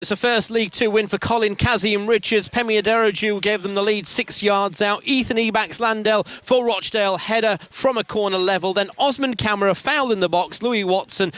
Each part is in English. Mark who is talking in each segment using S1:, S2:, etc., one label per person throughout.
S1: It's a first League Two win for Colin Kazim Richards. Pemi Aderoju gave them the lead 6 yards out. Ethan Ebax-Landell for Rochdale, header from a corner level. Then Osman Kamara fouled in the box. Louis Watson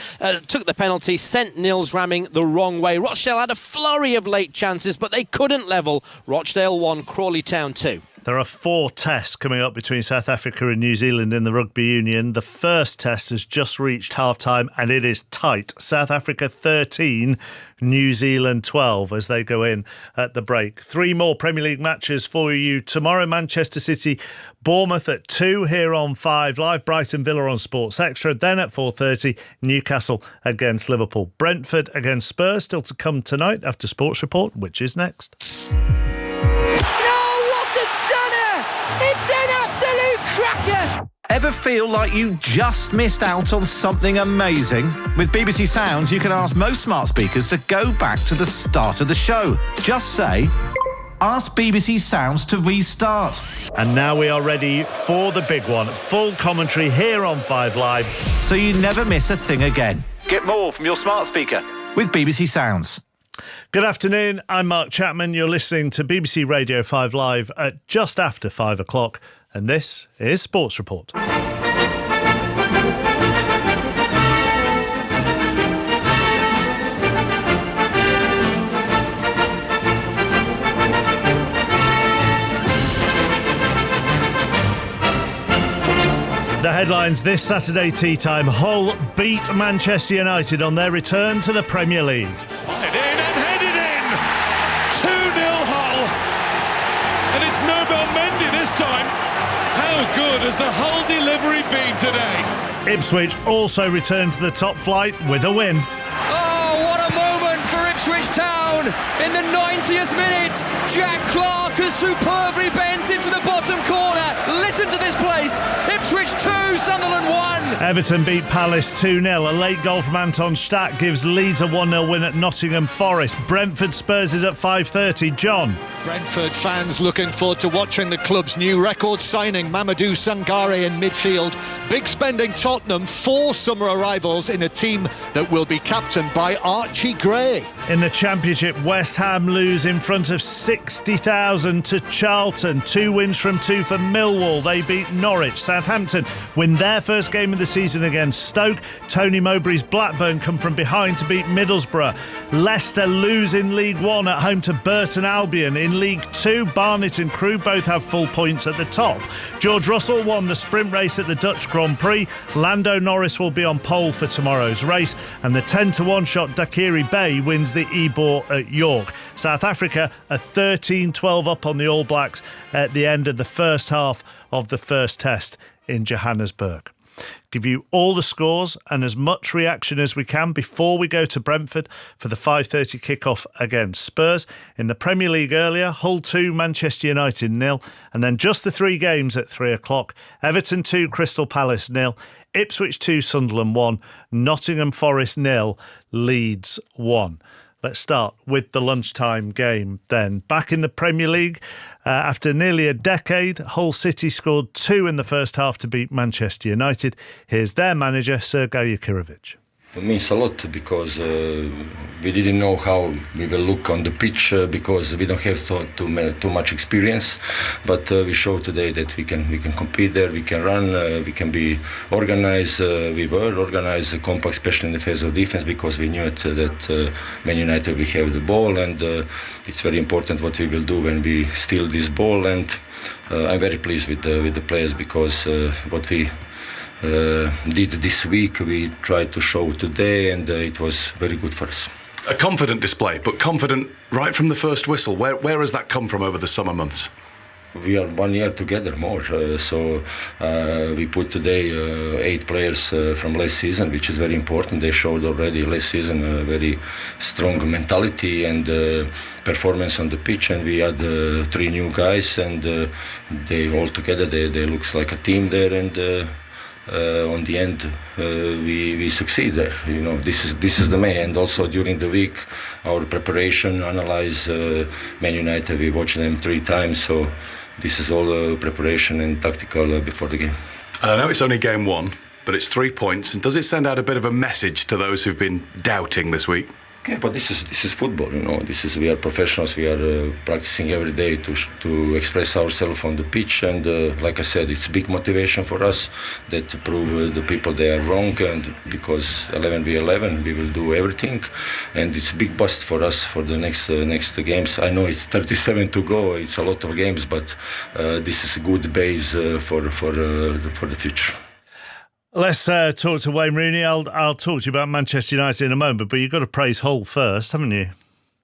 S1: took the penalty, sent Nils ramming the wrong way. Rochdale had a flurry of late chances, but they couldn't level. Rochdale 1, Crawley Town 2.
S2: There are 4 tests coming up between South Africa and New Zealand in the Rugby Union. The first test has just reached half-time and it is tight. South Africa 13, New Zealand 12 as they go in at the break. 3 more Premier League matches for you tomorrow. Manchester City, Bournemouth at 2 here on 5 Live. Brighton Villa on Sports Extra. Then at 4:30, Newcastle against Liverpool. Brentford against Spurs still to come tonight after Sports Report, which is next.
S3: It's an absolute cracker!
S4: Ever feel like you just missed out on something amazing? With BBC Sounds, you can ask most smart speakers to go back to the start of the show. Just say, ask BBC Sounds to restart.
S2: And now we are ready for the big one. Full commentary here on 5 Live.
S4: So you never miss a thing again. Get more from your smart speaker with BBC Sounds.
S2: Good afternoon, I'm Mark Chapman. You're listening to BBC Radio 5 Live at just after 5 o'clock, and this is Sports Report. The headlines this Saturday tea time. Hull beat Manchester United on their return to the Premier League.
S5: Headed in! 2-0 Hull. And it's Nobel Mendy this time. How good has the Hull delivery been today?
S2: Ipswich also returned to the top flight with a win.
S3: Oh, what a moment for Ipswich Town! In the 90th minute, Jack Clark has superbly bent into the bottom corner. Listen to this place. Ipswich 2, Sunderland 1.
S2: Everton beat Palace 2-0. A late goal from Anton Stack gives Leeds a 1-0 win at Nottingham Forest. Brentford Spurs is at 5:30. John.
S6: Brentford fans looking forward to watching the club's new record signing, Mamadou Sangare in midfield. Big spending Tottenham, 4 summer arrivals in a team that will be captained by Archie Gray.
S2: In the Championship, West Ham lose in front of 60,000 to Charlton. 2 wins from 2 for Millwall. They beat Norwich. Southampton win their first game of the season against Stoke. Tony Mowbray's Blackburn come from behind to beat Middlesbrough. Leicester lose in League One at home to Burton Albion. In League Two, Barnet and Crewe both have full points at the top. George Russell won the sprint race at the Dutch Grand Prix. Lando Norris will be on pole for tomorrow's race. And the 10-1 shot Dakiri Bay wins the Ebor at York. South Africa are 13-12 up on the All Blacks at the end of the first half of the first test in Johannesburg. Give you all the scores and as much reaction as we can before we go to Brentford for the 5:30 kickoff against Spurs. In the Premier League earlier, Hull 2, Manchester United 0, and then just the 3 games at 3 o'clock. Everton 2, Crystal Palace 0, Ipswich 2, Sunderland 1, Nottingham Forest 0, Leeds 1. Let's start with the lunchtime game then. Back in the Premier League, after nearly a decade, Hull City scored 2 in the first half to beat Manchester United. Here's their manager, Sergej Jakirovic.
S7: It means a lot because we didn't know how we will look on the pitch because we don't have too much experience. But we showed today that we can compete there, we can run, we can be organized. We were organized, compact, especially in the phase of defense, because we knew that Man United will have the ball, and it's very important what we will do when we steal this ball. And I'm very pleased with the players because what we did this week, we tried to show today, and it was very good for us.
S8: A confident display, but confident right from the first whistle. Where has that come from over the summer months?
S7: We are 1 year together more, so we put today 8 players from last season, which is very important. They showed already last season a very strong mentality and performance on the pitch, and we had 3 new guys, and they all together, they looks like a team there, and on the end we succeed there. You know, this is the main. And also during the week, our preparation, analyze Man United, we watch them 3 times, so this is all preparation and tactical before the game.
S8: I know it's only game 1, but it's 3 points, and does it send out a bit of a message to those who've been doubting this week?
S7: Okay, but this is football, you know. We are professionals. We are practicing every day to express ourselves on the pitch, and like I said, it's big motivation for us that to prove the people they are wrong, and because 11v11 we will do everything, and it's a big boost for us for the next games. I know it's 37 to go. It's a lot of games, but this is a good base for the future.
S2: Let's talk to Wayne Rooney. I'll talk to you about Manchester United in a moment, but you've got to praise Hull first, haven't you?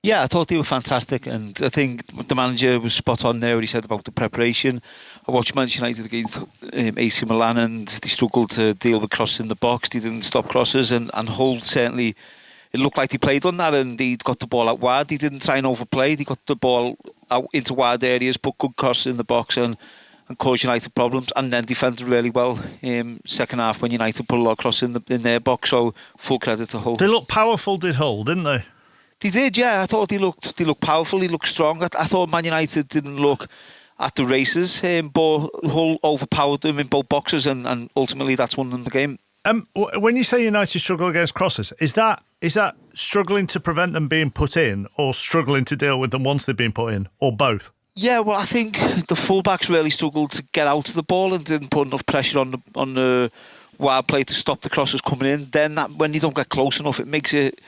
S9: Yeah, I thought they were fantastic, and I think the manager was spot on there what he said about the preparation. I watched Manchester United against AC Milan, and they struggled to deal with crosses in the box. They didn't stop crosses, and Hull certainly, it looked like they played on that, and they got the ball out wide. They didn't try and overplay. They got the ball out into wide areas, put good crosses in the box, and caused United problems, and then defended really well second half when United put a lot of crosses in their box. So full credit to Hull.
S2: They looked powerful, did Hull, didn't they?
S9: They did, yeah. I thought they looked powerful. They looked strong. I thought Man United didn't look at the races, but Hull overpowered them in both boxes, and ultimately that's won them the game.
S2: When you say United struggle against crosses, is that struggling to prevent them being put in, or struggling to deal with them once they've been put in, or both?
S9: Yeah, well, I think the fullbacks really struggled to get out of the ball and didn't put enough pressure on the wide play to stop the crosses coming in. Then when you don't get close enough, it makes it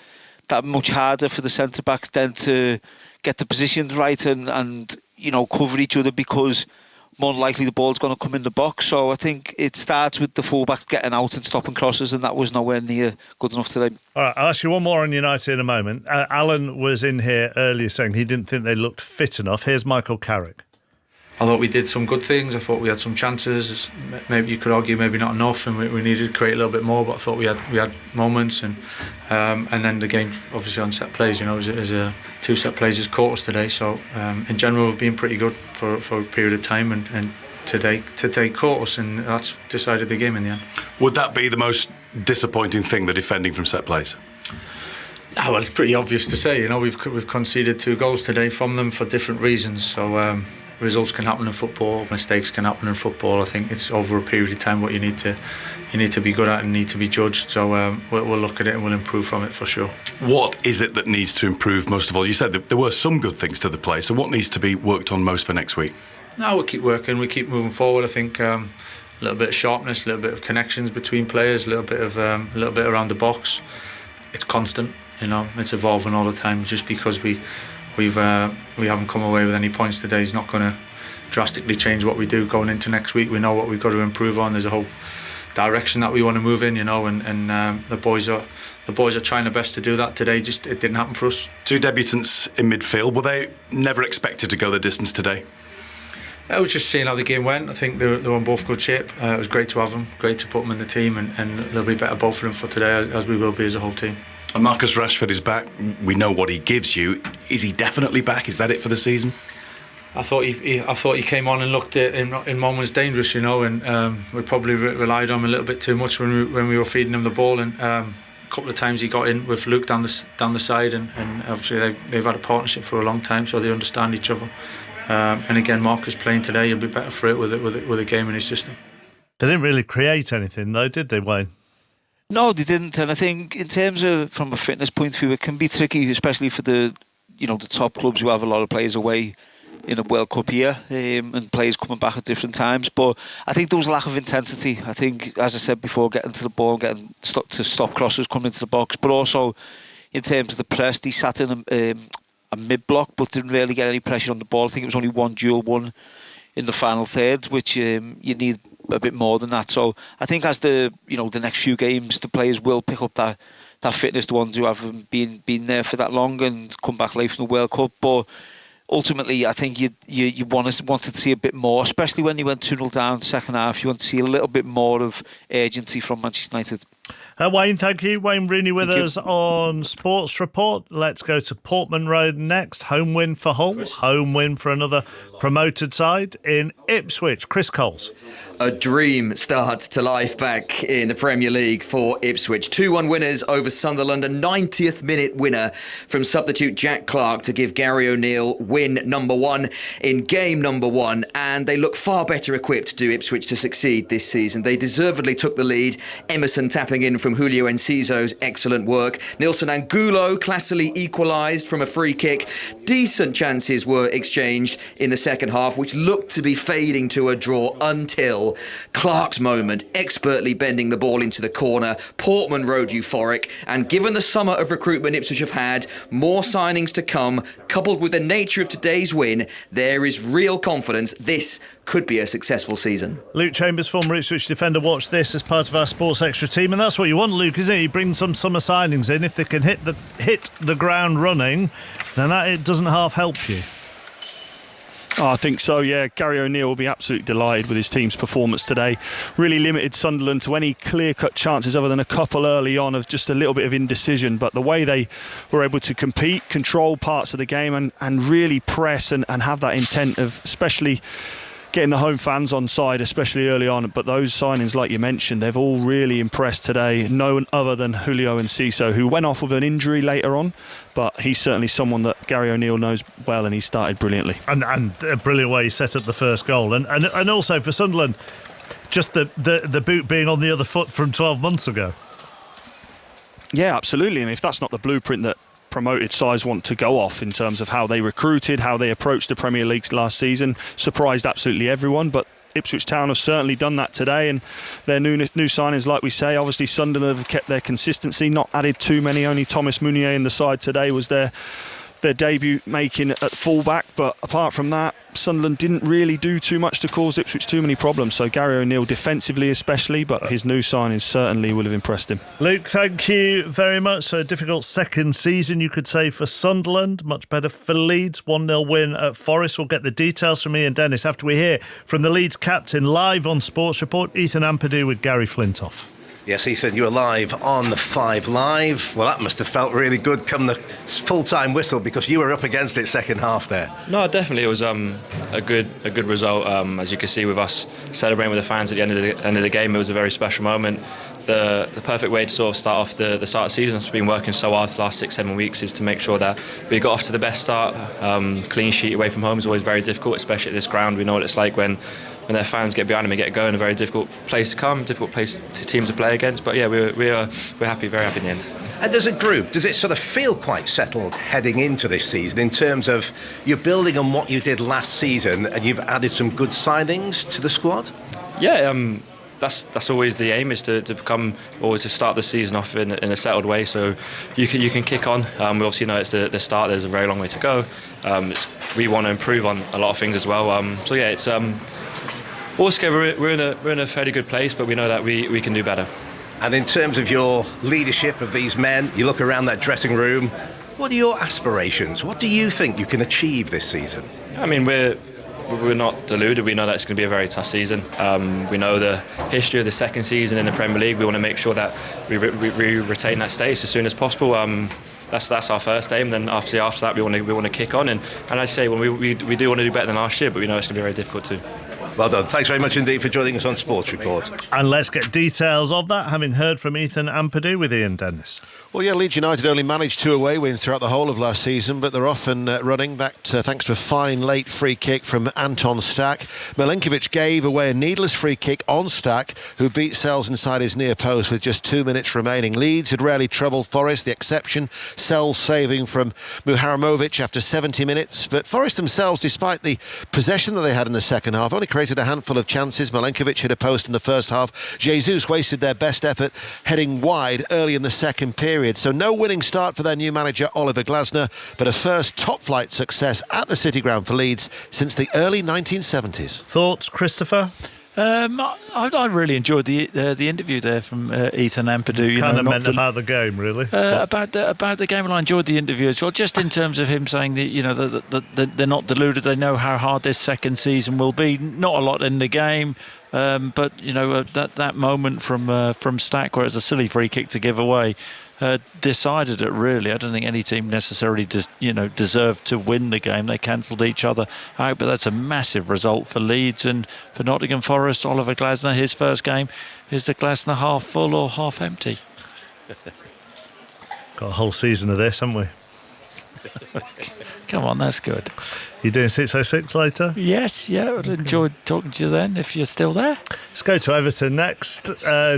S9: that much harder for the centre backs then to get the positions right and cover each other, because more than likely the ball's going to come in the box. So I think it starts with the fullback getting out and stopping crosses, and that was nowhere near good enough today.
S2: All right, I'll ask you one more on United in a moment. Alan was in here earlier saying he didn't think they looked fit enough. Here's Michael Carrick.
S10: I thought we did some good things. I thought we had some chances. Maybe you could argue maybe not enough, and we needed to create a little bit more. But I thought we had moments, and then the game obviously on set plays. As a 2 set plays has caught us today. So in general, we've been pretty good for a period of time, and today caught us, and that's decided the game in the end.
S8: Would that be the most disappointing thing, the defending from set plays?
S10: Well, it's pretty obvious to say. We've conceded 2 goals today from them for different reasons. So. Results can happen in football, mistakes can happen in football. I think it's over a period of time what you need to be good at and need to be judged. So we'll look at it and we'll improve from it for sure. What is it that needs to improve most of all? You said that there were some good things to the play, so what needs to be worked on most for next week? No, we'll keep working, we keep moving forward. I think a little bit of sharpness, a little bit of connections between players, a little bit around the box. It's constant, it's evolving all the time. Just because we haven't come away with any points today is not going to drastically change what we do going into next week. We know what we've got to improve on. There's a whole direction that we want to move in, and the boys are trying their best to do that today. Just it didn't happen for us. 2 debutants in midfield. Were they never expected to go the distance today? I was just seeing how the game went. I think they were in both good shape. It was great to have them, great to put them in the team, and they'll be better both of them for today, as we will be as a whole team. And Marcus Rashford is back. We know what he gives you. Is he definitely back? Is that it for the season? I thought he came on and looked in moments dangerous, and we probably relied on him a little bit too much when we were feeding him the ball. And a couple of times he got in with Luke down the side, and obviously they've had a partnership for a long time, so they understand each other. And again, Marcus playing today, he'll be better for it with a game in his system.
S2: They didn't really create anything, though, did they, Wayne?
S9: No, they didn't, and I think in terms of from a fitness point of view, it can be tricky, especially for the top clubs who have a lot of players away in a World Cup year, and players coming back at different times. But I think there was a lack of intensity. I think, as I said before, getting to the ball, getting to stop crosses coming into the box, but also in terms of the press, they sat in a mid-block but didn't really get any pressure on the ball. I think it was only 1 duel won in the final third, which you need a bit more than that. So I think as the next few games, the players will pick up that fitness, the ones who haven't been there for that long and come back late from the World Cup. But ultimately, I think you wanted to see a bit more, especially when you went 2-0 down second half. You want to see a little bit more of urgency from Manchester United.
S2: Wayne, thank you. Wayne Rooney with us on Sports Report. Let's go to Portman Road next. Home win for Hull. Home win for another promoted side in Ipswich. Chris Coles.
S11: A dream start to life back in the Premier League for Ipswich. 2-1 winners over Sunderland. A 90th minute winner from substitute Jack Clark to give Gary O'Neill win number 1 in game number 1. And they look far better equipped to Ipswich to succeed this season. They deservedly took the lead. Emerson tapping coming in from Julio Enciso's excellent work. Nilson Angulo classily equalised from a free kick. Decent chances were exchanged in the second half, which looked to be fading to a draw until Clark's moment, expertly bending the ball into the corner. Portman rode euphoric, and given the summer of recruitment Ipswich have had, more signings to come, coupled with the nature of today's win, there is real confidence this could be a successful season.
S2: Luke Chambers, former Ipswich defender, watched this as part of our Sports Extra team, and that's what you want, Luke, isn't it? You bring some summer signings in. If they can hit the ground running, then that it doesn't half help you.
S12: Oh, I think so, yeah. Gary O'Neill will be absolutely delighted with his team's performance today. Really limited Sunderland to any clear-cut chances other than a couple early on of just a little bit of indecision. But the way they were able to compete, control parts of the game and really press and have that intent of especially getting the home fans on side, especially early on. But those signings, like you mentioned, they've all really impressed today. No one other than Julio Enciso, who went off with an injury later on, but he's certainly someone that Gary O'Neill knows well, and he started brilliantly. And
S2: a brilliant way he set up the first goal. And also for Sunderland, just the boot being on the other foot from 12 months ago.
S12: Yeah, absolutely. And if that's not the blueprint that promoted sides want to go off in terms of how they recruited, how they approached the Premier League last season, surprised absolutely everyone. But Ipswich Town have certainly done that today, and their new signings, like we say, obviously Sunderland have kept their consistency, not added too many. Only Thomas Meunier in the side today was their debut making at fullback, but apart from that, Sunderland didn't really do too much to cause Ipswich too many problems. So Gary O'Neill defensively especially, but his new signings certainly will have impressed him.
S2: Luke, thank you very much. So a difficult second season, you could say, for Sunderland. Much better for Leeds. 1-0 win at Forest. We'll get the details from Ian Dennis after we hear from the Leeds captain live on Sports Report, Ethan Ampadu with Gary Flintoff.
S13: Yes, Ethan, you were live on 5 Live. Well, that must have felt really good come the full-time whistle, because you were up against it second half there.
S14: No, definitely. It was a good result. As you can see with us celebrating with the fans at the end of the game, it was a very special moment. The perfect way to sort of start off the start of the season, we've been working so hard for the last 6-7 weeks, is to make sure that we got off to the best start. Clean sheet away from home is always very difficult, especially at this ground. We know what it's like when their fans get behind them and get going. A very difficult place to come, difficult place to team to play against. But yeah, we're happy, very happy in the end.
S13: And as a group, does it sort of feel quite settled heading into this season in terms of you're building on what you did last season and you've added some good signings to the squad?
S14: Yeah, that's always the aim, is to become, or to start the season off in a settled way, so you can kick on. We obviously know it's the start. There's a very long way to go. We want to improve on a lot of things as well. So yeah, it's altogether we're in a fairly good place, but we know that we can do better.
S13: And in terms of your leadership of these men, you look around that dressing room. What are your aspirations? What do you think you can achieve this season?
S14: I mean, we're not deluded. We know that it's going to be a very tough season. We know the history of the second season in the Premier League. We want to make sure that we retain that status as soon as possible. That's our first aim. Then after that, we want to kick on. And I say, we do want to do better than last year, but we know it's going to be very difficult too.
S13: Well done. Thanks very much indeed for joining us on Sports Report.
S2: And let's get details of that, having heard from Ethan Ampadu with Ian Dennis.
S15: Well, yeah, Leeds United only managed 2 away wins throughout the whole of last season, but they're off and running back thanks to a fine late free kick from Anton Stack. Milenkovic gave away a needless free kick on Stack, who beat Sells inside his near post with just 2 minutes remaining. Leeds had rarely troubled Forest, the exception, Sells saving from Muharamovic after 70 minutes. But Forest themselves, despite the possession that they had in the second half, only created a handful of chances. Milenkovic hit a post in the first half. Jesus wasted their best effort heading wide early in the second period. So no winning start for their new manager Oliver Glasner, but a first top-flight success at the City Ground for Leeds since the early 1970s.
S2: Thoughts, Christopher?
S16: I really enjoyed the interview there from Ethan Ampadu.
S2: Kind of meant about the game, really.
S16: About the game, and I enjoyed the interview as well. Just in terms of him saying that they're not deluded. They know how hard this second season will be. Not a lot in the game. But that moment from Stack, where it's a silly free kick to give away, decided it really. I don't think any team necessarily deserved to win the game. They cancelled each other out, but that's a massive result for Leeds. And for Nottingham Forest, Oliver Glasner, his first game, is the Glasner half full or half empty?
S2: Got a whole season of this, haven't we?
S16: Come on, that's good.
S2: You doing 606 later?
S16: Yes, yeah. I'd enjoyed talking to you then, if you're still there.
S2: Let's go to Everton next.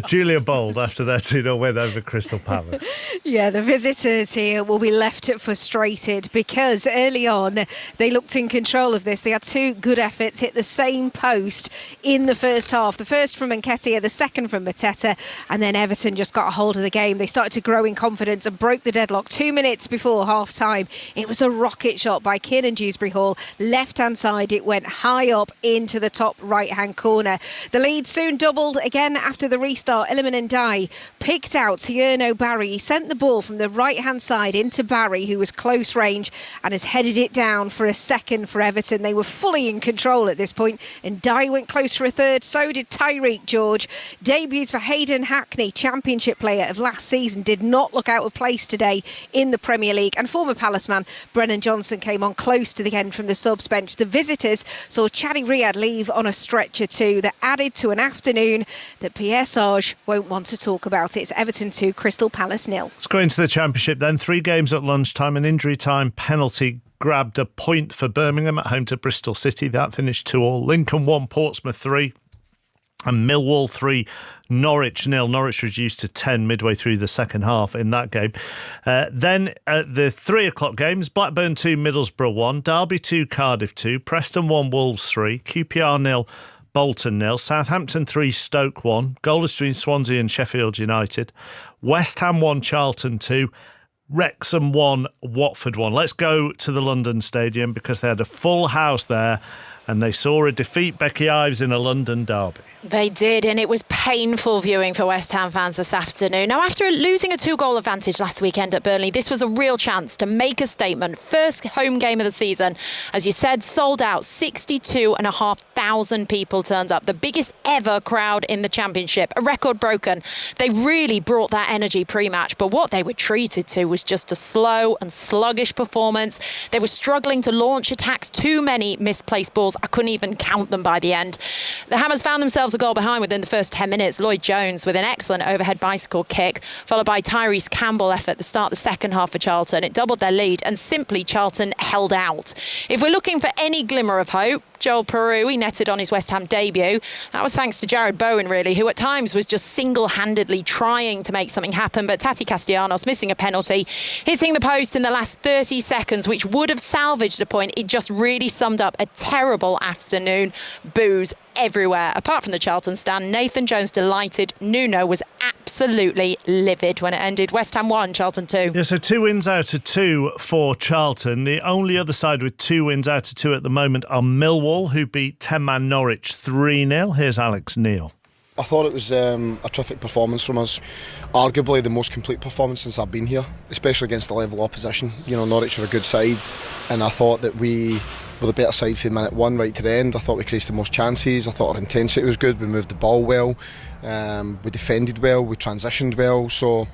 S2: Julia Bold after their 2-0 win over Crystal Palace.
S17: Yeah, the visitors here will be left frustrated because early on they looked in control of this. They had two good efforts, hit the same post in the first half. The first from Nketiah, the second from Mateta, and then Everton just got a hold of the game. They started to grow in confidence and broke the deadlock 2 minutes before half-time. It was a rocket shot by Kiernan Dewsbury-Hall. Left-hand side, it went high up into the top right-hand corner. The lead soon doubled again after the restart. Iliman Ndiaye picked out Tierno Barry. He sent the ball from the right-hand side into Barry, who was close range, and has headed it down for a second for Everton. They were fully in control at this point, and Ndiaye went close for a third. So did Tyreek George. Debuts for Hayden Hackney, Championship player of last season, did not look out of place today in the Premier League. And former Palace man Brennan Johnson came on close to the end from the subs bench. The visitors saw Chadi Riyad leave on a stretcher too. That added to an afternoon that Pierre Sarge won't want to talk about. It's Everton 2, Crystal Palace 0.
S2: Let's go into the Championship then. 3 games at lunchtime, an injury time penalty grabbed a point for Birmingham at home to Bristol City. That finished 2-2. Lincoln 1, Portsmouth 3. And Millwall 3, Norwich 0. Norwich reduced to 10 midway through the second half in that game. Then at the 3 o'clock games, Blackburn 2, Middlesbrough 1, Derby 2, Cardiff 2, Preston 1, Wolves 3, QPR 0, Bolton 0, Southampton 3, Stoke 1, goalless between Swansea and Sheffield United, West Ham 1, Charlton 2, Wrexham 1, Watford 1. Let's go to the London Stadium because they had a full house there and they saw a defeat, Becky Ives, in a London derby.
S18: They did, and it was painful viewing for West Ham fans this afternoon. Now, after losing a 2-goal advantage last weekend at Burnley, this was a real chance to make a statement. First home game of the season, as you said, sold out. 62,500 people turned up. The biggest ever crowd in the Championship. A record broken. They really brought that energy pre-match, but what they were treated to was just a slow and sluggish performance. They were struggling to launch attacks. Too many misplaced balls. I couldn't even count them by the end. The Hammers found themselves a goal behind within the first 10 minutes. Lloyd Jones with an excellent overhead bicycle kick, followed by Tyrese Campbell effort at the start of the second half for Charlton. It doubled their lead, and simply Charlton held out. If we're looking for any glimmer of hope, Joel Peru, he netted on his West Ham debut. That was thanks to Jared Bowen, really, who at times was just single-handedly trying to make something happen. But Tati Castellanos missing a penalty, hitting the post in the last 30 seconds, which would have salvaged a point. It just really summed up a terrible afternoon. Boos everywhere. Apart from the Charlton stand, Nathan Jones delighted. Nuno was absolutely livid when it ended. West Ham 1, Charlton 2.
S2: Yeah, so 2 wins out of 2 for Charlton. The only other side with 2 wins out of 2 at the moment are Millwall, who beat 10-man Norwich 3-0. Here's Alex Neil.
S19: I thought it was a terrific performance from us. Arguably the most complete performance since I've been here, especially against the level opposition. You know, Norwich are a good side, and I thought that we were the better side from minute 1 right to the end. I thought we created the most chances. I thought our intensity was good. We moved the ball well. We defended well. We transitioned well. So,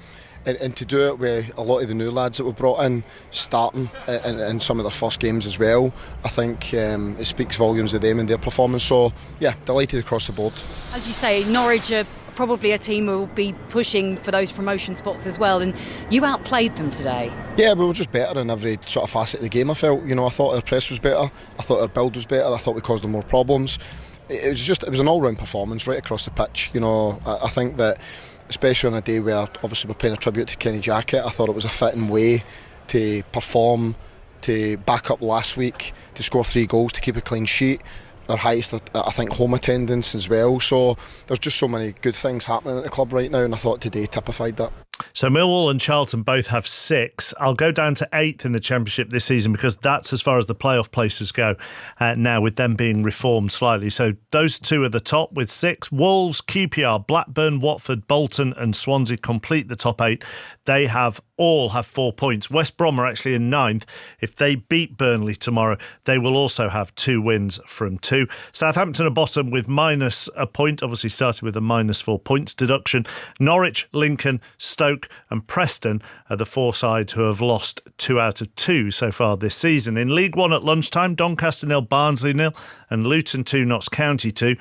S19: and to do it with a lot of the new lads that were brought in, starting in some of their first games as well, I think it speaks volumes of them and their performance. So, yeah, delighted across the board.
S20: As you say, Norwich are probably a team who will be pushing for those promotion spots as well, and you outplayed them today.
S19: Yeah, we were just better in every sort of facet of the game, I felt. You know, I thought our press was better, I thought our build was better, I thought we caused them more problems. It was an all-round performance right across the pitch. You know, I think that, especially on a day where obviously we're paying a tribute to Kenny Jackett, I thought it was a fitting way to perform, to back up last week, to score 3 goals, to keep a clean sheet. Our highest, I think, home attendance as well. So there's just so many good things happening at the club right now, and I thought today typified that.
S2: So Millwall and Charlton both have 6. I'll go down to 8th in the Championship this season because that's as far as the playoff places go now, with them being reformed slightly. So those 2 are the top with 6. Wolves, QPR, Blackburn, Watford, Bolton and Swansea complete the top 8. They all have 4 points. West Brom are actually in 9th. If they beat Burnley tomorrow, they will also have 2 wins from 2. Southampton are bottom with minus a point, obviously started with a -4 points deduction. Norwich, Lincoln, Stoke, Stoke and Preston are the 4 sides who have lost 2 out of 2 so far this season. In League One at lunchtime, Doncaster 0, Barnsley 0 and Luton 2, Notts County 2.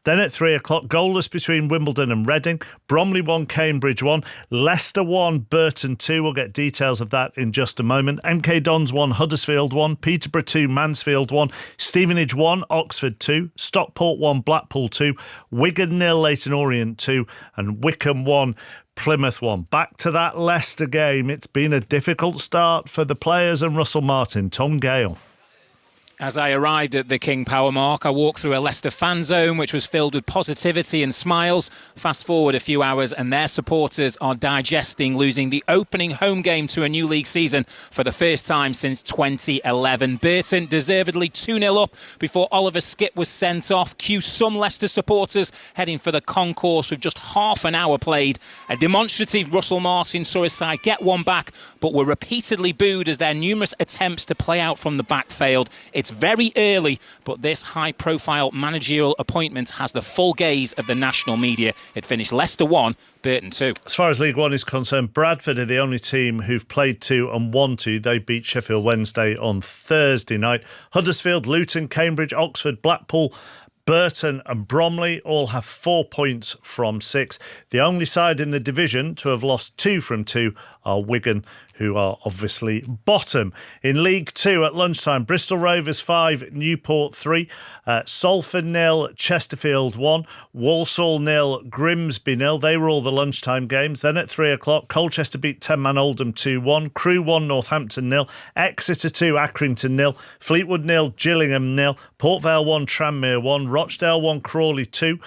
S2: Then at 3 o'clock, goalless between Wimbledon and Reading. Bromley 1, Cambridge 1. Leicester 1, Burton 2. We'll get details of that in just a moment. MK Dons 1, Huddersfield 1. Peterborough 2, Mansfield 1. Stevenage 1, Oxford 2. Stockport 1, Blackpool 2. Wigan 0, Leyton Orient 2. And Wycombe 1, Plymouth 1. Back to that Leicester game. It's been a difficult start for the players and Russell Martin. Tom Gale.
S21: As I arrived at the King Power Mark, I walked through a Leicester fan zone which was filled with positivity and smiles. Fast forward a few hours and their supporters are digesting losing the opening home game to a new league season for the first time since 2011. Burton deservedly 2-0 up before Oliver Skipp was sent off. Cue some Leicester supporters heading for the concourse with just half an hour played. A demonstrative Russell Martin saw his side get one back, but were repeatedly booed as their numerous attempts to play out from the back failed. It's very early, but this high-profile managerial appointment has the full gaze of the national media. It finished Leicester 1, Burton 2.
S2: As far as League One is concerned, Bradford are the only team who've played 2 and won 2. They beat Sheffield Wednesday on Thursday night. Huddersfield, Luton, Cambridge, Oxford, Blackpool, Burton and Bromley all have 4 points from 6. The only side in the division to have lost 2 from 2 are Wigan, who are obviously bottom. In League 2 at lunchtime, Bristol Rovers 5, Newport 3, Salford 0, Chesterfield 1, Walsall 0, Grimsby 0. They were all the lunchtime games. Then at 3 o'clock, Colchester beat 10-man Oldham 2-1, Crewe 1, Northampton 0, Exeter 2, Accrington 0, Fleetwood 0, Gillingham 0, Port Vale 1, Tranmere 1, Rochdale 1, Crawley 2,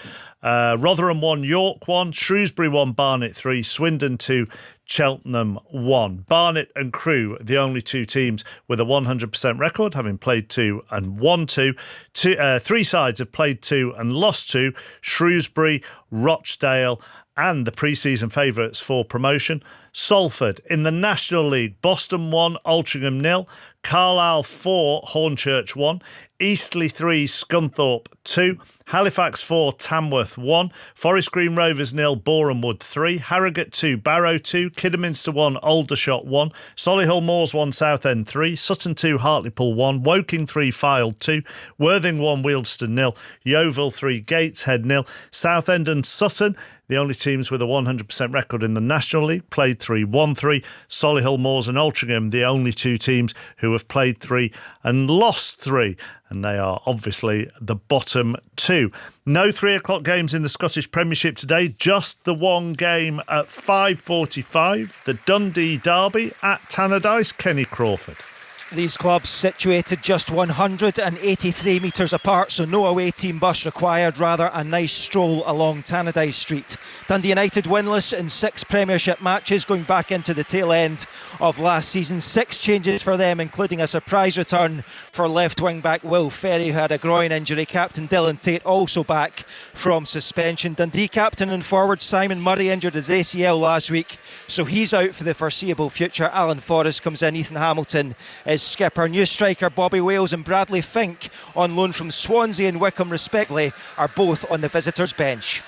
S2: Rotherham 1, York 1, Shrewsbury 1, Barnet 3, Swindon 2, Cheltenham 1. Barnet and Crewe, the only 2 teams with a 100% record, having played 2 and won 2. 3 sides have played 2 and lost 2. Shrewsbury, Rochdale and the pre-season favourites for promotion, Salford. In the National League, Boston 1, Altrincham 0, Carlisle 4, Hornchurch 1, Eastleigh 3, Scunthorpe 2, Halifax 4, Tamworth 1, Forest Green Rovers 0, Borehamwood 3, Harrogate 2, Barrow 2, Kidderminster 1, Aldershot 1, Solihull Moors 1, Southend 3, Sutton 2, Hartlepool 1, Woking 3, Fylde 2, Worthing 1, Wealdstone 0, Yeovil 3, Gateshead 0, Southend and Sutton, the only teams with a 100% record in the National League, played 3, won 3. Solihull Moors and Altrincham, the only 2 teams who have played 3 and lost 3. And they are obviously the bottom 2. No 3 o'clock games in the Scottish Premiership today, just the one game at 5:45, the Dundee Derby at Tannadice. Kenny Crawford.
S22: These clubs situated just 183 metres apart, so no away team bus required, rather a nice stroll along Tannadice Street. Dundee United winless in 6 Premiership matches going back into the tail end of last season. 6 changes for them, including a surprise return for left wing back Will Ferry, who had a groin injury. Captain Dylan Tate also back from suspension. Dundee captain and forward Simon Murray injured his ACL last week, so he's out for the foreseeable future. Alan Forrest comes in, Ethan Hamilton is skipper. New striker Bobby Wales and Bradley Fink, on loan from Swansea and Wycombe respectively, are both on the visitors' bench.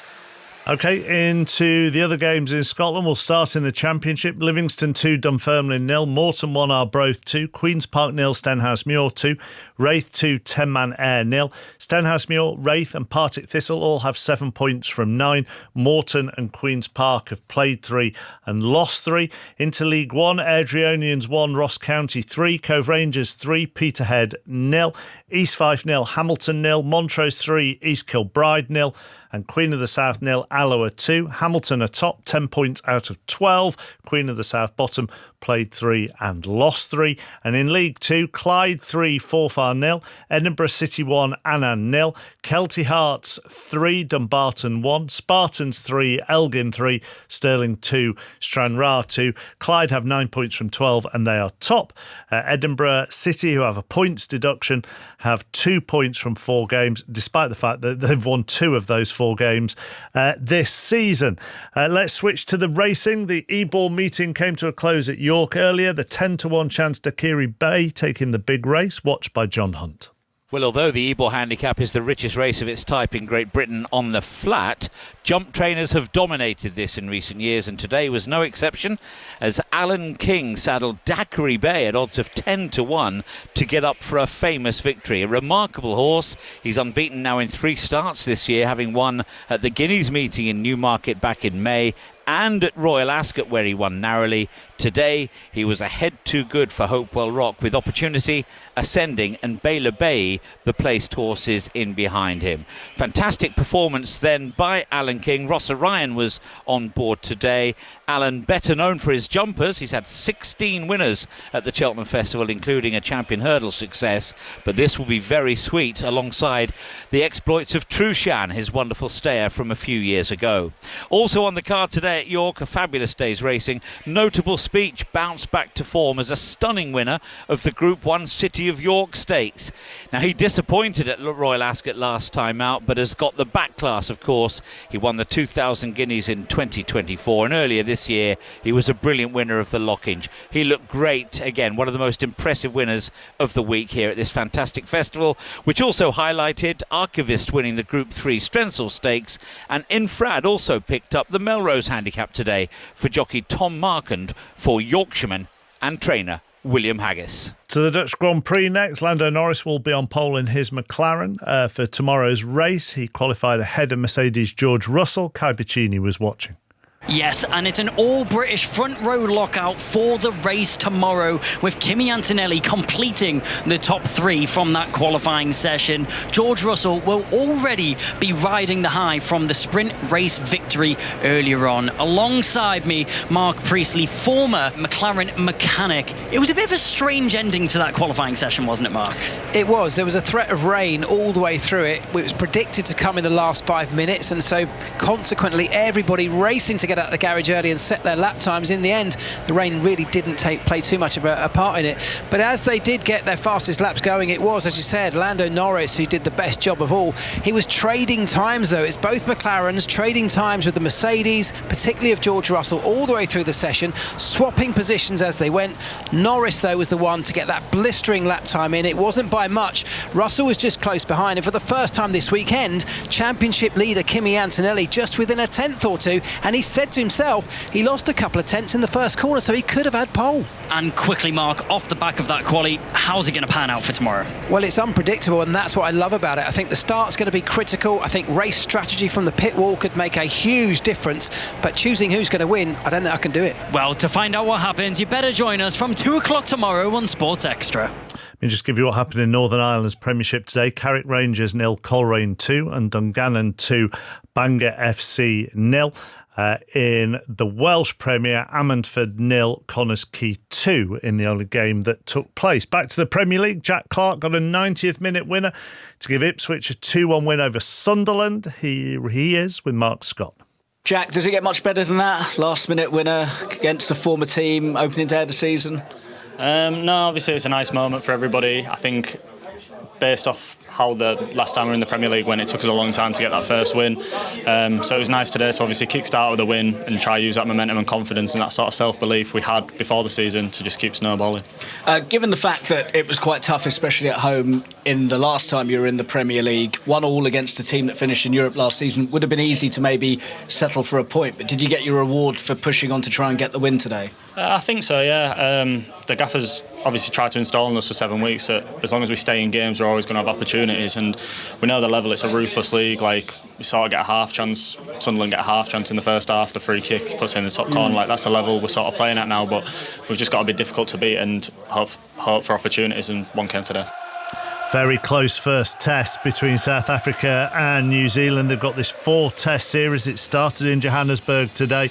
S2: OK, into the other games in Scotland. We'll start in the Championship. Livingston 2, Dunfermline 0, Moreton 1, Arbroath 2, Queen's Park 0, Stenhousemuir 2, Wraith 2, 10-man Ayr 0. Stenhousemuir, Wraith and Partick Thistle all have 7 points from 9. Morton and Queen's Park have played 3 and lost 3. Into League 1, Airdrieonians 1, Ross County 3, Cove Rangers 3, Peterhead 0, East Fife 0, Hamilton 0, Montrose 3, East Kilbride 0, and Queen of the South 0, Alloa 2. Hamilton are top, 10 points out of 12. Queen of the South bottom, played 3 and lost 3. And in League 2, Clyde 3, Forfar 0, Edinburgh City 1, Annan 0, Kelty Hearts 3, Dumbarton 1, Spartans 3, Elgin 3, Stirling 2, Stranraer 2. Clyde have 9 points from 12 and they are top. Edinburgh City, who have a points deduction, have 2 points from 4 games, despite the fact that they've won 2 of those 4 games this season. Let's switch to the racing. The E-Ball meeting came to a close at York earlier. The 10-1 chance Dakiri Bay taking the big race, watched by John Hunt.
S1: Well, although the Ebor Handicap is the richest race of its type in Great Britain on the flat, jump trainers have dominated this in recent years, and today was no exception, as Alan King saddled Daiquiri Bay at odds of 10-1 to get up for a famous victory. A remarkable horse. He's unbeaten now in 3 starts this year, having won at the Guineas meeting in Newmarket back in May, and at Royal Ascot, where he won narrowly. Today, he was a head too good for Hopewell Rock, with Opportunity, Ascending and Baylor Bay, the placed horses in behind him. Fantastic performance then by Alan King. Ross Orion was on board today. Alan, better known for his jumpers. He's had 16 winners at the Cheltenham Festival, including a champion hurdle success. But this will be very sweet alongside the exploits of Trushan, his wonderful stayer from a few years ago. Also on the card today at York, a fabulous day's racing. Notable Speech bounced back to form as a stunning winner of the Group 1 City of York Stakes. Now, he disappointed at Royal Ascot last time out, but has got the back class, of course. He won the 2,000 guineas in 2024, and earlier this year he was a brilliant winner of the Lockinge. He looked great again, one of the most impressive winners of the week here at this fantastic festival, which also highlighted Archivist winning the Group 3 Strensel Stakes, and Infrad also picked up the Melrose Handicap today for jockey Tom Markand for Yorkshireman and trainer William Haggis.
S2: To the Dutch Grand Prix next. Lando Norris will be on pole in his McLaren for tomorrow's race. He qualified ahead of Mercedes' George Russell. Kai Piccini was watching.
S4: Yes, and it's an all-British front row lockout for the race tomorrow, with Kimi Antonelli completing the top 3 from that qualifying session. George Russell will already be riding the high from the sprint race victory earlier on. Alongside me, Mark Priestley, former McLaren mechanic. It was a bit of a strange ending to that qualifying session, wasn't it, Mark?
S23: It was. There was a threat of rain all the way through it. It was predicted to come in the last 5 minutes, and so consequently everybody racing to get out of the garage early and set their lap times. In the end, the rain really didn't play too much of a part in it, but as they did get their fastest laps going, it was, as you said, Lando Norris who did the best job of all. He was trading times though. It's both McLarens trading times with the Mercedes, particularly of George Russell, all the way through the session, swapping positions as they went. Norris though was the one to get that blistering lap time in. It wasn't by much. Russell was just close behind, and for the first time this weekend, championship leader Kimi Antonelli just within a tenth or two, and he said to himself he lost a couple of tenths in the first corner, so he could have had pole.
S4: And quickly, Mark, off the back of that quali, how's it going to pan out for tomorrow?
S23: Well, it's unpredictable, and that's what I love about it. I think the start's going to be critical. I think race strategy from the pit wall could make a huge difference, but choosing who's going to win, I don't think I can do it.
S4: Well, to find out what happens, you better join us from 2 o'clock tomorrow on Sports Extra.
S2: Let me just give you what happened in Northern Ireland's Premiership today. Carrick Rangers 0, Coleraine 2, and Dungannon 2, Bangor FC 0. In the Welsh Premier, Ammanford 0, Connah's Quay 2 in the only game that took place. Back to the Premier League, Jack Clark got a 90th minute winner to give Ipswich a 2-1 win over Sunderland. Here he is with Mark Scott.
S24: Jack, does it get much better than that? Last minute winner against a former team, opening day of the season?
S25: No, obviously it's a nice moment for everybody. I think based off how the last time we were in the Premier League when it took us a long time to get that first win. So it was nice today to obviously kick-start with a win and try to use that momentum and confidence and that sort of self-belief we had before the season to just keep snowballing.
S24: Given the fact that it was quite tough, especially at home in the last time you were in the Premier League, 1-1 against a team that finished in Europe last season, would have been easy to maybe settle for a point, but did you get your reward for pushing on to try and get the win today?
S25: I think so, yeah. The gaffers obviously tried to install in us for 7 weeks that as long as we stay in games, we're always going to have opportunities, and we know the level, it's a ruthless league. Like, we sort of get a half chance, Sunderland get a half chance in the first half, the free kick puts it in the top corner. Like, that's the level we're sort of playing at now, but we've just got to be difficult to beat and hope for opportunities, and one came today.
S2: Very close first test between South Africa and New Zealand. They've got this 4-test series. It started in Johannesburg today.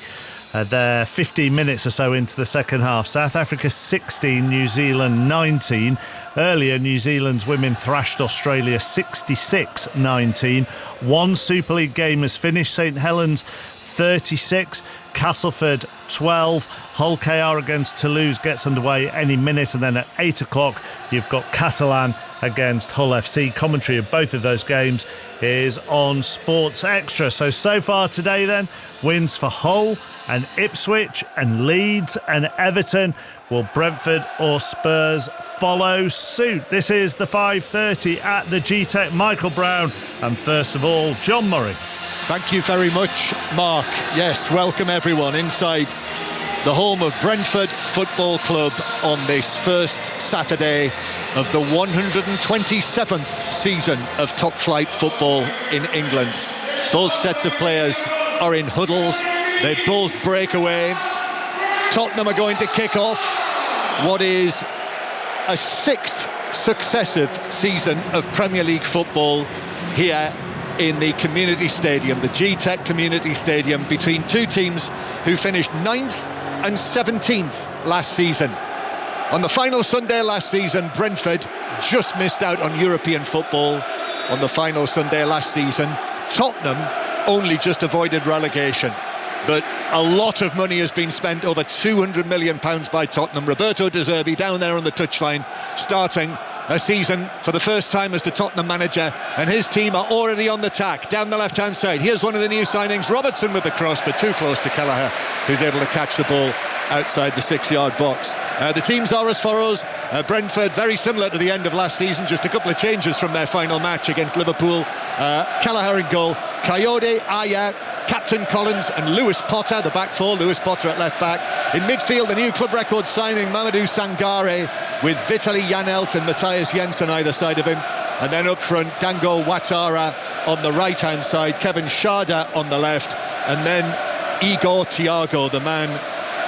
S2: They're 15 minutes or so into the second half. South Africa 16, New Zealand 19. Earlier, New Zealand's women thrashed Australia 66-19. One Super League game has finished. St Helens 36, Castleford 12. Hull KR against Toulouse gets underway any minute, and then at 8 o'clock you've got Catalan against Hull FC. Commentary of both of those games is on Sports Extra. So far today then, wins for Hull and Ipswich and Leeds and Everton, Will Brentford or Spurs follow suit? This is the 5:30 at the G-Tech. Michael Brown and first of all, John Murray.
S3: Thank you very much, Mark. Yes, welcome everyone inside the home of Brentford Football Club on this first Saturday of the 127th season of top-flight football in England. Both sets of players are in huddles. They both break away. Tottenham are going to kick off what is a 6th successive season of Premier League football here in the community stadium, the G-Tech Community Stadium, between two teams who finished 9th and 17th last season. On the final Sunday last season, Brentford just missed out on European football. On the final Sunday last season, Tottenham only just avoided relegation. But a lot of money has been spent, over £200 million by Tottenham. Roberto De Zerbi down there on the touchline, starting a season for the first time as the Tottenham manager, and his team are already on the tack down the left-hand side. Here's one of the new signings, Robertson with the cross, but too close to Kelleher, who's able to catch the ball outside the 6-yard box. The teams are as follows. Brentford, very similar to the end of last season, just a couple of changes from their final match against Liverpool. Kelleher in goal, Coyote, Aya, Captain Collins and Lewis Potter, the back four. Lewis Potter at left back. In midfield, the new club record signing Mamadou Sangare with Vitaly Janelt and Matthias Jensen either side of him. And then up front, Dango Ouattara on the right-hand side, Kevin Schade on the left, and then Igor Thiago, the man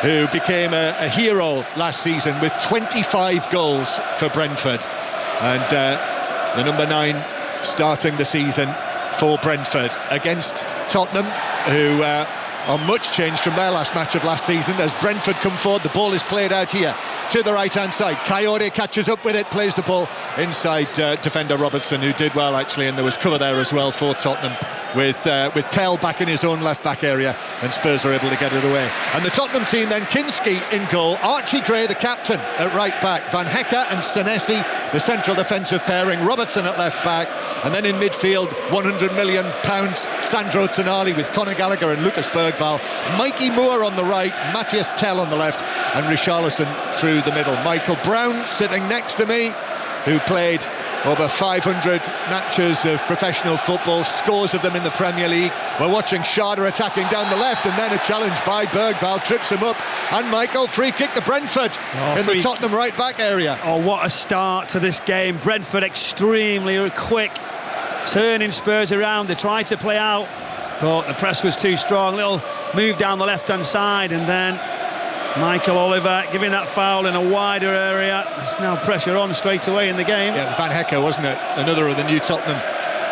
S3: who became a hero last season with 25 goals for Brentford. And the number 9 starting the season for Brentford against Tottenham, who are much changed from their last match of last season. As Brentford come forward, the ball is played out here to the right-hand side. Coyote catches up with it, plays the ball inside defender Robertson, who did well actually, and there was cover there as well for Tottenham with Tell back in his own left-back area, and Spurs are able to get it away. And the Tottenham team then, Kinski in goal, Archie Gray the captain at right-back, Van Hecke and Senesi the central defensive pairing, Robertson at left-back, and then in midfield, £100 million Sandro Tonali with Conor Gallagher and Lucas Bergvall, Mikey Moore on the right, Matthias Tell on the left, and Richarlison through the middle. Michael Brown sitting next to me, who played over 500 matches of professional football, scores of them in the Premier League. We're watching Schade attacking down the left, and then a challenge by Bergvall, trips him up, and Michael, free kick to Brentford in the Tottenham right back area.
S12: Oh, what a start to this game. Brentford extremely quick, turning Spurs around. They tried to play out, but the press was too strong. Little move down the left hand side, and then Michael Oliver giving that foul in a wider area. There's now pressure on straight away in the game.
S3: Yeah, Van Hecke, wasn't it? Another of the new Tottenham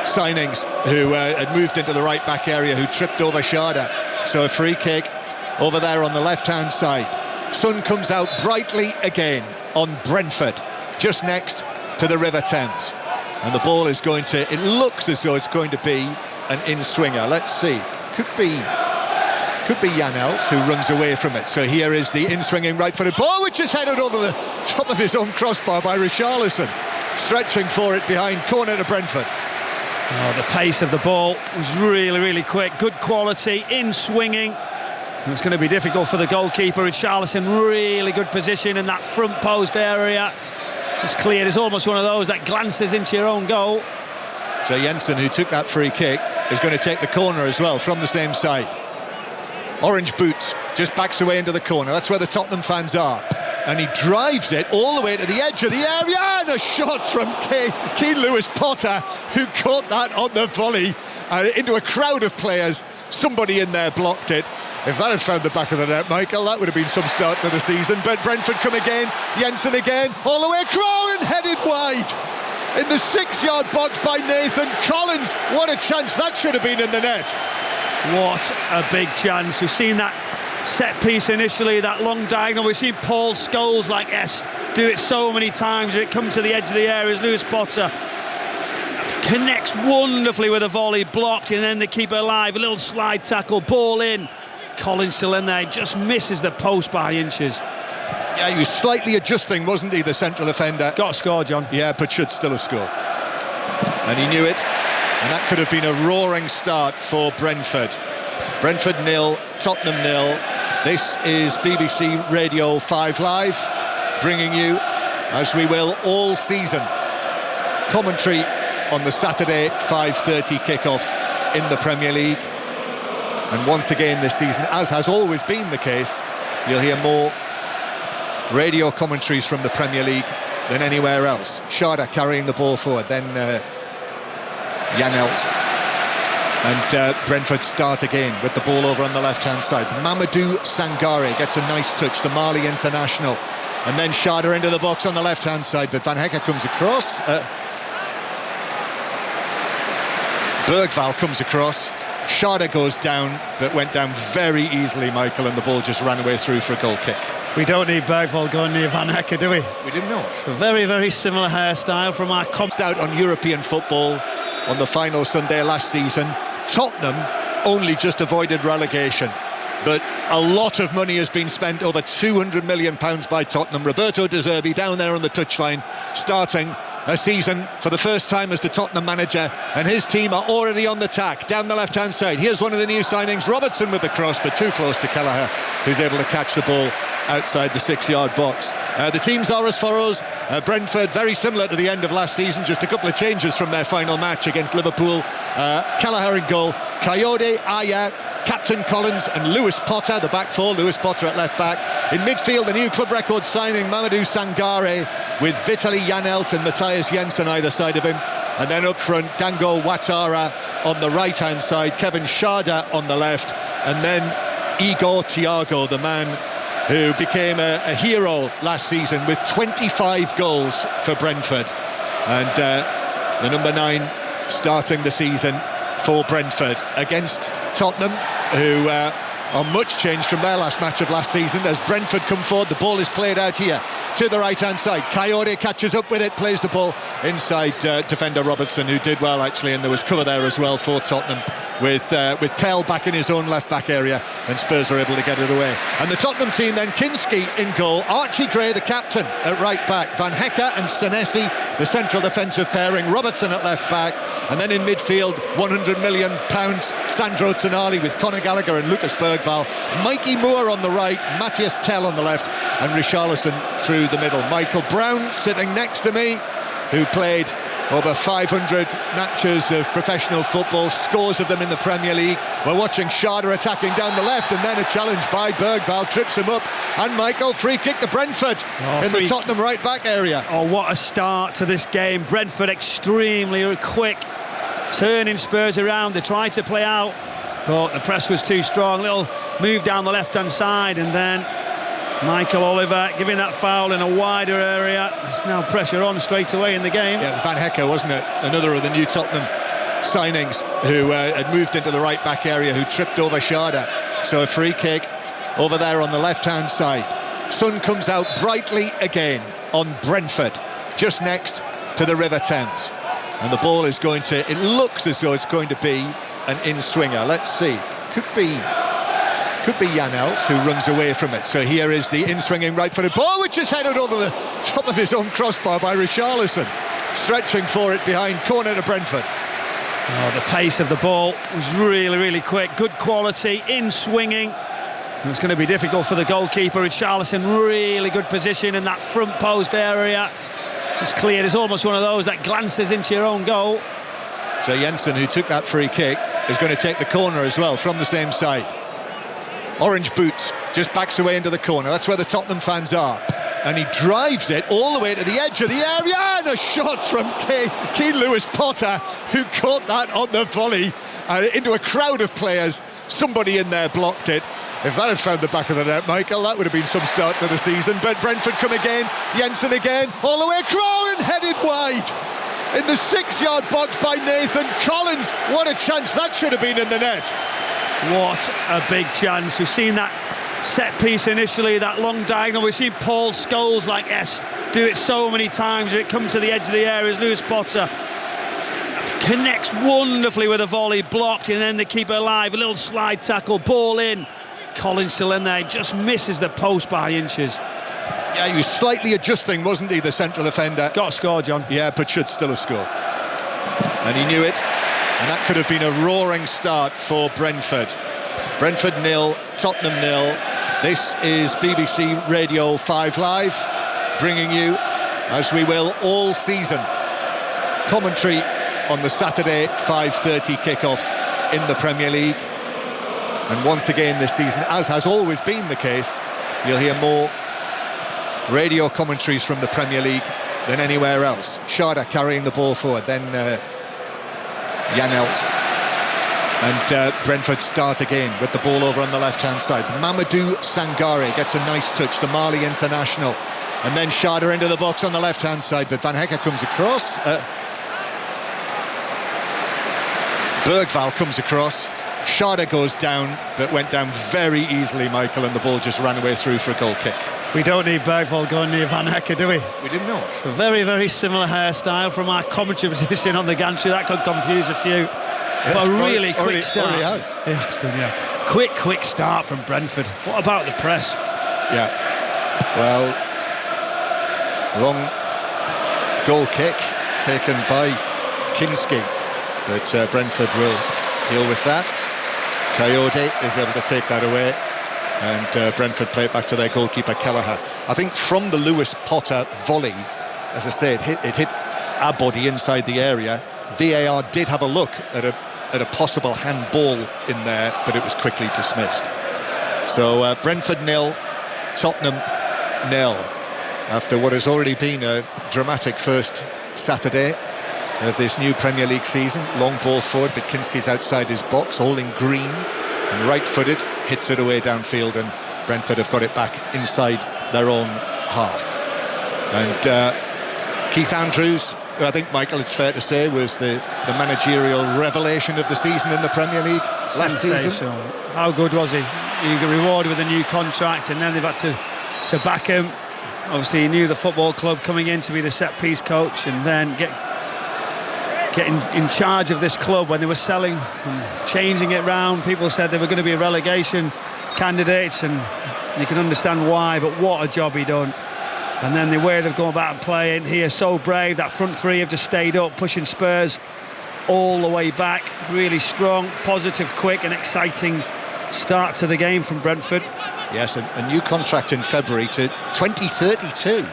S3: signings who had moved into the right back area, who tripped over Schade. So a free kick over there on the left hand side. Sun comes out brightly again on Brentford, just next to the River Thames, and the ball is going to, it looks as though it's going to be an in-swinger. Let's see, could be Janelt, who runs away from it. So here is the in-swinging right-footed ball, which is headed over the top of his own crossbar by Richarlison, stretching for it behind, corner to Brentford.
S12: Oh, the pace of the ball was really, really quick. Good quality, in-swinging. It's going to be difficult for the goalkeeper. Richarlison, really good position in that front post area. It's cleared. It's almost one of those that glances into your own goal.
S3: So Jensen, who took that free kick, is going to take the corner as well from the same side. Orange boots, just backs away into the corner. That's where the Tottenham fans are. And he drives it all the way to the edge of the area, and a shot from Keane Lewis Potter, who caught that on the volley into a crowd of players. Somebody in there blocked it. If that had found the back of the net, Michael, that would have been some start to the season. But Brentford come again, Jensen again, all the way across and headed wide in the 6-yard box by Nathan Collins. What a chance that should have been in the net.
S12: What a big chance. We've seen that set piece initially, that long diagonal. We've seen Paul Scholes like do it so many times. It come to the edge of the area as Lewis Potter connects wonderfully with a volley, blocked, and then they keep it alive. A little slide tackle, ball in. Collins still in there, just misses the post by inches.
S3: Yeah, he was slightly adjusting, wasn't he, the central defender?
S12: Got to score, John.
S3: Yeah, but should still have scored. And he knew it. And that could have been a roaring start for Brentford. Brentford 0, Tottenham 0. This is BBC Radio 5 Live. bringing you, as we will all season, commentary on the Saturday 5:30 kick-off in the Premier League. And once again this season, as has always been the case, you'll hear more radio commentaries from the Premier League than anywhere else. Sharda carrying the ball forward, then Janelt. And Brentford start again with the ball over on the left-hand side. Mamadou Sangare gets a nice touch, the Mali international. And then Sharda into the box on the left-hand side, but Van Hecke comes across. Bergvall comes across. Sharda goes down, but went down very easily, Michael, and the ball just ran away through for a goal kick.
S12: We don't need Bergvall going near Van Hecke, do we?
S3: We did not.
S12: A very, very similar hairstyle from our
S3: out on European football on the final Sunday last season. Tottenham only just avoided relegation, but a lot of money has been spent, over £200 million by Tottenham. Roberto De Zerbi down there on the touchline, starting a season for the first time as the Tottenham manager, and his team are already on the tack down the left-hand side. Here's one of the new signings, Robertson with the cross, but too close to Kelleher, who's able to catch the ball outside the 6-yard box. The teams are as follows. Brentford, very similar to the end of last season, just a couple of changes from their final match against Liverpool. Kelleher in goal, Coyote, Aya, Captain Collins and Lewis Potter, the back four. Lewis Potter at left back. In midfield, the new club record signing Mamadou Sangare with Vitaly Janelt and Matthias Jensen either side of him. And then up front, Dango Ouattara on the right-hand side, Kevin Sharda on the left, and then Igor Thiago, the man who became a hero last season with 25 goals for Brentford. And the number 9 starting the season for Brentford against Tottenham, who are much changed from their last match of last season. As Brentford come forward, the ball is played out here to the right-hand side. Coyote catches up with it, plays the ball inside defender Robertson, who did well actually, and there was cover there as well for Tottenham with Tell back in his own left-back area, and Spurs are able to get it away. And the Tottenham team then, Kinski in goal, Archie Gray the captain at right-back, Van Hecke and Senesi the central defensive pairing, Robertson at left-back, and then in midfield, £100 million Sandro Tonali with Conor Gallagher and Lucas Bergvall, Mikey Moore on the right, Matthias Tell on the left, and Richarlison through the middle. Michael Brown sitting next to me, who played over 500 matches of professional football, scores of them in the Premier League. We're watching Sharda attacking down the left, and then a challenge by Bergvall, trips him up, and Michael, free kick to Brentford in the Tottenham right back area.
S12: Oh, what a start to this game. Brentford extremely quick, turning Spurs around. They tried to play out, but the press was too strong. Little move down the left-hand side, and then Michael Oliver giving that foul in a wider area. There's now pressure on straight away in the game.
S3: Yeah, Van Hecke, wasn't it? Another of the new Tottenham signings who had moved into the right back area, who tripped over Sharda. So a free kick over there on the left-hand side. Sun comes out brightly again on Brentford, just next to the River Thames. And the ball is going to, it looks as though it's going to be an in-swinger. Let's see. Could be Janelt, who runs away from it. So here is the in-swinging right-footed ball, which is headed over the top of his own crossbar by Richarlison, stretching for it behind, corner to Brentford.
S12: Oh, the pace of the ball was really, really quick. Good quality, in-swinging. It's going to be difficult for the goalkeeper. Richarlison, really good position in that front post area. It's cleared. It's almost one of those that glances into your own goal.
S3: So Jensen, who took that free kick, is going to take the corner as well from the same side. Orange boots, just backs away into the corner. That's where the Tottenham fans are. And he drives it all the way to the edge of the area, and a shot from Keane Lewis Potter, who caught that on the volley into a crowd of players. Somebody in there blocked it. If that had found the back of the net, Michael, that would have been some start to the season. But Brentford come again, Jensen again, all the way across and headed wide in the 6-yard box by Nathan Collins. What a chance that should have been in the net.
S12: What a big chance. We've seen that set piece initially, that long diagonal. We've seen Paul Scholes do it so many times. It comes to the edge of the area as Lewis Potter connects wonderfully with a volley, blocked, and then the keeper alive. A little slide tackle, ball in. Collins still in there, just misses the post by inches.
S3: Yeah, he was slightly adjusting, wasn't he, the central defender?
S12: Got a score, John.
S3: Yeah, but should still have scored. And he knew it. And that could have been a roaring start for Brentford. Brentford 0, Tottenham 0. This is BBC Radio 5 Live. bringing you, as we will all season, commentary on the Saturday 5:30 kickoff in the Premier League. And once again this season, as has always been the case, you'll hear more radio commentaries from the Premier League than anywhere else. Sharda carrying the ball forward, then Janelt. And Brentford start again with the ball over on the left-hand side. Mamadou Sangare gets a nice touch, the Mali international. And then Sharda into the box on the left-hand side, but Van Hecke comes across. Bergval comes across. Sharda goes down, but went down very easily, Michael, and the ball just ran away through for a goal kick.
S22: We don't need Bergval going near Van Hecke, do we?
S3: We did not.
S22: A very, very similar hairstyle from our commentary position on the gantry. That could confuse a few.
S3: Yeah,
S22: but a really quick
S3: already
S22: start.
S3: has.
S22: He has done, yeah. Quick start from Brentford. What about the press?
S3: Yeah. Well, long goal kick taken by Kinski, but Brentford will deal with that. Coyote is able to take that away, and Brentford play it back to their goalkeeper Kelleher. I think from the Lewis Potter volley, as I said, it hit our body inside the area. VAR did have a look at a possible handball in there, but it was quickly dismissed. So Brentford 0, Tottenham 0, after what has already been a dramatic first Saturday of this new Premier League season. Long ball forward, but Kinski's outside his box, all in green, and right-footed, hits it away downfield, and Brentford have got it back inside their own half. And Keith Andrews, who I think, Michael, it's fair to say, was the managerial revelation of the season in the Premier League last season.
S22: How good was he? He got rewarded with a new contract, and then they've had to back him. Obviously, he knew the football club coming in to be the set-piece coach, and then getting in charge of this club when they were selling and changing it round. People said they were going to be relegation candidates, and you can understand why, but what a job he done. And then the way they've gone about playing here, so brave. That front three have just stayed up, pushing Spurs all the way back. Really strong, positive, quick and exciting start to the game from Brentford.
S3: Yes, a new contract in February to 2032.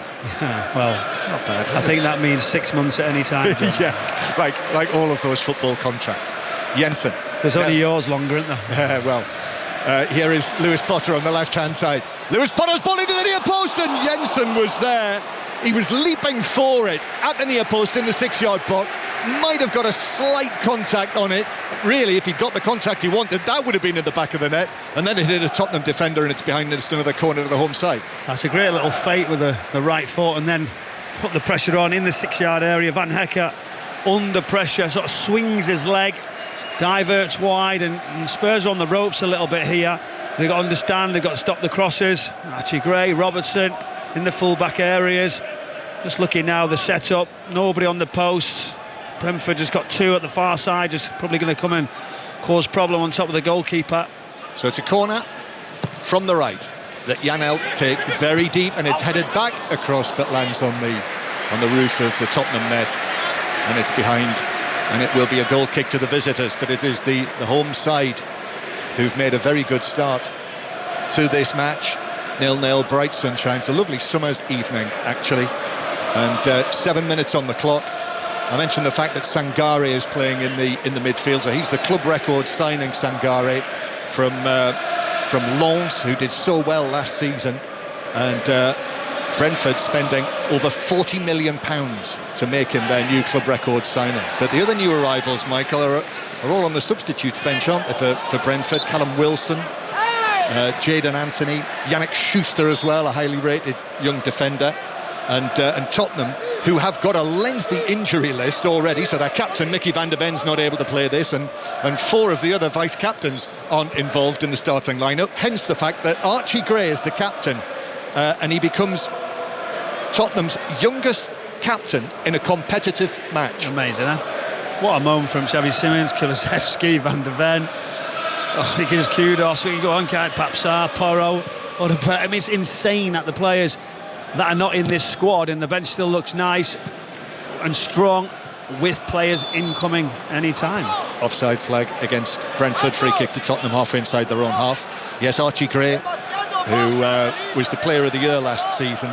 S22: Well,
S3: it's not bad.
S22: I think that means 6 months at any time.
S3: Yeah, like all of those football contracts. Jensen.
S22: There's only yours longer, isn't there?
S3: Well, here is Lewis Potter on the left-hand side. Lewis Potter's ball into the near post, and Jensen was there. He was leaping for it at the near post in the 6-yard box. Might have got a slight contact on it. Really, if he'd got the contact he wanted, that would have been in the back of the net. And then it hit a Tottenham defender, and it's behind just another corner to the home side.
S22: That's a great little feint with the right foot, and then put the pressure on in the 6-yard area. Van Hecke under pressure, sort of swings his leg, diverts wide, and Spurs are on the ropes a little bit here. They've got to understand, they've got to stop the crosses. Archie Gray, Robertson in the full-back areas. Just looking now, the setup, nobody on the posts. Brentford just got two at the far side, just probably going to come and cause problem on top of the goalkeeper.
S3: So it's a corner from the right that Janelt takes very deep, and it's headed back across, but lands on the roof of the Tottenham net, and it's behind, and it will be a goal kick to the visitors. But it is the home side who've made a very good start to this match. 0-0, bright sunshine. It's a lovely summer's evening, actually, and 7 minutes on the clock. I mentioned the fact that Sangare is playing in the midfield, so he's the club record signing, Sangare, from Lens, who did so well last season, and Brentford spending over £40 million to make him their new club record signing. But the other new arrivals, Michael, are all on the substitutes bench, aren't they, for Brentford? Callum Wilson, Jadon Anthony, Yannick Schuster as well, a highly rated young defender, and Tottenham, who have got a lengthy injury list already. So their captain, Mickey van der Ven's not able to play this, and 4 of the other vice-captains aren't involved in the starting lineup, hence the fact that Archie Gray is the captain, and he becomes Tottenham's youngest captain in a competitive match.
S22: Amazing, huh? What a moment from Xavi Simons, Kulusevski, Van der Ven. Oh, he gives kudos. We can go on, Papsar, Porro. I mean, it's insane that the players that are not in this squad, and the bench still looks nice and strong, with players incoming any time.
S3: Offside flag against Brentford, free kick to Tottenham halfway inside their own half. Yes, Archie Gray, who was the player of the year last season,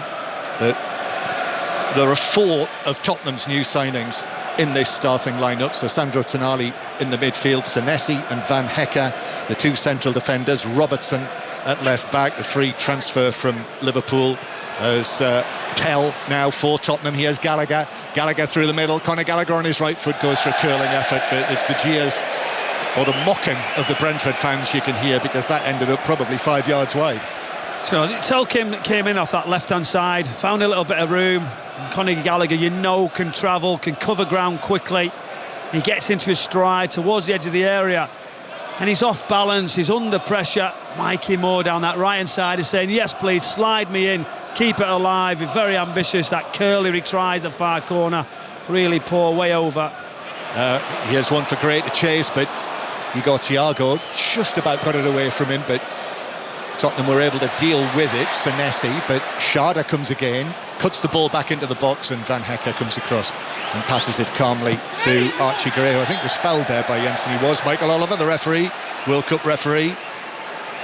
S3: that There are 4 of Tottenham's new signings in this starting lineup. So Sandro Tonali in the midfield, Senesi and Van Hecke, the 2 central defenders, Robertson at left back, the free transfer from Liverpool as Kell now for Tottenham. Here's Gallagher through the middle. Conor Gallagher on his right foot goes for a curling effort, but it's the jeers or the mocking of the Brentford fans you can hear, because that ended up probably 5 yards wide.
S22: So Tell came in off that left-hand side, found a little bit of room. Conor Gallagher, can travel, can cover ground quickly. He gets into his stride towards the edge of the area, and he's off balance, he's under pressure. Mikey Moore down that right-hand side is saying, yes, please, slide me in, keep it alive. He's very ambitious. That curl he retried the far corner, really poor, way over.
S3: Here's one for Gray to chase, but Igor Thiago just about got it away from him, but Tottenham were able to deal with it. Senesi, but Schade comes again, cuts the ball back into the box, and Van Hecke comes across and passes it calmly to Archie Gray, who I think was fouled there by Jensen. He was. Michael Oliver, the referee, World Cup referee.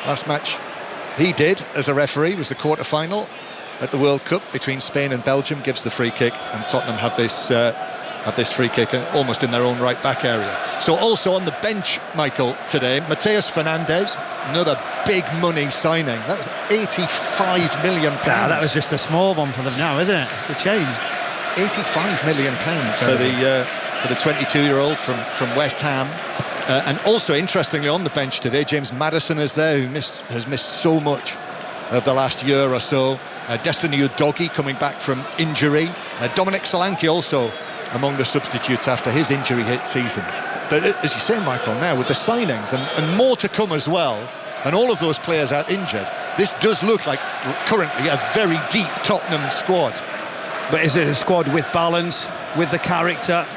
S3: Last match he did as a referee was the quarter-final at the World Cup between Spain and Belgium. Gives the free kick, and Tottenham have this free kick almost in their own right back area. So also on the bench, Michael, today, Mateus Fernandes, another big money signing. That was £85 million.
S22: That was just a small one for them now, isn't it? It changed.
S3: £85 million for the 22-year-old from West Ham. And also, interestingly, on the bench today, James Maddison is there, who has missed so much of the last year or so. Destiny Udogie coming back from injury. Dominic Solanke also among the substitutes after his injury-hit season. But as you say, Michael, now with the signings and more to come as well, and all of those players out injured, this does look like currently a very deep Tottenham squad.
S22: But is it a squad with balance, with the character?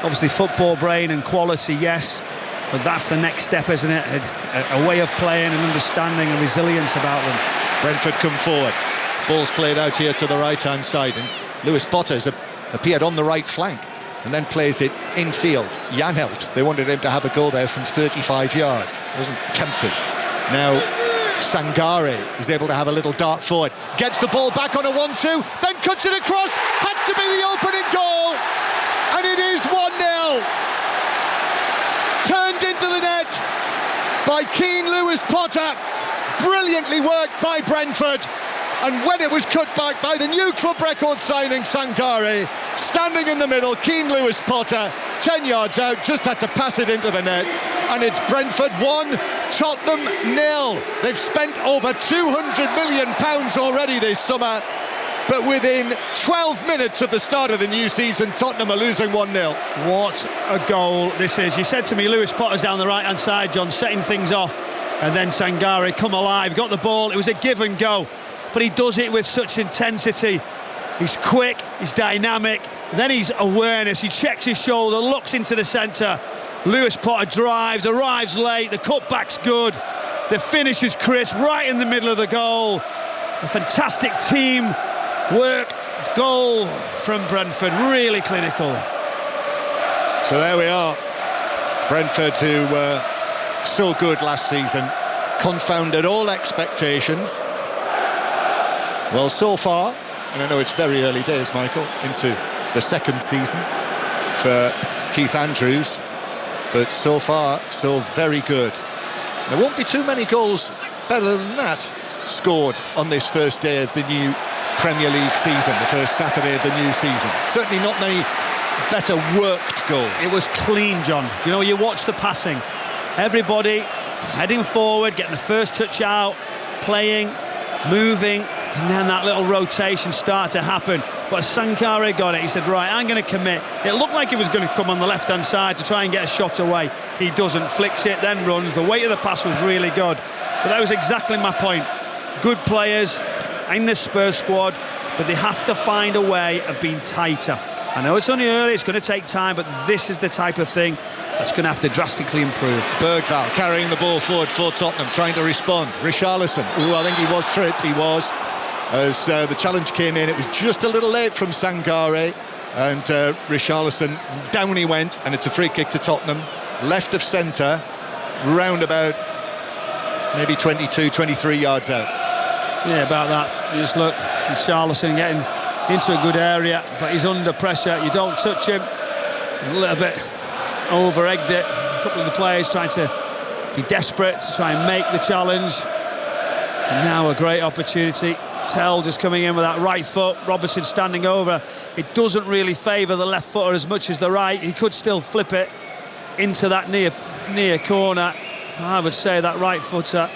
S22: Obviously football brain and quality, yes, but that's the next step, isn't it? A way of playing and understanding and resilience about them.
S3: Brentford come forward, ball's played out here to the right-hand side, and Lewis Potter's appeared on the right flank and then plays it infield. Janelt, they wanted him to have a go there from 35 yards, wasn't tempted. Now Sangare is able to have a little dart forward, gets the ball back on a 1-2, then cuts it across, had to be the opening goal, and it is 1-0. Turned into the net by Keane Lewis Potter, brilliantly worked by Brentford. And when it was cut back by the new club record signing Sangare, standing in the middle, Keane Lewis Potter, 10 yards out, just had to pass it into the net. And it's Brentford 1, Tottenham 0. They've spent over £200 million already this summer, but within 12 minutes of the start of the new season, Tottenham are losing 1-0.
S22: What a goal this is. You said to me, Lewis Potter's down the right-hand side, John, setting things off. And then Sangare come alive, got the ball, it was a give and go. But he does it with such intensity. He's quick, he's dynamic, then he's awareness, he checks his shoulder, looks into the centre. Lewis Potter drives, arrives late, the cutback's good, the finish is crisp, right in the middle of the goal. A fantastic team work goal from Brentford, really clinical.
S3: So there we are. Brentford, who were so good last season, confounded all expectations. Well, so far, and I know it's very early days, Michael, into the second season for Keith Andrews, but so far, so very good. There won't be too many goals better than that scored on this first day of the new Premier League season, the first Saturday of the new season. Certainly not many better worked goals.
S22: It was clean, John. You know, you watch the passing. Everybody heading forward, getting the first touch out, playing, moving, and then that little rotation started to happen. But Sangare got it. He said, right, I'm going to commit. It looked like he was going to come on the left-hand side to try and get a shot away. He doesn't, flicks it, then runs. The weight of the pass was really good. But that was exactly my point. Good players in the Spurs squad, but they have to find a way of being tighter. I know it's only early, it's going to take time, but this is the type of thing that's going to have to drastically improve.
S3: Bergvall carrying the ball forward for Tottenham, trying to respond. Richarlison, who I think he was tripped, he was. As the challenge came in, it was just a little late from Sangare, and Richarlison, down he went, and it's a free kick to Tottenham, left of centre, round about maybe 22, 23 yards out.
S22: Yeah, about that. You just look, Richarlison getting
S5: into a good area, but he's under pressure. You don't touch him. A little bit over-egged it. A couple of the players trying to be desperate to try and make the challenge. And now a great opportunity. Tell just coming in with that right foot. Robertson standing over. It doesn't really favour the left footer as much as the right. He could still flip it into that near corner. I would say that right footer.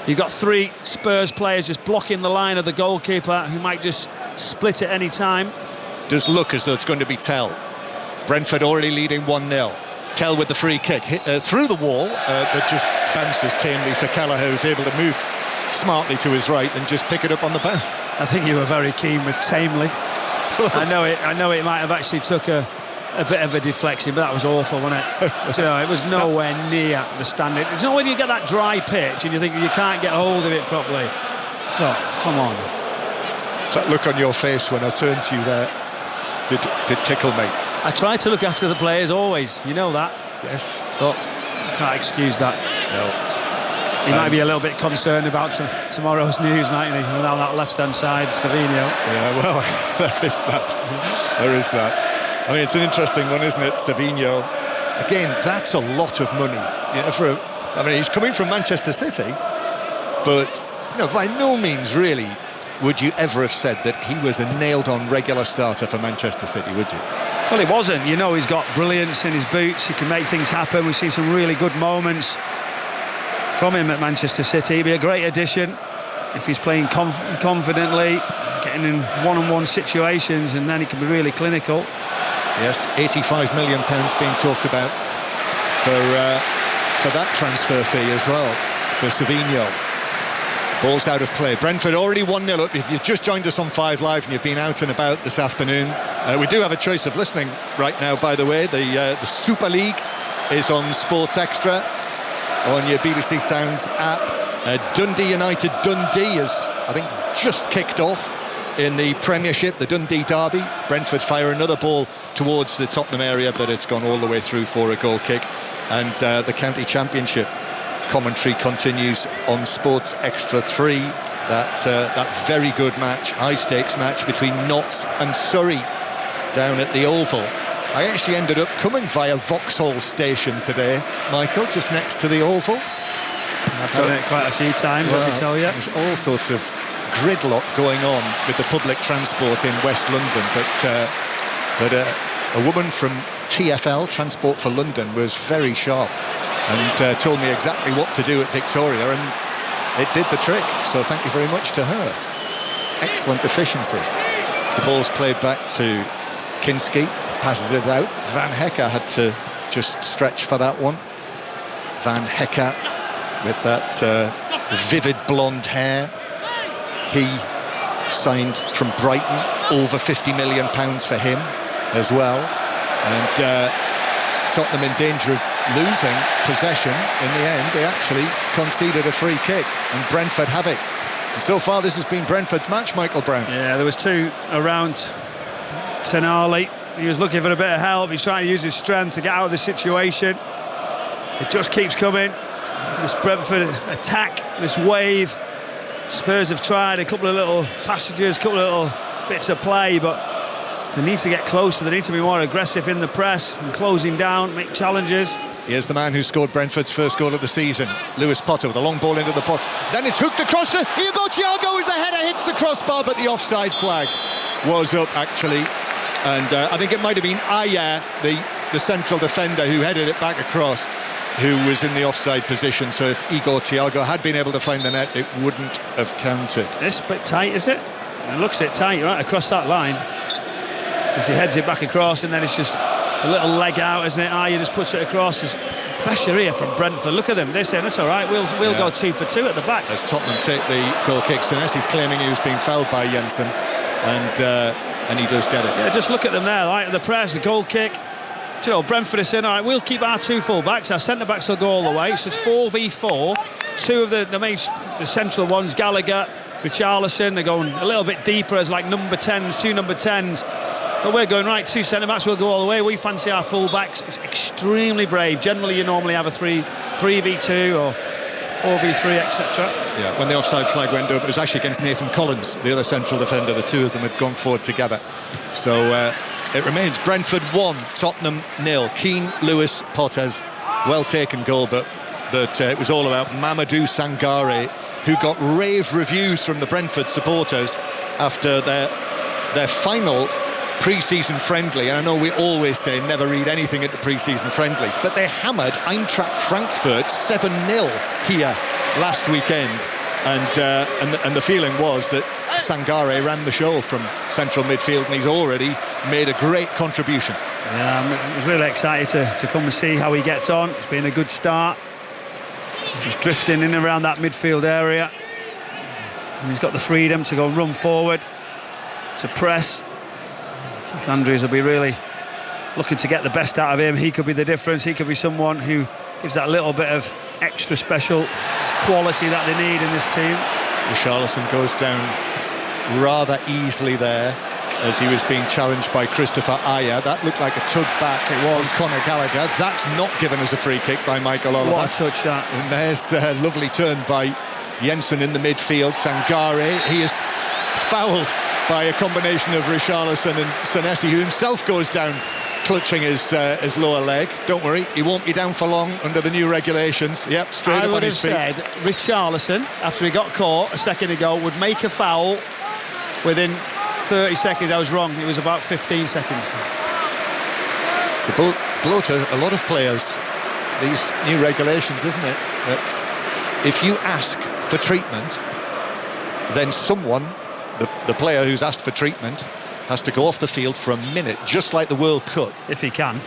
S5: You've got 3 Spurs players just blocking the line of the goalkeeper, who might just split at any time.
S3: Does look as though it's going to be Tell. Brentford already leading 1-0. Tell with the free kick through the wall, but just bounces tamely for Kelleher, who's able to move smartly to his right and just pick it up on the bounce.
S5: I think you were very keen with tamely. I know it might have actually took a bit of a deflection, but that was awful, wasn't it? It was nowhere near the standard. It's not when you get that dry pitch and you think you can't get hold of it properly. Oh, come on.
S3: That look on your face when I turned to you there did tickle me.
S5: I try to look after the players always, you know that.
S3: Yes.
S5: But you can't excuse that.
S3: No.
S5: He might be a little bit concerned about tomorrow's news, mightn't he? Without that left-hand side, Savinho.
S3: Yeah, well, there is that. There is that. I mean, it's an interesting one, isn't it, Savinho? Again, that's a lot of money. I mean, he's coming from Manchester City, but by no means really would you ever have said that he was a nailed-on regular starter for Manchester City, would you?
S5: Well, he wasn't. He's got brilliance in his boots. He can make things happen. We've seen some really good moments from him at Manchester City. He'd be a great addition if he's playing confidently, getting in one-on-one situations, and then he can be really clinical.
S3: Yes, £85 million being talked about for that transfer fee as well for Savinho. Ball's out of play. Brentford already 1-0 up. If you've just joined us on 5 Live and you've been out and about this afternoon, we do have a choice of listening right now, by the way. The Super League is on Sports Extra on your BBC Sounds app. Dundee United Dundee is, I think, just kicked off in the Premiership, the Dundee derby. Brentford fire another ball towards the Tottenham area, but it's gone all the way through for a goal kick. And the County Championship commentary continues on Sports Extra 3. That very good match, high-stakes match between Notts and Surrey down at the Oval. I actually ended up coming via Vauxhall Station today, Michael, just next to the Oval.
S5: I've done it quite a few times, let me tell you.
S3: There's all sorts of gridlock going on with the public transport in West London, but a woman from TfL, Transport for London, was very sharp and told me exactly what to do at Victoria, and it did the trick, so thank you very much to her. Excellent efficiency. So the ball's played back to Kinski, passes it out. Van Hecke had to just stretch for that one. Van Hecke with that vivid blonde hair. He signed from Brighton, over £50 million for him as well. And Tottenham in danger of losing possession. In the end, they actually conceded a free kick, and Brentford have it. And so far, this has been Brentford's match, Michael Brown.
S5: Yeah, there was 2 around Tenali. He was looking for a bit of help. He's trying to use his strength to get out of the situation. It just keeps coming. This Brentford attack, this wave. Spurs have tried a couple of little passages, a couple of little bits of play, but they need to get closer. They need to be more aggressive in the press and closing down, make challenges.
S3: Here's the man who scored Brentford's first goal of the season, Lewis Potter, with a long ball into the box. Then it's hooked across. Here goes Thiago as the header hits the crossbar, but the offside flag was up, actually. And I think it might have been Ayer, the central defender, who headed it back across, who was in the offside position. So if Igor Thiago had been able to find the net, it wouldn't have counted.
S5: It's a bit tight, is it? It looks it tight right across that line. As he heads it back across, and then it's just a little leg out, isn't it? Ayer just puts it across. There's pressure here from Brentford. Look at them. They're saying, it's all right, we'll go 2 for 2 at the back.
S3: As Tottenham take the goal kick, Senesi's claiming he was being fouled by Jensen, and he does get it.
S5: Yeah, just look at them there, right at the press, the goal kick. Do you know, Brentford is saying, all right, we'll keep our 2 full-backs, our centre-backs will go all the way, so it's 4v4. 2 of the central ones, Gallagher, Richarlison, they're going a little bit deeper as like number 10s, 2 number 10s. But we're going, right, 2 centre-backs will go all the way. We fancy our full-backs. It's extremely brave. Generally, you normally have a 3v2 or 4v3, etc.
S3: Yeah, when the offside flag went up, it was actually against Nathan Collins, the other central defender. The two of them had gone forward together. So it remains Brentford 1, Tottenham 0. Keane, Lewis, Potters. Well taken goal, but it was all about Mamadou Sangare, who got rave reviews from the Brentford supporters after their final pre-season friendly. And I know we always say never read anything at the pre-season friendlies, but they hammered Eintracht Frankfurt 7-0 here last weekend, and the feeling was that Sangare ran the show from central midfield, and he's already made a great contribution.
S5: Yeah, I was really excited to come and see how he gets on. It's been a good start, just drifting in and around that midfield area, and he's got the freedom to go and run forward, to press. Keith Andrews will be really looking to get the best out of him. He could be the difference. He could be someone who gives that little bit of extra special quality that they need in this team.
S3: Richarlison goes down rather easily there as he was being challenged by Christopher Aya. That looked like a tug back. It was Conor Gallagher. That's not given as a free kick by Michael Oliver.
S5: What a touch that.
S3: And there's a lovely turn by Jensen in the midfield. Sangare, he is fouled by a combination of Richarlison and Senesi, who himself goes down clutching his lower leg. Don't worry, he won't be down for long under the new regulations. Yep, straight up on his feet.
S5: I would have said Richarlison, after he got caught a second ago, would make a foul within 30 seconds. I was wrong, it was about 15 seconds.
S3: It's a blow to a lot of players, these new regulations, isn't it? That if you ask for treatment, then someone, the player who's asked for treatment, has to go off the field for a minute, just like the World Cup.
S5: If he can.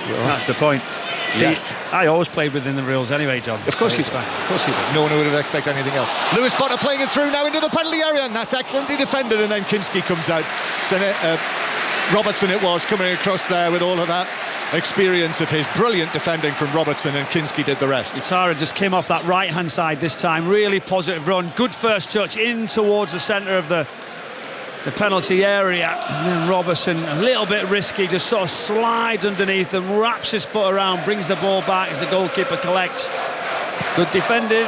S5: Well, that's the point.
S3: Yes.
S5: I always played within the rules anyway, John.
S3: Of course
S5: so
S3: you do. Of course you do. No one would have expected anything else. Lewis Potter playing it through now into the penalty area, and that's excellently defended, and then Kinski comes out. So Robertson it was, coming across there with all of that experience of his. Brilliant defending from Robertson, and Kinski did the rest.
S5: Itara just came off that right-hand side this time. Really positive run. Good first touch in towards the centre of the penalty area, and then Robertson, a little bit risky, just sort of slides underneath and wraps his foot around, brings the ball back as the goalkeeper collects. Good defending.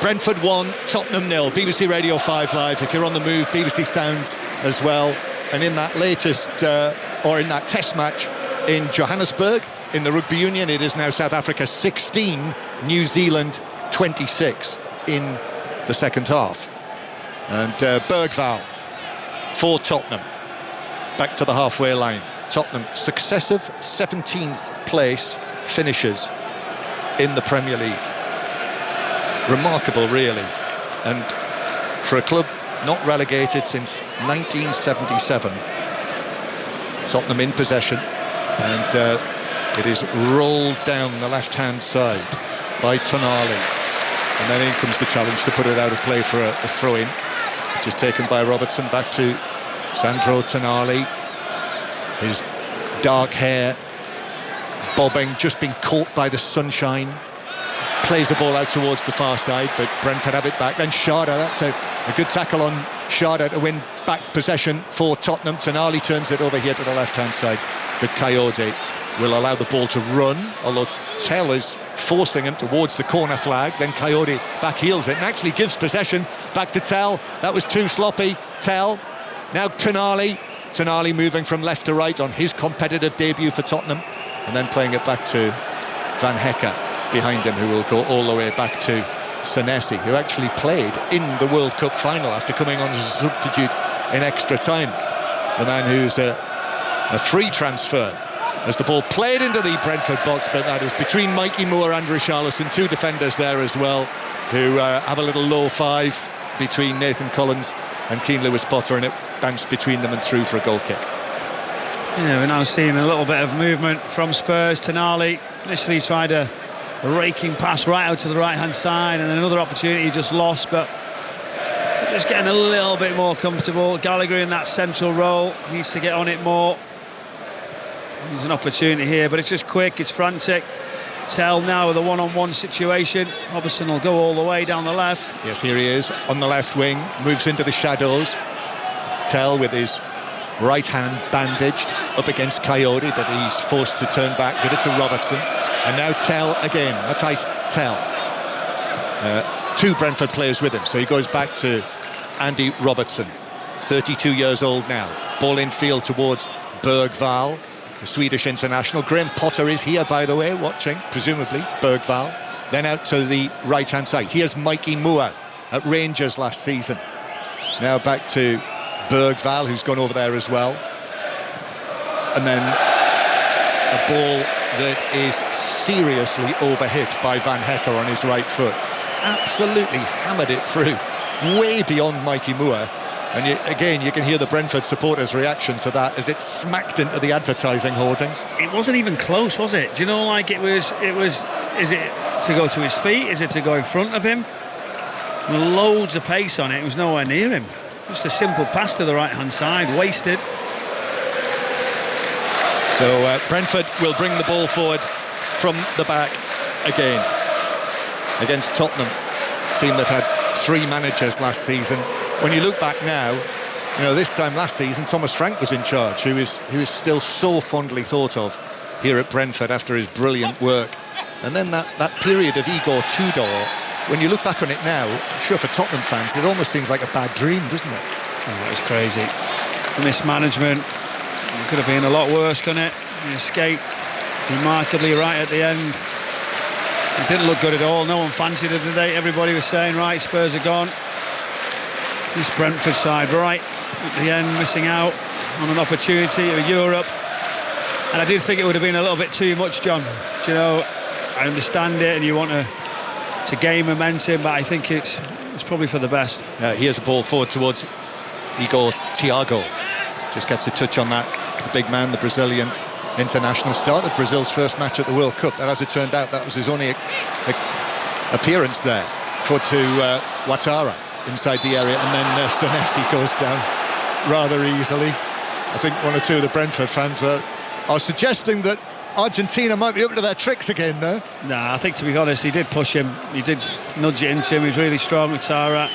S3: Brentford 1, Tottenham 0. BBC Radio 5 Live. If you're on the move, BBC Sounds as well. And in that latest, in that test match in Johannesburg, in the Rugby Union, it is now South Africa 16, New Zealand 26 in the second half. And Bergvall for Tottenham, back to the halfway line. Tottenham, successive 17th place finishes in the Premier League. Remarkable, really. And for a club not relegated since 1977, Tottenham in possession, and it is rolled down the left-hand side by Tonali. And then in comes the challenge to put it out of play for a throw-in, which is taken by Robertson. Back to Sandro Tonali. His dark hair bobbing, just been caught by the sunshine. Plays the ball out towards the far side, but Brentford have it back. Then Sharda, that's a good tackle on Sharda to win back possession for Tottenham. Tonali turns it over here to the left-hand side, but Coyote will allow the ball to run, although Tell is forcing him towards the corner flag. Then Coyote back heels it and actually gives possession back to Tell. That was too sloppy. Tell, now Tonali. Tonali moving from left to right on his competitive debut for Tottenham, and then playing it back to Van Hecker behind him, who will go all the way back to Senesi, who actually played in the World Cup final after coming on as a substitute in extra time. The man who's a free transfer, as the ball played into the Brentford box, but that is between Mikey Moore and Richarlison, two defenders there as well, who have a little low five between Nathan Collins and Keane Lewis Potter, and it bounced between them and through for a goal kick.
S5: Yeah, we're now seeing a little bit of movement from Spurs. Tonali initially tried a raking pass right out to the right-hand side, and then another opportunity just lost, but just getting a little bit more comfortable. Gallagher in that central role needs to get on it more. There's an opportunity here, but it's just quick, it's frantic. Tell now with a one-on-one situation. Robertson will go all the way down the left.
S3: Yes, here he is on the left wing, moves into the shadows. Tell with his right hand bandaged up against Coyote, but he's forced to turn back, give it to Robertson. And now Tell again, Matthijs Tell. 2 Brentford players with him. So he goes back to Andy Robertson, 32 years old now. Ball in field towards Bergvall, the Swedish international. Graham Potter is here, by the way, watching, presumably, Bergvall. Then out to the right-hand side. Here's Mikey Moore at Rangers last season. Now back to Bergvall, who's gone over there as well. And then a ball that is seriously overhit by Van Hecker on his right foot. Absolutely hammered it through, way beyond Mikey Moore. And again, you can hear the Brentford supporters' reaction to that as it smacked into the advertising hoardings.
S5: It wasn't even close, was it? Do you know, like it was, is it to go to his feet? Is it to go in front of him? With loads of pace on it, it was nowhere near him. Just a simple pass to the right-hand side, wasted.
S3: So Brentford will bring the ball forward from the back again against Tottenham, a team that had 3 managers last season. When you look back now, you know, this time last season Thomas Frank was in charge, who is still so fondly thought of here at Brentford after his brilliant work. And then that period of Igor Tudor, when you look back on it now, I'm sure for Tottenham fans it almost seems like a bad dream, doesn't it?
S5: Oh, it's crazy. Mismanagement. It could have been a lot worse, couldn't it? He escaped remarkably right at the end. It didn't look good at all. No one fancied it today. Everybody was saying, right, Spurs are gone. This Brentford side right at the end, missing out on an opportunity of Europe. And I did think it would have been a little bit too much, John. Do you know, I understand it and you want to gain momentum, but I think it's probably for the best.
S3: Here's a ball forward towards Igor Thiago. Just gets a touch on that. The big man, the Brazilian international, started Brazil's first match at the World Cup. And as it turned out, that was his only appearance there. Forward to Ouattara inside the area, and then Senesi goes down rather easily. I think 1 or 2 of the Brentford fans are suggesting that Argentina might be up to their tricks again, though.
S5: Nah, I think, to be honest, he did push him. He did nudge it into him. He was really strong with Tara.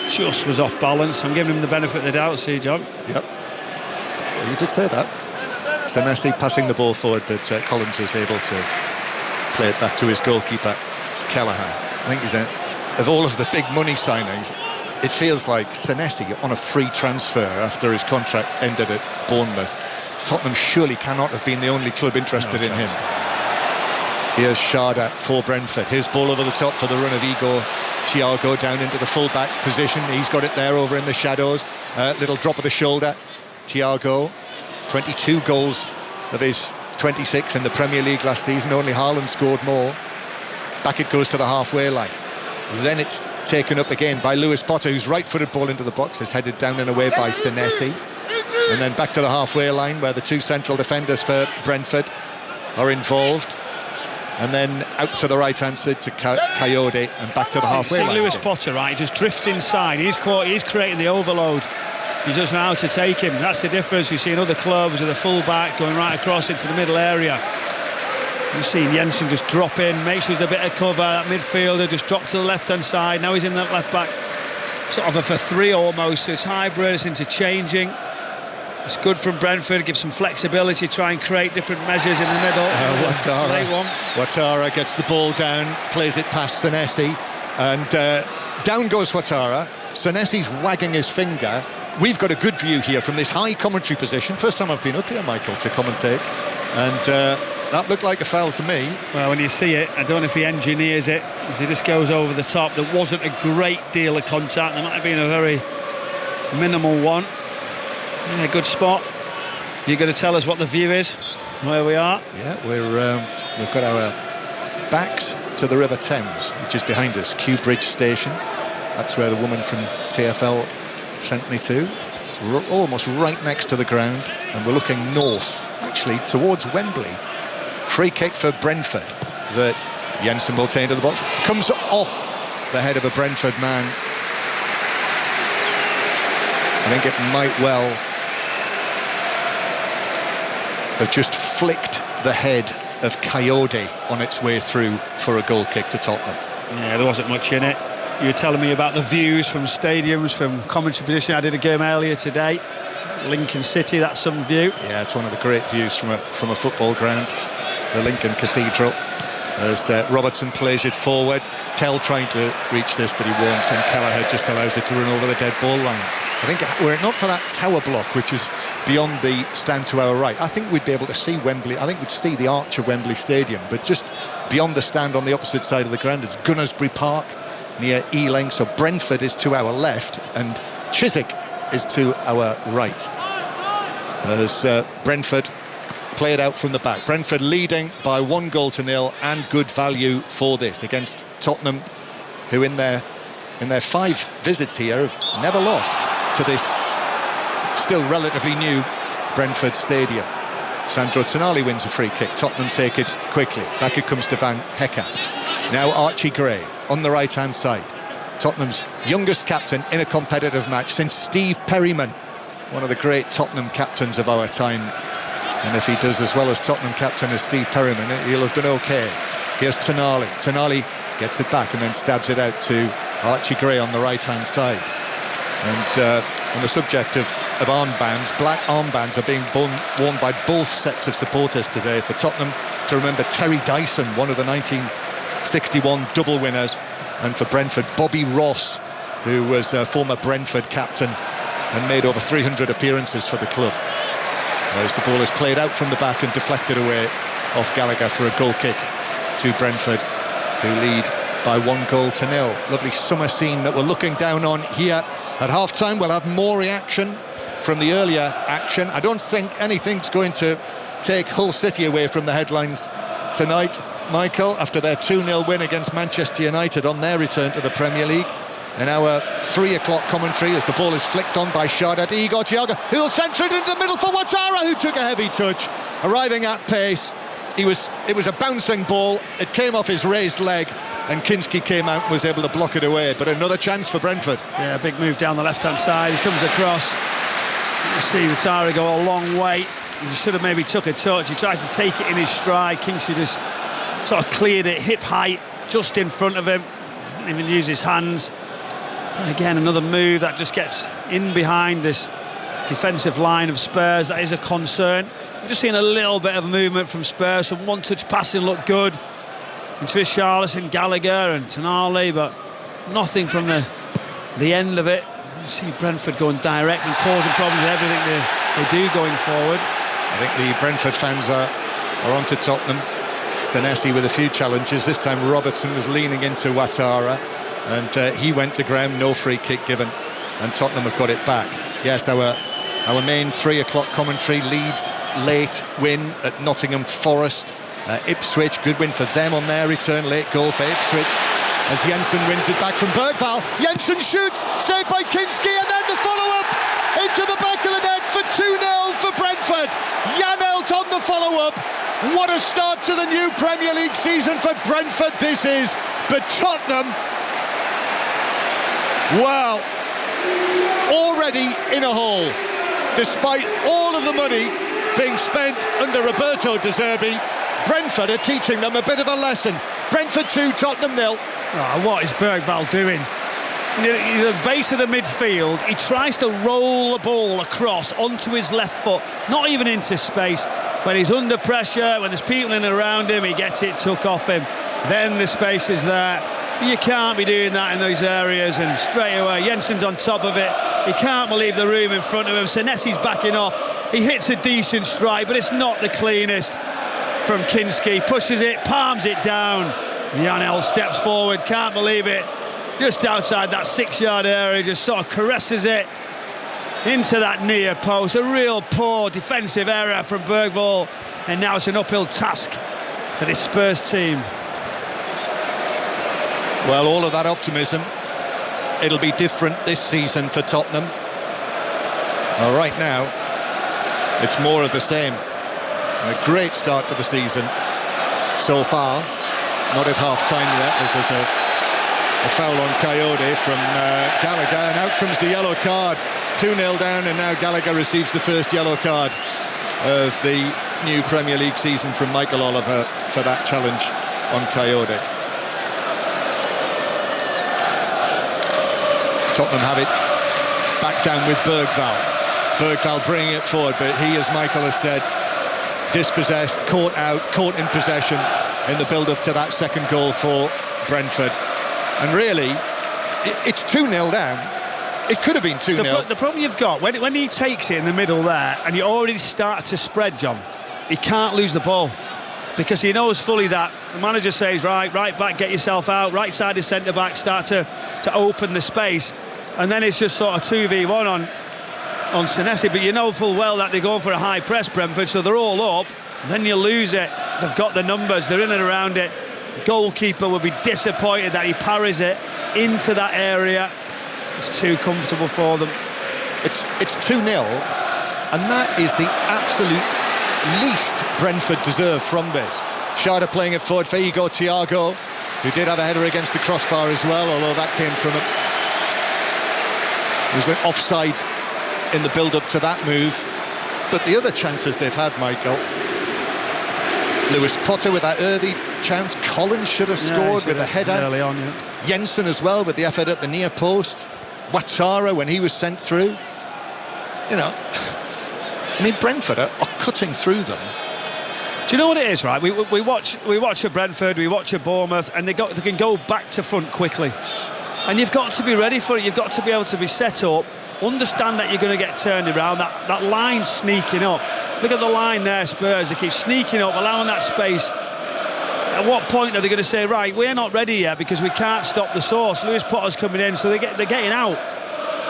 S5: Just was off balance. I'm giving him the benefit of the doubt, see, John.
S3: Yep. Well, you did say that. Senesi passing the ball forward, but Collins is able to play it back to his goalkeeper, Kelleher. I think he's of all of the big money signings, it feels like Senesi on a free transfer after his contract ended at Bournemouth. Tottenham surely cannot have been the only club interested in him. Here's Sharda for Brentford. His ball over the top for the run of Igor Thiago down into the full-back position. He's got it there over in the shadows. Little drop of the shoulder. Thiago, 22 goals of his 26 in the Premier League last season. Only Haaland scored more. Back it goes to the halfway line. Then it's taken up again by Lewis Potter, whose right-footed ball into the box is headed down and away by Senesi. And then back to the halfway line where the 2 central defenders for Brentford are involved. And then out to the right-hand side to Coyote and back to the halfway line.
S5: Lewis Potter, right, just drifts inside. He's creating the overload. He doesn't know how to take him. That's the difference. We've seen other clubs with a full-back going right across into the middle area. We've seen Jensen just drop in, make sure there's a bit of cover. That midfielder just drops to the left-hand side. Now he's in that left-back, sort of a for 3 almost. So it's hybrid, it's interchanging. It's good from Brentford, gives some flexibility, try and create different measures in the middle.
S3: Ouattara gets the ball down, plays it past Senesi, and down goes Ouattara. Senesi's wagging his finger. We've got a good view here from this high commentary position. First time I've been up here, Michael, to commentate. And that looked like a foul to me.
S5: Well, when you see it, I don't know if he engineers it, as he just goes over the top. There wasn't a great deal of contact. There might have been a very minimal one. Yeah, good spot. You're going to tell us what the view is, where we are?
S3: Yeah, we've got our backs to the River Thames, which is behind us, Kew Bridge Station. That's where the woman from TfL sent me to. We're almost right next to the ground, and we're looking north, actually, towards Wembley. Free kick for Brentford that Jensen will take into the box. Comes off the head of a Brentford man. I think it might well have just flicked the head of Coyote on its way through for a goal kick to Tottenham.
S5: Yeah, there wasn't much in it. You were telling me about the views from stadiums, from commentary position. I did a game earlier today, Lincoln City, that's some view.
S3: Yeah, it's one of the great views from a football ground, the Lincoln Cathedral. as Robertson plays it forward. Kell trying to reach this, but he won't, and Kelleher just allows it to run over the dead ball line. I think were it not for that tower block, which is beyond the stand to our right, I think we'd be able to see Wembley. I think we'd see the arch of Wembley Stadium, but just beyond the stand on the opposite side of the ground, it's Gunnersbury Park near Ealing. So Brentford is to our left and Chiswick is to our right. As Brentford play it out from the back. Brentford leading by 1-0 and good value for this against Tottenham, who in their 5 visits here have never lost to this still relatively new Brentford stadium. Sandro Tonali wins a free kick. Tottenham take it quickly. Back it comes to Van Hecke. Now Archie Gray on the right-hand side. Tottenham's youngest captain in a competitive match since Steve Perryman, one of the great Tottenham captains of our time. And if he does as well as Tottenham captain as Steve Perryman, he'll have done okay. Here's Tonali. Tonali gets it back and then stabs it out to Archie Gray on the right-hand side. And on the subject of armbands, black armbands are being worn by both sets of supporters today. For Tottenham, to remember Terry Dyson, one of the 1961 double winners, and for Brentford, Bobby Ross, who was a former Brentford captain and made over 300 appearances for the club. As the ball is played out from the back and deflected away off Gallagher for a goal kick to Brentford, who lead by 1-0. Lovely summer scene that we're looking down on here at half-time. We'll have more reaction from the earlier action. I don't think anything's going to take Hull City away from the headlines tonight, Michael, after their 2-0 win against Manchester United on their return to the Premier League. And our 3 o'clock commentary as the ball is flicked on by Shardat Igor Thiago, who will centre it into the middle for Ouattara, who took a heavy touch, arriving at pace. It was a bouncing ball. It came off his raised leg, and Kinski came out and was able to block it away. But another chance for Brentford.
S5: Yeah, big move down the left-hand side. He comes across. You see Ouattara go a long way. He should have maybe took a touch. He tries to take it in his stride. Kinski just sort of cleared it hip height, just in front of him. Didn't even use his hands. And again, another move that just gets in behind this defensive line of Spurs. That is a concern. We're just seeing a little bit of movement from Spurs. Some one-touch passing looked good into Richarlison, Gallagher and Tonali, but nothing from the end of it. You see Brentford going direct and causing problems with everything they do going forward.
S3: I think the Brentford fans are onto Tottenham. Senesi with a few challenges. This time Robertson was leaning into Ouattara, and he went to ground, no free kick given, and Tottenham have got it back. Yes, our main 3 o'clock commentary. Leeds late win at Nottingham Forest. Ipswich, good win for them on their return, late goal for Ipswich as Jensen wins it back from Bergvall. Jensen shoots, saved by Kinski, and then the follow-up into the back of the net for 2-0 for Brentford. Janelt on the follow-up. What a start to the new Premier League season for Brentford this is. But Tottenham, well, already in a hole. Despite all of the money being spent under Roberto De Zerbi, Brentford are teaching them a bit of a lesson. Brentford 2, Tottenham 0.
S5: Oh, what is Bergvall doing? Near the base of the midfield, he tries to roll the ball across onto his left foot, not even into space. When he's under pressure, when there's people in and around him, he gets it took off him. Then the space is there. You can't be doing that in those areas, and straight away Jensen's on top of it. He can't believe the room in front of him. Senesi's backing off. He hits a decent strike, but it's not the cleanest from Kinski. Pushes it, palms it down. Janel steps forward, can't believe it. Just outside that 6-yard area, just sort of caresses it into that near post. A real poor defensive error from Bergvall, and now it's an uphill task for this Spurs team.
S3: Well, all of that optimism, it'll be different this season for Tottenham. Well, right now, it's more of the same. A great start to the season so far. Not at half-time yet, as there's a foul on Coyote from Gallagher, and out comes the yellow card. 2-0 down, and now Gallagher receives the first yellow card of the new Premier League season from Michael Oliver for that challenge on Coyote. Tottenham have it back down with Bergvall. Bergvall bringing it forward, but he, as Michael has said, dispossessed, caught out, caught in possession in the build-up to that second goal for Brentford. And really, it's 2-0 down. It could have been 2-0.
S5: The problem you've got, when he takes it in the middle there, and you already start to spread, John, he can't lose the ball. Because he knows fully that the manager says, right back, get yourself out, right side of centre-back, start to open the space. And then it's just sort of 2v1 on Senesi. But you know full well that they're going for a high press, Brentford, so they're all up. Then you lose it. They've got the numbers, they're in and around it. Goalkeeper will be disappointed that he parries it into that area. It's too comfortable for them.
S3: It's 2-0, and that is the absolute least Brentford deserve from this. Sharda playing it forward for Igor Thiago, who did have a header against the crossbar as well, although that came from it. There was an offside in the build-up to that move. But the other chances they've had, Michael, Lewis Potter with that early chance, Collins should have scored with a header
S5: early on,
S3: Jensen as well with the effort at the near post, Ouattara when he was sent through. You know, I mean, Brentford are cutting through them.
S5: Do you know what it is, right? We watch a Brentford, we watch a Bournemouth, and they can go back to front quickly. And you've got to be ready for it. You've got to be able to be set up, understand that you're going to get turned around, that line sneaking up. Look at the line there, Spurs. They keep sneaking up, allowing that space. At what point are they going to say, right, we're not ready yet because we can't stop the source? Lewis Potter's coming in, so they're getting out.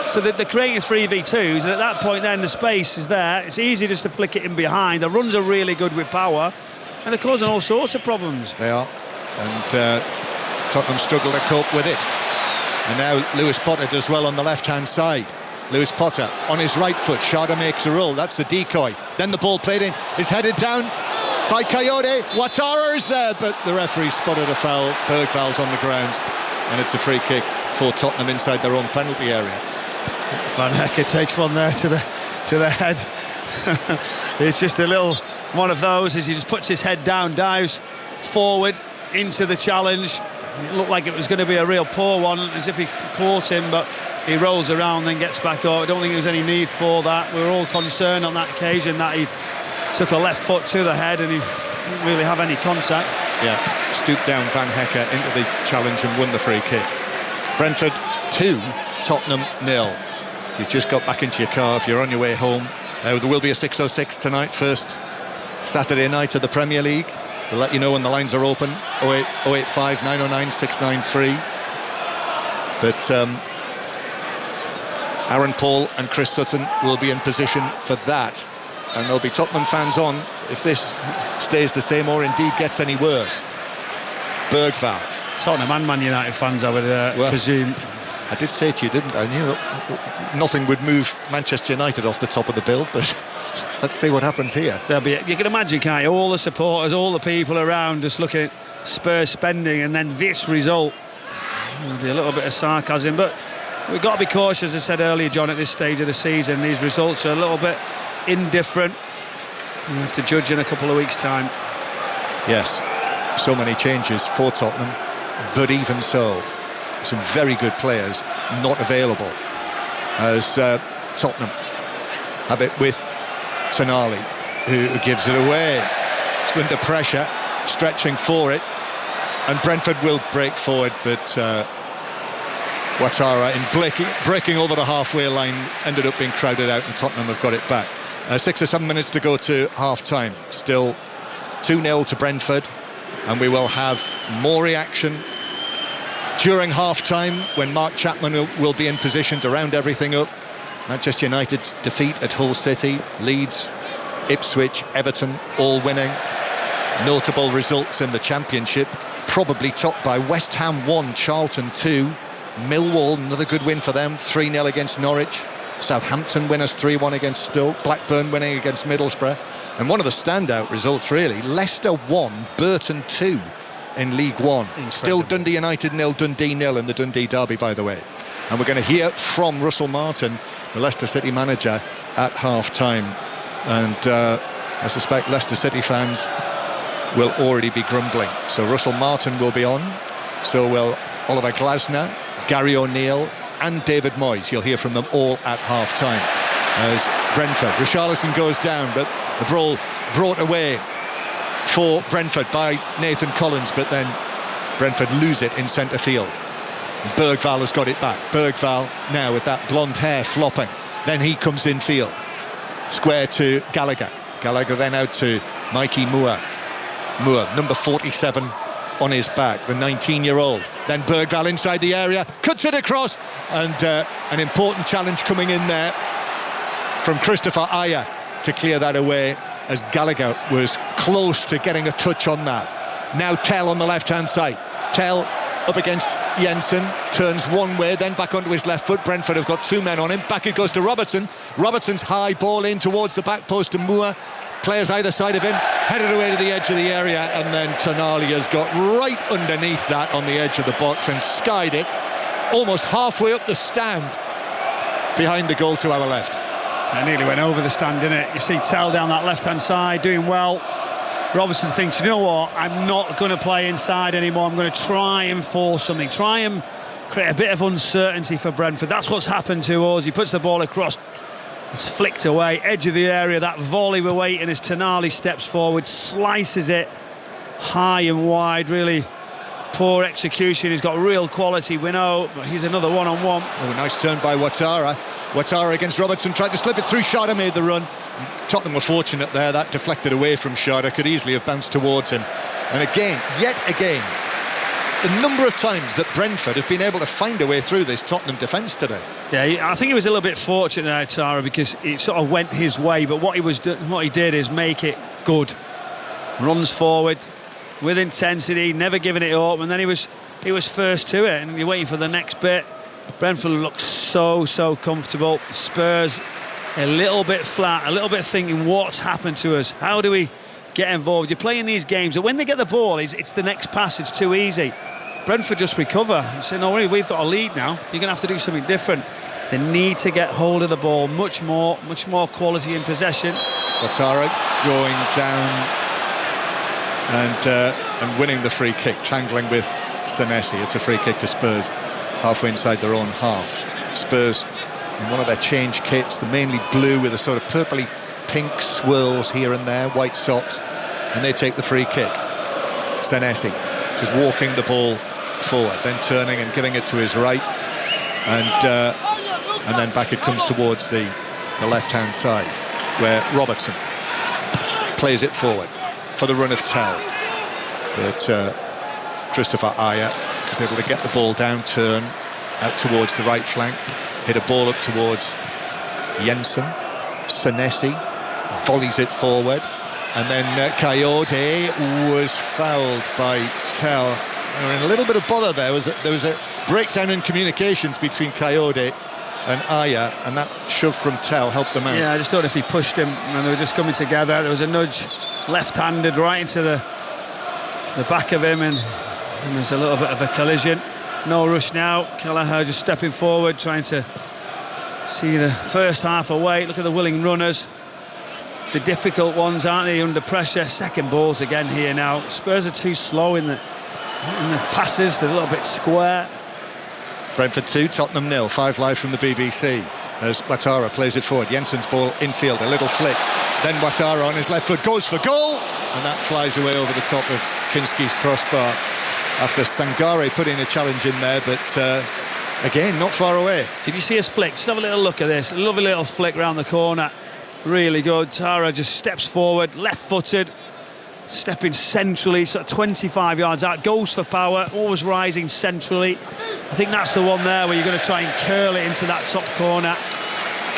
S5: So they're creating 3v2s, and at that point then the space is there. It's easy just to flick it in behind. The runs are really good with power, and they're causing all sorts of problems.
S3: They are, and Tottenham struggle to cope with it. And now Lewis Potter does well on the left-hand side. Lewis Potter on his right foot. Sharda makes a roll. That's the decoy. Then the ball played in is headed down by Coyote. Ouattara is there, but the referee spotted a foul. Bergval's on the ground, and it's a free kick for Tottenham inside their own penalty area.
S5: Van Hecke takes one there to the head. It's just a little one of those as he just puts his head down, dives forward into the challenge. It looked like it was going to be a real poor one, as if he caught him, but he rolls around, then gets back up. I don't think there was any need for that. We were all concerned on that occasion that he took a left foot to the head and he didn't really have any contact.
S3: Yeah, stooped down Van Hecke into the challenge and won the free kick. Brentford 2, Tottenham 0. You've just got back into your car if you're on your way home. There will be a 6:06 tonight, first Saturday night of the Premier League. We'll let you know when the lines are open. 085 909 693. But Aaron Paul and Chris Sutton will be in position for that, and there'll be Tottenham fans on if this stays the same or indeed gets any worse. Bergval.
S5: Tottenham and Man United fans, I would presume.
S3: I did say to you, didn't I? I knew nothing would move Manchester United off the top of the bill, but let's see what happens here.
S5: You can imagine, can't you? All the supporters, all the people around just looking at Spurs spending, and then this result. There'll be a little bit of sarcasm, but we've got to be cautious, as I said earlier, John, at this stage of the season. These results are a little bit indifferent. We have to judge in a couple of weeks' time.
S3: Yes, so many changes for Tottenham, but even so, some very good players not available, as Tottenham have it with Tonali, who gives it away. It's under pressure, stretching for it, and Brentford will break forward, but Ouattara, in breaking over the halfway line, ended up being crowded out, and Tottenham have got it back. 6 or 7 minutes to go to half-time. Still 2-0 to Brentford, and we will have more reaction during half-time when Mark Chapman will be in position to round everything up. Manchester United's defeat at Hull City, Leeds, Ipswich, Everton, all winning. Notable results in the Championship, probably topped by West Ham 1, Charlton 2. Millwall, another good win for them, 3-0 against Norwich. Southampton winners 3-1 against Stoke. Blackburn winning against Middlesbrough. And one of the standout results, really, Leicester 1, Burton 2 in League One. Incredible. Still Dundee United 0, Dundee 0 in the Dundee derby, by the way. And we're going to hear from Russell Martin, the Leicester City manager, at half-time. And I suspect Leicester City fans will already be grumbling. So Russell Martin will be on. So will Oliver Glasner, Gary O'Neill and David Moyes. You'll hear from them all at half-time. As Brentford, Richarlison goes down, but the ball brought away for Brentford by Nathan Collins, but then Brentford lose it in centre field. Bergvall has got it back. Bergvall now with that blonde hair flopping. Then he comes in field. Square to Gallagher. Gallagher then out to Mikey Moore. Moore, number 47 on his back, the 19-year-old. Then Bergvall inside the area, cuts it across, and an important challenge coming in there from Christopher Ajer to clear that away, as Gallagher was close to getting a touch on that. Now Tell on the left-hand side. Tell up against Jensen, turns one way, then back onto his left foot. Brentford have got two men on him. Back it goes to Robertson. Robertson's high ball in towards the back post to Moore. Players either side of him, headed away to the edge of the area, and then Tonali has got right underneath that on the edge of the box and skied it almost halfway up the stand behind the goal to our left.
S5: It nearly went over the stand, didn't it? You see Tell down that left-hand side doing well. Robertson thinks, you know what, I'm not going to play inside anymore. I'm going to try and force something, try and create a bit of uncertainty for Brentford. That's what's happened to us. He puts the ball across, it's flicked away, edge of the area, that volley we're waiting as Tonali steps forward, slices it high and wide. Really poor execution. He's got real quality, we know, but he's another one-on-one.
S3: Oh, nice turn by Ouattara. Ouattara against Robertson, tried to slip it through. Schade made the run. Tottenham were fortunate there. That deflected away from Schade, could easily have bounced towards him. And again, yet again, the number of times that Brentford have been able to find a way through this Tottenham defence today.
S5: Yeah, I think he was a little bit fortunate there, Tara, because it sort of went his way, but what he did is make it good. Runs forward with intensity, never giving it up, and then he was first to it, and you're waiting for the next bit. Brentford looks so comfortable. Spurs a little bit flat, a little bit thinking, what's happened to us? How do we get involved? You're playing these games, and when they get the ball, it's the next pass, it's too easy. Brentford just recover and say, no worry, we've got a lead now. You're going to have to do something different. They need to get hold of the ball much more quality in possession.
S3: Ouattara going down and winning the free kick, tangling with Senesi. It's a free kick to Spurs, halfway inside their own half. Spurs in one of their change kits, the mainly blue with a sort of purpley pink swirls here and there, white socks, and they take the free kick. Senesi just walking the ball forward, then turning and giving it to his right, and then back it comes towards the left-hand side, where Robertson plays it forward for the run of Tell. But Christopher Ajer is able to get the ball down, turn out towards the right flank, hit a ball up towards Jensen. Senesi volleys it forward, and then Coyote was fouled by Tell. They were in a little bit of bother there. There was a breakdown in communications between Coyote and Ajer, and that shove from Tell helped them out.
S5: Yeah, I just thought if he pushed him and they were just coming together, there was a nudge left-handed right into the back of him, and there's a little bit of a collision. No rush now. Kelleher just stepping forward, trying to see the first half away. Look at the willing runners. The difficult ones, aren't they, under pressure? Second balls again here now. Spurs are too slow in the passes. They're a little bit square.
S3: Brentford 2, Tottenham 0. 5 live from the BBC as Ouattara plays it forward. Jensen's ball infield, a little flick. Then Ouattara on his left foot goes for goal, and that flies away over the top of Kinski's crossbar after Sangare put in a challenge in there, but again, not far away.
S5: Did you see his flick? Just have a little look at this. A lovely little flick round the corner. Really good. Tara just steps forward, left-footed, stepping centrally, sort of 25 yards out, goes for power, always rising centrally. I think that's the one there where you're going to try and curl it into that top corner.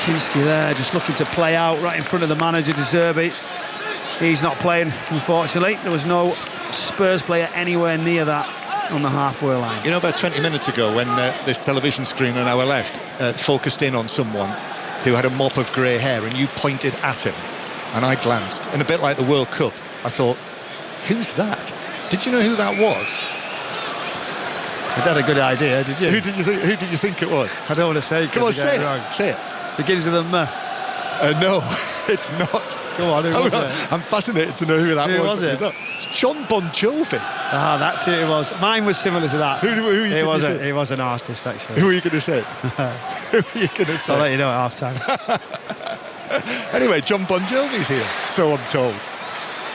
S5: Kinski there, just looking to play out right in front of the manager, De Zerbi. He's not playing, unfortunately. There was no Spurs player anywhere near that on the halfway line.
S3: You know, about 20 minutes ago, when this television screen on our left focused in on someone who had a mop of grey hair, and you pointed at him, and I glanced, and a bit like the World Cup, I thought, who's that? Did you know who that was?
S5: You had a good idea, did you?
S3: Who did you think it was?
S5: I don't want to say.
S3: Come on, say it.
S5: Wrong.
S3: Say it.
S5: Begins with a M.
S3: No, it's not.
S5: Go on, who was it?
S3: I'm fascinated to know who that was.
S5: Who was it?
S3: It's John Bon Jovi.
S5: Ah, that's who it was. Mine was similar to that.
S3: Who
S5: He was an artist, actually.
S3: Who are you going to say? Who are you going to say?
S5: I'll let you know at half-time.
S3: Anyway, John Bon Jovi's here, so I'm told.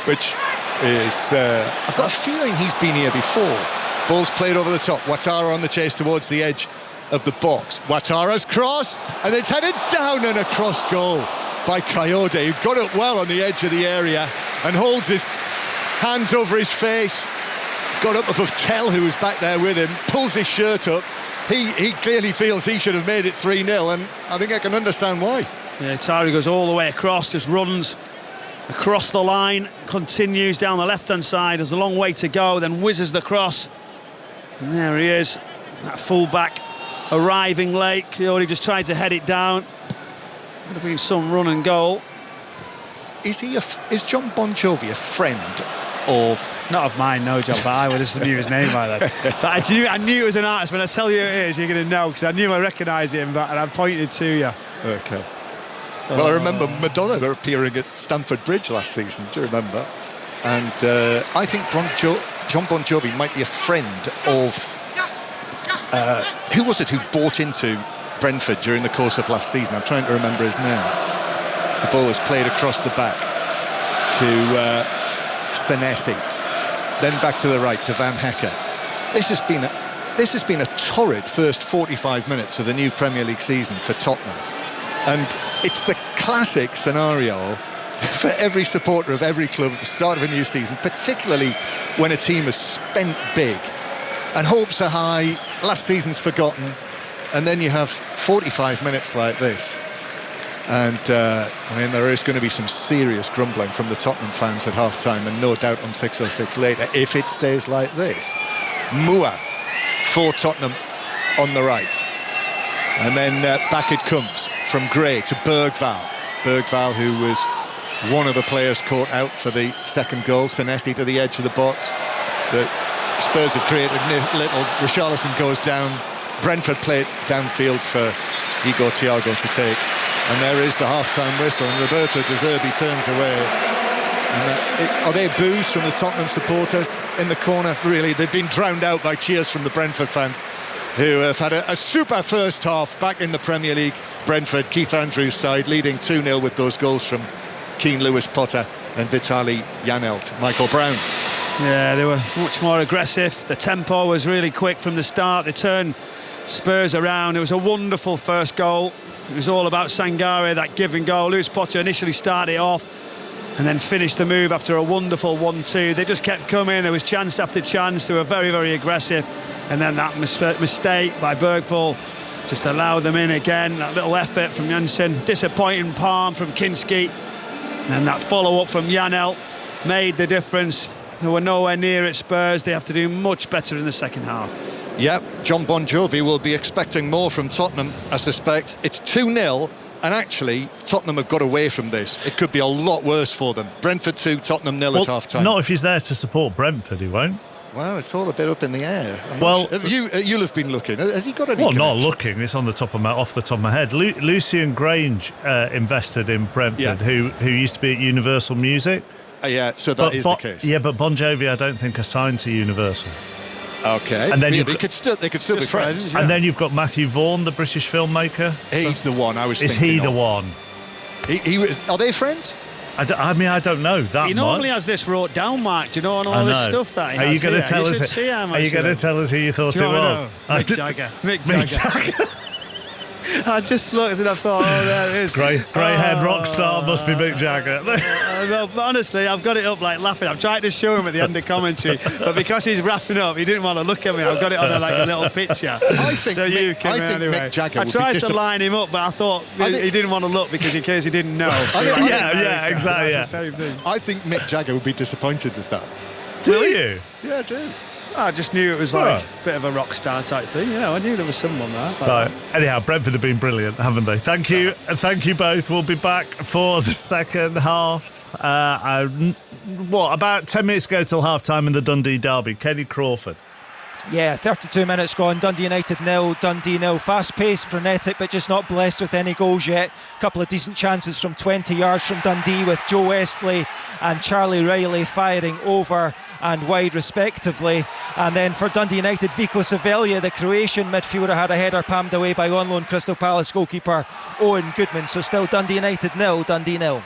S3: Which is... I've got a feeling he's been here before. Ball's played over the top. Ouattara on the chase towards the edge of the box. Ouattara's cross, and it's headed down and across goal by Coyote, who got it well on the edge of the area and holds his hands over his face. Got up above Tell, who was back there with him, pulls his shirt up. He clearly feels he should have made it 3-0, and I think I can understand why.
S5: Yeah, Tari goes all the way across, just runs across the line, continues down the left-hand side. There's a long way to go, then whizzes the cross. And there he is, that full-back arriving late. Coyote just tried to head it down. Would have been some run and goal.
S3: Is John Bon Jovi a friend of...
S5: Not of mine, no, John, but I would have knew his name by then. But I knew it was an artist. When I tell you who it is, you're going to know, because I knew I recognised him, and I pointed to you.
S3: OK. Well, I remember Madonna appearing at Stamford Bridge last season. Do you remember? And I think John Bon Jovi might be a friend of... who was it who bought into Brentford during the course of last season? I'm trying to remember his name. The ball was played across the back to Senesi. Then back to the right to Van Hecker. This has been a torrid first 45 minutes of the new Premier League season for Tottenham. And it's the classic scenario for every supporter of every club at the start of a new season, particularly when a team has spent big and hopes are high, last season's forgotten, and then you have 45 minutes like this. And I mean, there is going to be some serious grumbling from the Tottenham fans at half-time, and no doubt on 606 later, if it stays like this. Mua for Tottenham on the right. And then back it comes from Gray to Bergvall. Bergvall, who was one of the players caught out for the second goal. Senesi to the edge of the box. The Spurs have created little. Richarlison goes down. Brentford play it downfield for Igor Thiago to take. And there is the half-time whistle, and Roberto De Zerbi turns away. And are they boos from the Tottenham supporters in the corner? Really, they've been drowned out by cheers from the Brentford fans, who have had a super first half back in the Premier League. Brentford, Keith Andrews' side, leading 2-0 with those goals from Keane Lewis-Potter and Vitaly Janelt. Michael Brown.
S5: Yeah, they were much more aggressive. The tempo was really quick from the start. They turned Spurs around. It was a wonderful first goal. It was all about Sangare, that given goal. Lewis-Potter initially started off and then finished the move after a wonderful 1-2. They just kept coming. There was chance after chance. They were very, very aggressive. And then that mistake by Bergvall just allowed them in again. That little effort from Janssen. Disappointing palm from Kinski. And that follow-up from Janelt made the difference. They were nowhere near at Spurs. They have to do much better in the second half.
S3: Yep, John Bon Jovi will be expecting more from Tottenham, I suspect. It's 2-0, and actually, Tottenham have got away from this. It could be a lot worse for them. Brentford 2, Tottenham 0 at half-time.
S2: Not if he's there to support Brentford, he won't.
S3: Well, it's all a bit up in the air.
S2: Well,
S3: you'll have been looking. Has he got any?
S2: Well, not looking. It's on the top of off the top of my head. Lucian Grange invested in Brentford, who used to be at Universal Music.
S3: Yeah, so that is the case.
S2: Yeah, but Bon Jovi, I don't think, are signed to Universal.
S3: Okay,
S2: and then
S3: they could still be friends.
S2: And then you've got Matthew Vaughan, the British filmmaker.
S3: He's the one I was thinking.
S2: Is he the one?
S3: He was. Are they friends?
S2: I mean, I don't know that much.
S5: He normally has this wrote down, Mark, do you know, and all this stuff that he has.
S2: Are you going to tell us?
S5: Are
S2: you going to tell us who you thought it was?
S5: Mick Jagger. Mick Jagger. I just looked and I thought, oh, there it is.
S2: Grey-haired rock star must be Mick Jagger.
S5: No, but honestly, I've got it up like laughing. I've tried to show him at the end of commentary, but because he's wrapping up, he didn't want to look at me. I've got it on a little picture.
S3: I think Mick Jagger
S5: I tried to line him up, but I thought he didn't want to look because in case he didn't know.
S2: Yeah, exactly.
S5: That's the same thing.
S3: I think Mick Jagger would be disappointed with that.
S2: Do you?
S3: Yeah, I do.
S5: I just knew it was like a bit of a rock star type thing. You know, I knew there was someone there.
S2: Right. Anyhow, Brentford have been brilliant, haven't they? Thank you. Thank you both. We'll be back for the second half. About 10 minutes ago till half-time in the Dundee derby. Kenny Crawford.
S22: Yeah, 32 minutes gone. Dundee United 0, Dundee 0. Fast-paced, frenetic, but just not blessed with any goals yet. A couple of decent chances from 20 yards from Dundee, with Joe Westley and Charlie Riley firing over and wide respectively. And then for Dundee United, Vico Savelja, the Croatian midfielder, had a header palmed away by on loan Crystal Palace goalkeeper Owen Goodman. So still Dundee United 0, Dundee 0.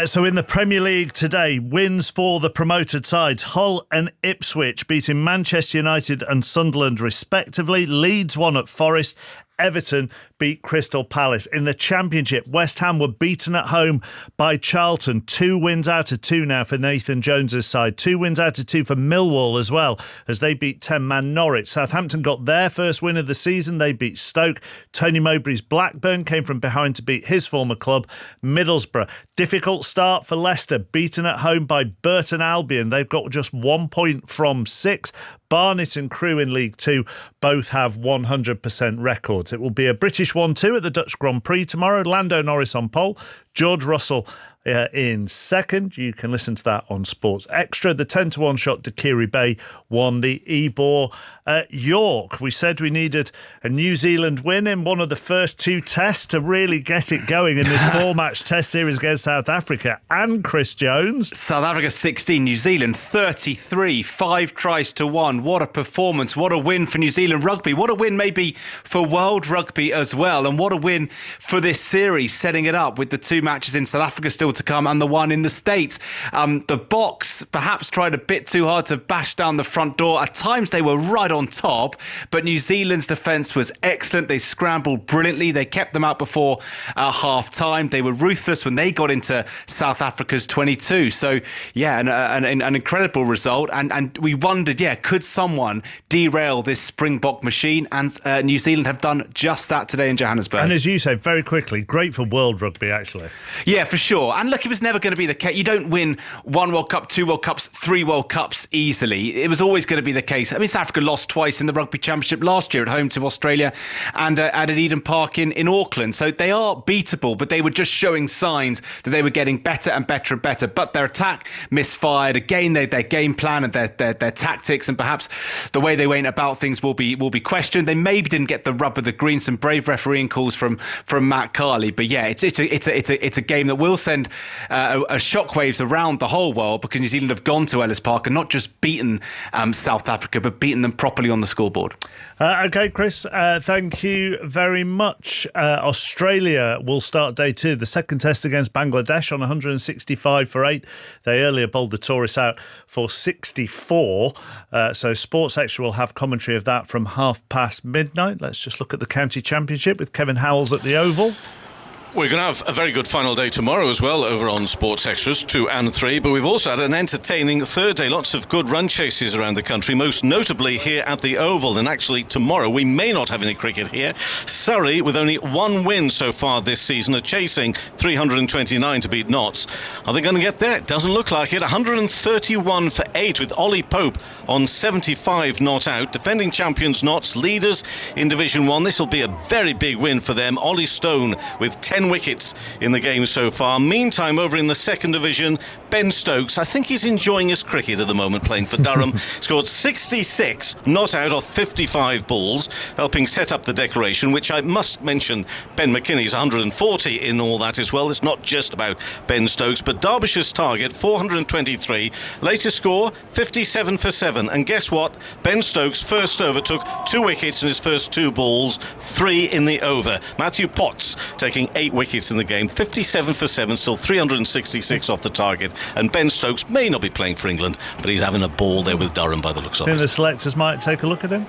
S2: So in the Premier League today, wins for the promoted sides. Hull and Ipswich beating Manchester United and Sunderland respectively. Leeds won at Forest. Everton beat Crystal Palace. In the Championship, West Ham were beaten at home by Charlton. 2 wins out of 2 now for Nathan Jones's side. 2 wins out of 2 for Millwall as well, as they beat 10-man Norwich. Southampton got their first win of the season. They beat Stoke. Tony Mowbray's Blackburn came from behind to beat his former club, Middlesbrough. Difficult start for Leicester, beaten at home by Burton Albion. They've got just 1 point from 6. Barnet and Crewe in League 2 both have 100% records. It will be a British 1-2 at the Dutch Grand Prix tomorrow. Lando Norris on pole, George Russell in second. You can listen to that on Sports Extra. The 10-1 shot to Kiri Bay won the Ebor at York. We said we needed a New Zealand win in one of the first 2 tests to really get it going in this 4-match test series against South Africa. And Chris Jones.
S6: South Africa 16, New Zealand 33, 5 tries to 1. What a performance. What a win for New Zealand rugby. What a win maybe for world rugby as well. And what a win for this series, setting it up with the 2 matches in South Africa still to come and the one in the States. The Boks perhaps tried a bit too hard to bash down the front door. At times they were right on top, but New Zealand's defence was excellent. They scrambled brilliantly. They kept them out before half time. They were ruthless when they got into South Africa's 22. So yeah, an incredible result. And we wondered, could someone derail this Springbok machine? And New Zealand have done just that today in Johannesburg.
S2: And as you said, very quickly, great for world rugby actually.
S6: Yeah, for sure. And look, it was never going to be the case. You don't win 1 World Cup, 2 World Cups, 3 World Cups easily. It was always going to be the case. I mean, South Africa lost twice in the Rugby Championship last year at home to Australia and at Eden Park in Auckland. So they are beatable, but they were just showing signs that they were getting better and better and better. But their attack misfired. Again, their game plan and their tactics and perhaps the way they went about things will be questioned. They maybe didn't get the rub of the green. Some brave refereeing calls from Matt Carley. But yeah, it's a game that will send shockwaves around the whole world, because New Zealand have gone to Ellis Park and not just beaten South Africa, but beaten them properly on the scoreboard.
S2: OK, Chris, thank you very much. Australia will start day 2, the second test against Bangladesh on 165 for 8. They earlier bowled the tourists out for 64. So Sports Extra will have commentary of that from midnight. Let's just look at the County Championship with Kevin Howells at the Oval.
S7: We're going to have a very good final day tomorrow as well over on Sports Extras 2 and 3, but we've also had an entertaining third day. Lots of good run chases around the country, most notably here at the Oval. And actually tomorrow we may not have any cricket here. Surrey, with only 1 win so far this season, are chasing 329 to beat Notts. Are they going to get there? Doesn't look like it. 131 for 8 with Ollie Pope on 75 not out. Defending champions Notts, leaders in Division 1. This will be a very big win for them. Ollie Stone with 10 wickets in the game so far. Meantime, over in the second division, Ben Stokes, I think he's enjoying his cricket at the moment, playing for Durham. Scored 66 not out of 55 balls, helping set up the declaration, which I must mention Ben McKinney's 140 in all that as well. It's not just about Ben Stokes, but Derbyshire's target 423, latest score 57 for 7. And guess what? Ben Stokes first over took 2 wickets in his first 2 balls, 3 in the over. Matthew Potts taking 8 wickets in the game, 57 for 7, still 366 off the target. And Ben Stokes may not be playing for England, but he's having a ball there with Durham by the looks of it.
S2: Think the selectors might take a look at him?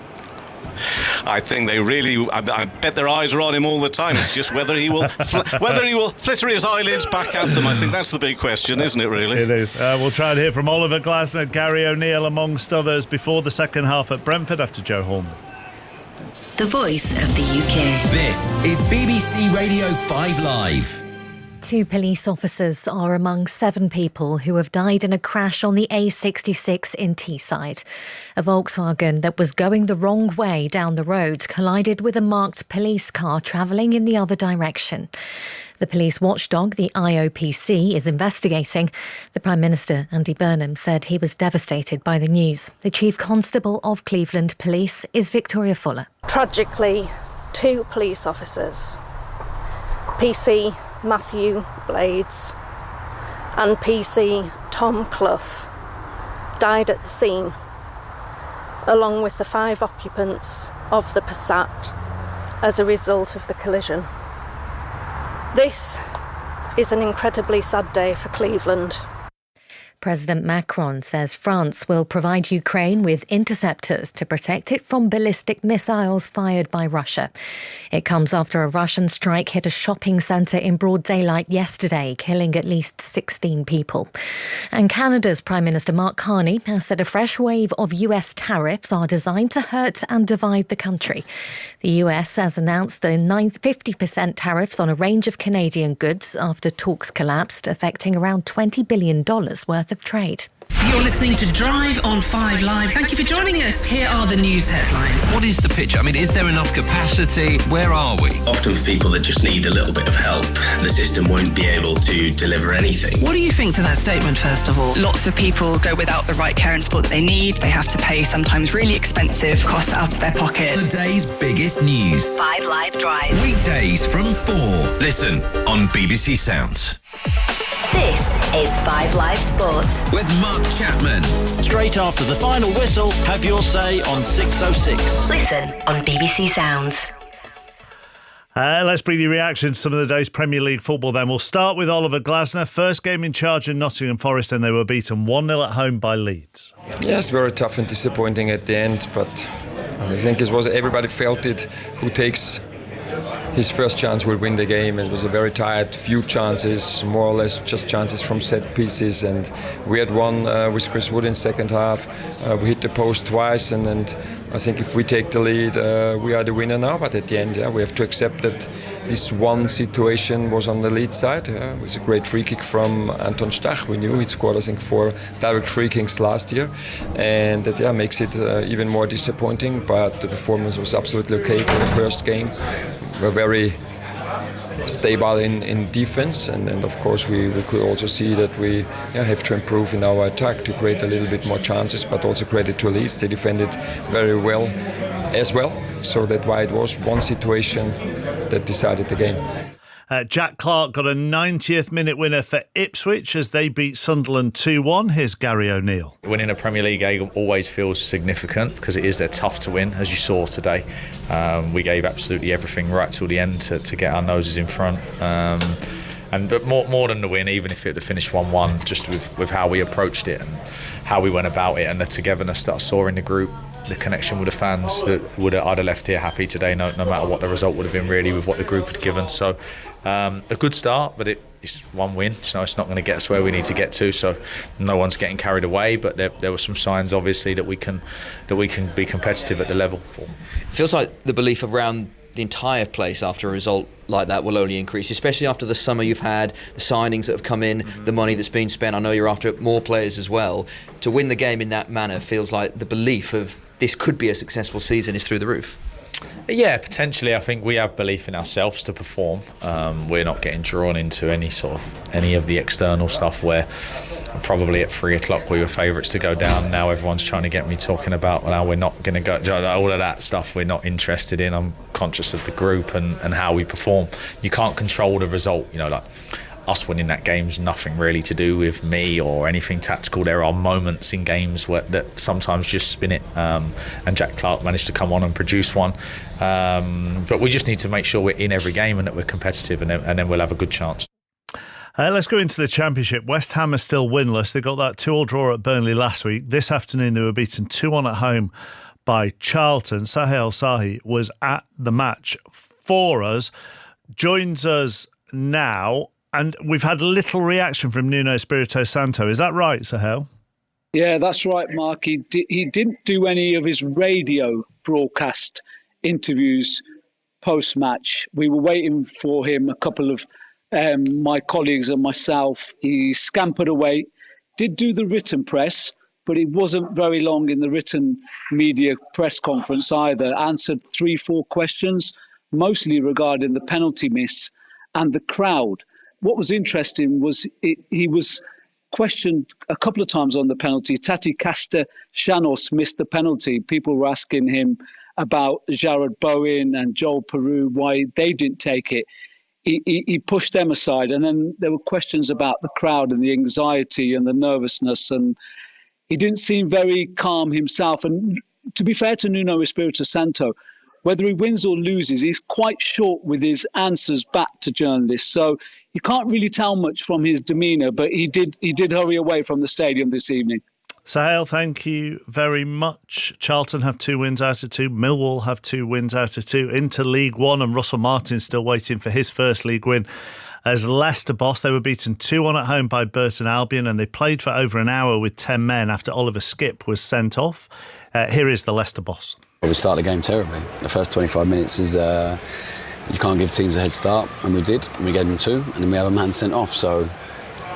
S7: I think they really, I bet their eyes are on him all the time. It's just whether he will flitter his eyelids back at them. I think that's the big question, isn't it, really?
S2: It is. We'll try and hear from Oliver Glasner, Gary O'Neill amongst others before the second half at Brentford after Joe Horn.
S8: The voice of the UK.
S9: This is BBC Radio 5 Live.
S10: 2 police officers are among 7 people who have died in a crash on the A66 in Teesside. A Volkswagen that was going the wrong way down the road collided with a marked police car travelling in the other direction. The police watchdog, the IOPC, is investigating. The Prime Minister, Andy Burnham, said he was devastated by the news. The Chief Constable of Cleveland Police is Victoria Fuller.
S26: Tragically, 2 police officers, PC Matthew Blades and PC Tom Clough, died at the scene, along with the 5 occupants of the Passat as a result of the collision. This is an incredibly sad day for Cleveland.
S10: President Macron says France will provide Ukraine with interceptors to protect it from ballistic missiles fired by Russia. It comes after a Russian strike hit a shopping centre in broad daylight yesterday, killing at least 16 people. And Canada's Prime Minister Mark Carney has said a fresh wave of US tariffs are designed to hurt and divide the country. The US has announced the 50% tariffs on a range of Canadian goods after talks collapsed, affecting around $20 billion worth of trade.
S9: You're listening to Drive on 5 Live. Thank you for joining us. Here are the news headlines. What is the picture? I mean, is there enough capacity? Where are we?
S11: Often for people that just need a little bit of help, the system won't be able to deliver anything.
S9: What do you think to that statement, first of all?
S13: Lots of people go without the right care and support that they need. They have to pay sometimes really expensive costs out of their pocket.
S9: The day's biggest news.
S8: 5 Live Drive.
S9: Weekdays from 4. Listen on BBC Sounds.
S8: This is 5 Live Sport.
S9: With Mark Chapman.
S14: Straight after the final whistle, have your say on 6:06.
S8: Listen on BBC Sounds.
S2: Let's bring you reactions to some of the day's Premier League football then. We'll start with Oliver Glasner. First game in charge in Nottingham Forest, and they were beaten 1-0 at home by Leeds.
S15: Yes, very tough and disappointing at the end, but I think it was everybody felt it. Who takes his first chance will win the game. It was a very tight, few chances, more or less just chances from set pieces, and we had one with Chris Wood in second half. We hit the post twice, and I think if we take the lead, we are the winner now. But at the end, we have to accept that this one situation was on the lead side. It was a great free kick from Anton Stach. We knew he'd scored, I think, 4 direct free kicks last year, and that makes it even more disappointing. But the performance was absolutely okay for the first game. We're very stable in defense, and of course we could also see that we have to improve in our attack to create a little bit more chances, but also credit to Leeds. They defended very well as well, so that's why it was one situation that decided the game.
S2: Jack Clark got a 90th minute winner for Ipswich as they beat Sunderland 2-1. Here's Gary O'Neill.
S16: Winning a Premier League game always feels significant because they're tough to win, as you saw today. We gave absolutely everything right till the end to get our noses in front. But more than the win, even if it had finished 1-1, just with how we approached it and how we went about it and the togetherness that I saw in the group, the connection with the fans that I'd have left here happy today, no matter what the result would have been, really, with what the group had given. So a good start, but it's one win. So it's not going to get us where we need to get to. So no one's getting carried away. But there were some signs, obviously, that we can be competitive at the level.
S17: It feels like the belief around the entire place after a result like that will only increase, especially after the summer you've had, the signings that have come in, the money that's been spent. I know you're after more players as well. To win the game in that manner feels like the belief of this could be a successful season is through the roof.
S16: Yeah, potentially. I think we have belief in ourselves to perform. We're not getting drawn into any of the external stuff where probably at 3 o'clock we were favourites to go down. Now everyone's trying to get me talking about, well, we're not going to go, all of that stuff we're not interested in. I'm conscious of the group and how we perform. You can't control the result, like us winning that game's nothing really to do with me or anything tactical. There are moments in games that sometimes just spin it, and Jack Clark managed to come on and produce one. But we just need to make sure we're in every game and that we're competitive, and then we'll have a good chance.
S2: Let's go into the Championship. West Ham are still winless. They got that 2-2 draw at Burnley last week. This afternoon they were beaten 2-1 at home by Charlton. Sahel Sahi was at the match for us, joins us now, and we've had little reaction from Nuno Espirito Santo. Is that right, Sahel?
S27: Yeah, that's right, Mark. He didn't do any of his radio broadcast interviews post-match. We were waiting for him, a couple of my colleagues and myself. He scampered away, did do the written press, but it wasn't very long in the written media press conference either. Answered 3-4 questions, mostly regarding the penalty miss and the crowd. What was interesting was he was questioned a couple of times on the penalty. Tati Castellanos missed the penalty. People were asking him about Jared Bowen and Joel Peru, why they didn't take it. He pushed them aside. And then there were questions about the crowd and the anxiety and the nervousness. And he didn't seem very calm himself. And to be fair to Nuno Espirito Santo, whether he wins or loses, he's quite short with his answers back to journalists. So you can't really tell much from his demeanour, but he did hurry away from the stadium this evening.
S2: Sahel, thank you very much. Charlton have 2 wins out of 2. Millwall have 2 wins out of 2 into League One, and Russell Martin's still waiting for his first league win as Leicester boss. They were beaten 2-1 at home by Burton Albion, and they played for over an hour with 10 men after Oliver Skipp was sent off. Here is the Leicester boss.
S1: Well, we started the game terribly. The first 25 minutes is you can't give teams a head start, and we did. And we gave them 2, and then we have a man sent off. So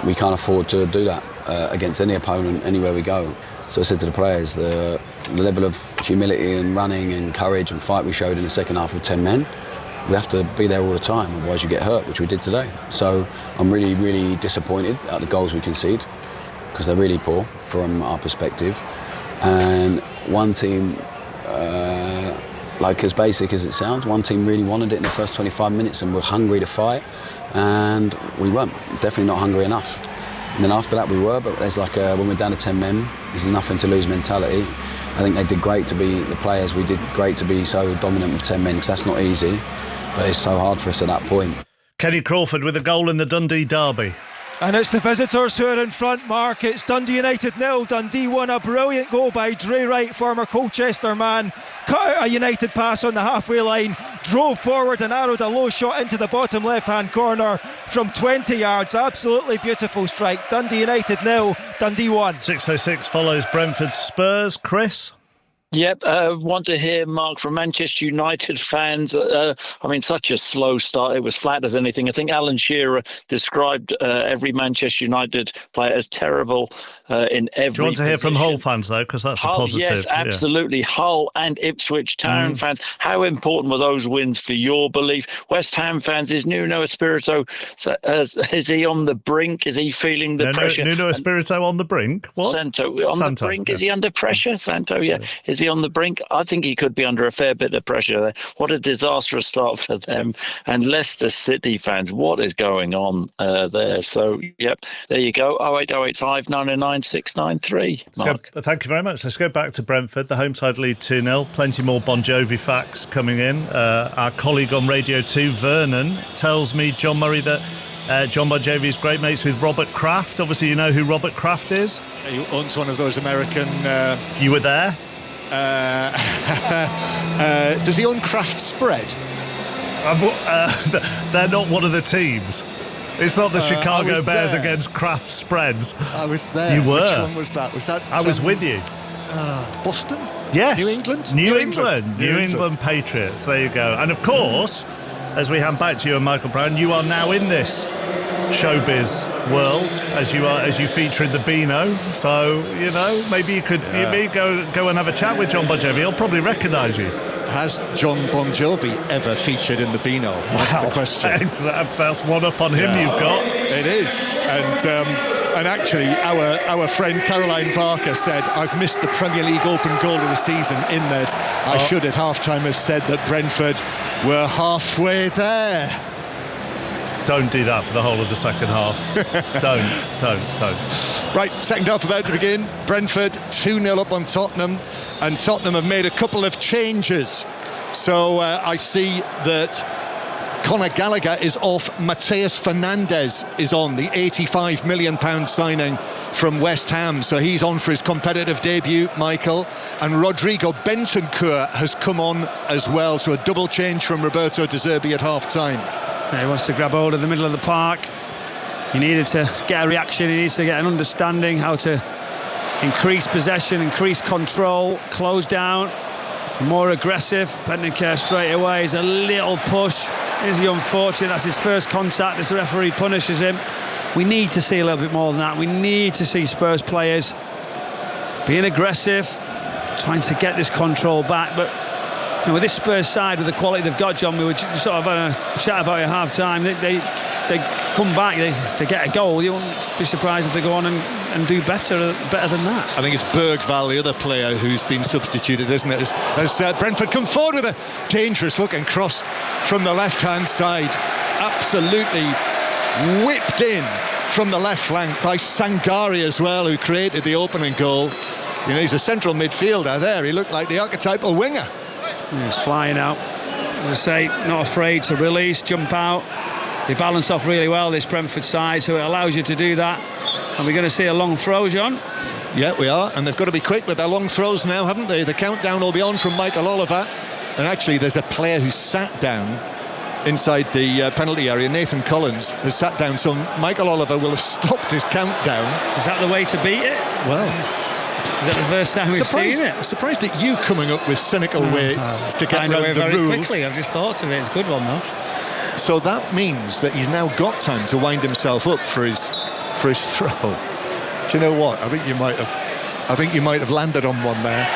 S1: we can't afford to do that against any opponent, anywhere we go. So I said to the players, the level of humility and running and courage and fight we showed in the second half with 10 men, we have to be there all the time, otherwise you get hurt, which we did today. So I'm really, really disappointed at the goals we concede, because they're really poor from our perspective. And one team, like as basic as it sounds, one team really wanted it in the first 25 minutes and were hungry to fight, and we weren't, definitely not hungry enough. And then after that we were, but there's like when we're down to 10 men, there's nothing to lose mentality. I think they did great to be, the players, we did great to be so dominant with 10 men, because that's not easy, but it's so hard for us at that point.
S2: Kenny Crawford with a goal in the Dundee derby.
S22: And it's the visitors who are in front, Mark. It's Dundee United 0, Dundee 1. A brilliant goal by Dre Wright, former Colchester man. Cut out a United pass on the halfway line, drove forward and arrowed a low shot into the bottom left-hand corner from 20 yards. Absolutely beautiful strike. Dundee United 0, Dundee 1.
S2: 6:06 follows Brentford Spurs. Chris?
S14: Yep, want to hear, Mark, from Manchester United fans. Such a slow start. It was flat as anything. I think Alan Shearer described every Manchester United player as terrible in every
S2: Do you want to hear
S14: position.
S2: from Hull fans, though? Because that's
S14: Hull,
S2: a positive.
S14: yes, absolutely. Yeah. Hull and Ipswich Town fans. How important were those wins for your belief? West Ham fans, is Nuno Espirito, is he on the brink? Is he feeling the pressure?
S2: Nuno Espirito on the brink? What?
S14: Santo on the brink. Yeah. Is he under pressure? Santo, yeah. Is he on the brink? I think he could be under a fair bit of pressure there. What a disastrous start for them. And Leicester City fans, what is going on there? So, yep, there you go. 08085 909 693. Mark.
S2: Thank you very much. Let's go back to Brentford. The home side lead 2-0. Plenty more Bon Jovi facts coming in. Our colleague on Radio 2, Vernon, tells me, John Murray, that John Bon Jovi is great mates with Robert Kraft. Obviously, you know who Robert Kraft is?
S3: He owns one of those American...
S2: You were there?
S3: Does he own Kraft Spread?
S2: They're not one of the teams. It's not the Chicago Bears against Kraft Spreads.
S3: I was there.
S2: You were.
S3: Which one was that? Was that?
S2: I was with you.
S3: Boston?
S2: Yes.
S3: New England?
S2: New England Patriots. There you go. And of course, as we hand back to you and Michael Brown, you are now in this showbiz world as you feature in the Beano. So maybe you could go and have a chat with John Bon Jovi. He'll probably recognise you.
S3: Has John Bon Jovi ever featured in the Beano? That's the question.
S2: That's one up on him. You've got.
S3: It is, and actually, our friend Caroline Barker said, "I've missed the Premier League open goal of the season." In that, I should at half-time have said that Brentford were halfway there.
S2: Don't do that for the whole of the second half. Don't.
S3: Right, second half about to begin. Brentford 2-0 up on Tottenham, and Tottenham have made a couple of changes. So I see that Conor Gallagher is off. Mateus Fernandes is on, the £85 million signing from West Ham. So he's on for his competitive debut, Michael. And Rodrigo Bentancur has come on as well. So a double change from Roberto De Zerbi at half-time.
S5: He wants to grab hold of the middle of the park. He needed to get a reaction. He needs to get an understanding how to increase possession, increase control, close down, more aggressive. Bentancur straight away is a little push. Is he unfortunate? That's his first contact as the referee punishes him. We need to see a little bit more than that. We need to see Spurs players being aggressive, trying to get this control back. But with this Spurs side, with the quality they've got, John, we were sort of having a chat about it at half-time. They come back, they get a goal. You won't be surprised if they go on and do better than that.
S3: I think it's Bergvall, the other player, who's been substituted, isn't it? As Brentford come forward with a dangerous-looking cross from the left-hand side. Absolutely whipped in from the left flank by Sangari as well, who created the opening goal. He's a central midfielder there. He looked like the archetypal winger.
S5: He's flying out, as I say, not afraid to release, jump out, They balance off really well, this Brentford side, so it allows you to do that. And we're going to see a long throw, John.
S3: Yeah, we are, and they've got to be quick with their long throws now, haven't they? The countdown will be on from Michael Oliver. And actually, there's a player who sat down inside the penalty area. Nathan Collins has sat down, so Michael Oliver will have stopped his countdown.
S5: Is that the way to beat it?
S3: Well,
S5: is that the first time we've seen it?
S3: Surprised at you coming up with cynical ways to get around the rules.
S5: Quickly. I've just thought of it. It's a good one, though.
S3: So that means that he's now got time to wind himself up for his throw. Do you know what? I think you might have landed on one there.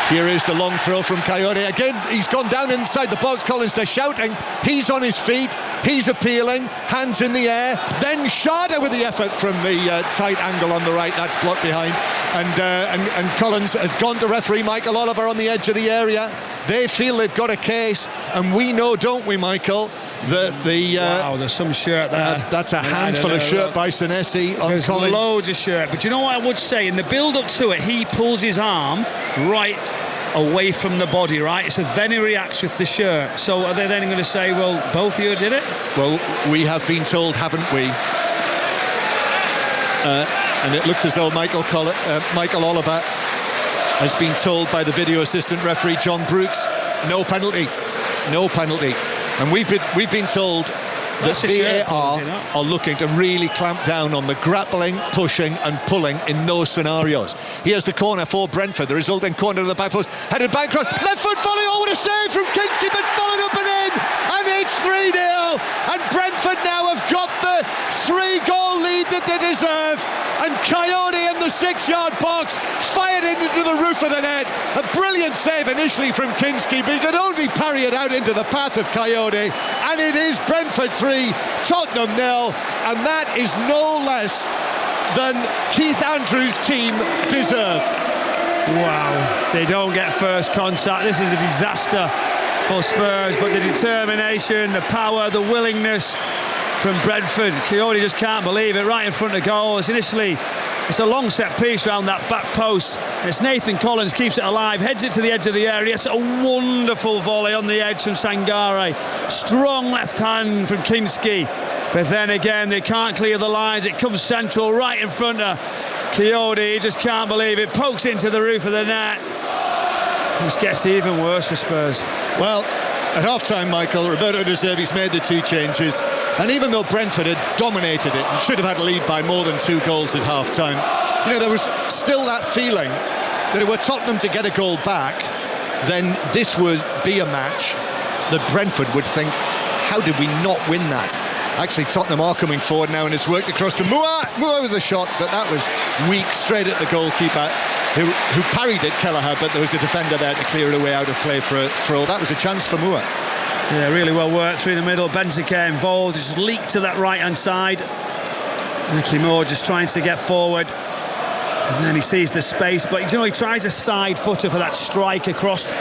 S3: Here is the long throw from Coyote. Again, he's gone down inside the box. Collins, they're shouting. He's on his feet. He's appealing. Hands in the air. Then Sharda with the effort from the tight angle on the right. That's blocked behind. And Collins has gone to referee Michael Oliver on the edge of the area. They feel they've got a case. And we know, don't we, Michael, that the...
S5: wow, there's some shirt there.
S3: That's a handful of shirt by Senesi on
S5: There's
S3: Collins.
S5: Loads of shirt. But you know what I would say? In the build-up to it, he pulls his arm right away from the body, right? So then he reacts with the shirt. So are they then going to say, well, both of you did it?
S3: Well, we have been told, haven't we? And it looks as though Michael Oliver has been told by the video assistant referee John Brooks, no penalty. And we've been told that VAR are looking to really clamp down on the grappling, pushing and pulling in those scenarios. Here's the corner for Brentford, the resulting corner to the back post, headed back across, left foot volley, oh what a save from Kinski, but followed up and in, and it's 3-0, and Brentford now have got the 3-goal lead that they deserve, and Coyote in the 6-yard box fired into the roof of the net. A brilliant save initially from Kinski, but he could only parry it out into the path of Coyote, and it is Brentford 3, Tottenham 0, and that is no less than Keith Andrews' team deserve.
S5: Wow, they don't get first contact. This is a disaster for Spurs, but the determination, the power, the willingness from Brentford. Coyote just can't believe it, right in front of goal. It's a long set piece around that back post. And it's Nathan Collins, keeps it alive, heads it to the edge of the area. It's a wonderful volley on the edge from Sangare. Strong left hand from Kinski. But then again, they can't clear the lines. It comes central, right in front of Coyote. He just can't believe it. Pokes into the roof of the net. This gets even worse for Spurs.
S3: Well, at half-time, Michael, Roberto De Zerbi's made the 2 changes. And even though Brentford had dominated it and should have had a lead by more than 2 goals at half-time, you know, there was still that feeling that if were Tottenham to get a goal back, then this would be a match that Brentford would think, how did we not win that? Actually, Tottenham are coming forward now, and it's worked across to Moore with the shot, but that was weak, straight at the goalkeeper, who parried it, Kelleher, but there was a defender there to clear it away out of play for a throw. That was a chance for Moore.
S5: Yeah, really well worked through the middle. Benteke involved, just leaked to that right-hand side. Mickey Moore just trying to get forward. And then he sees the space, but you know, he tries a side footer for that strike across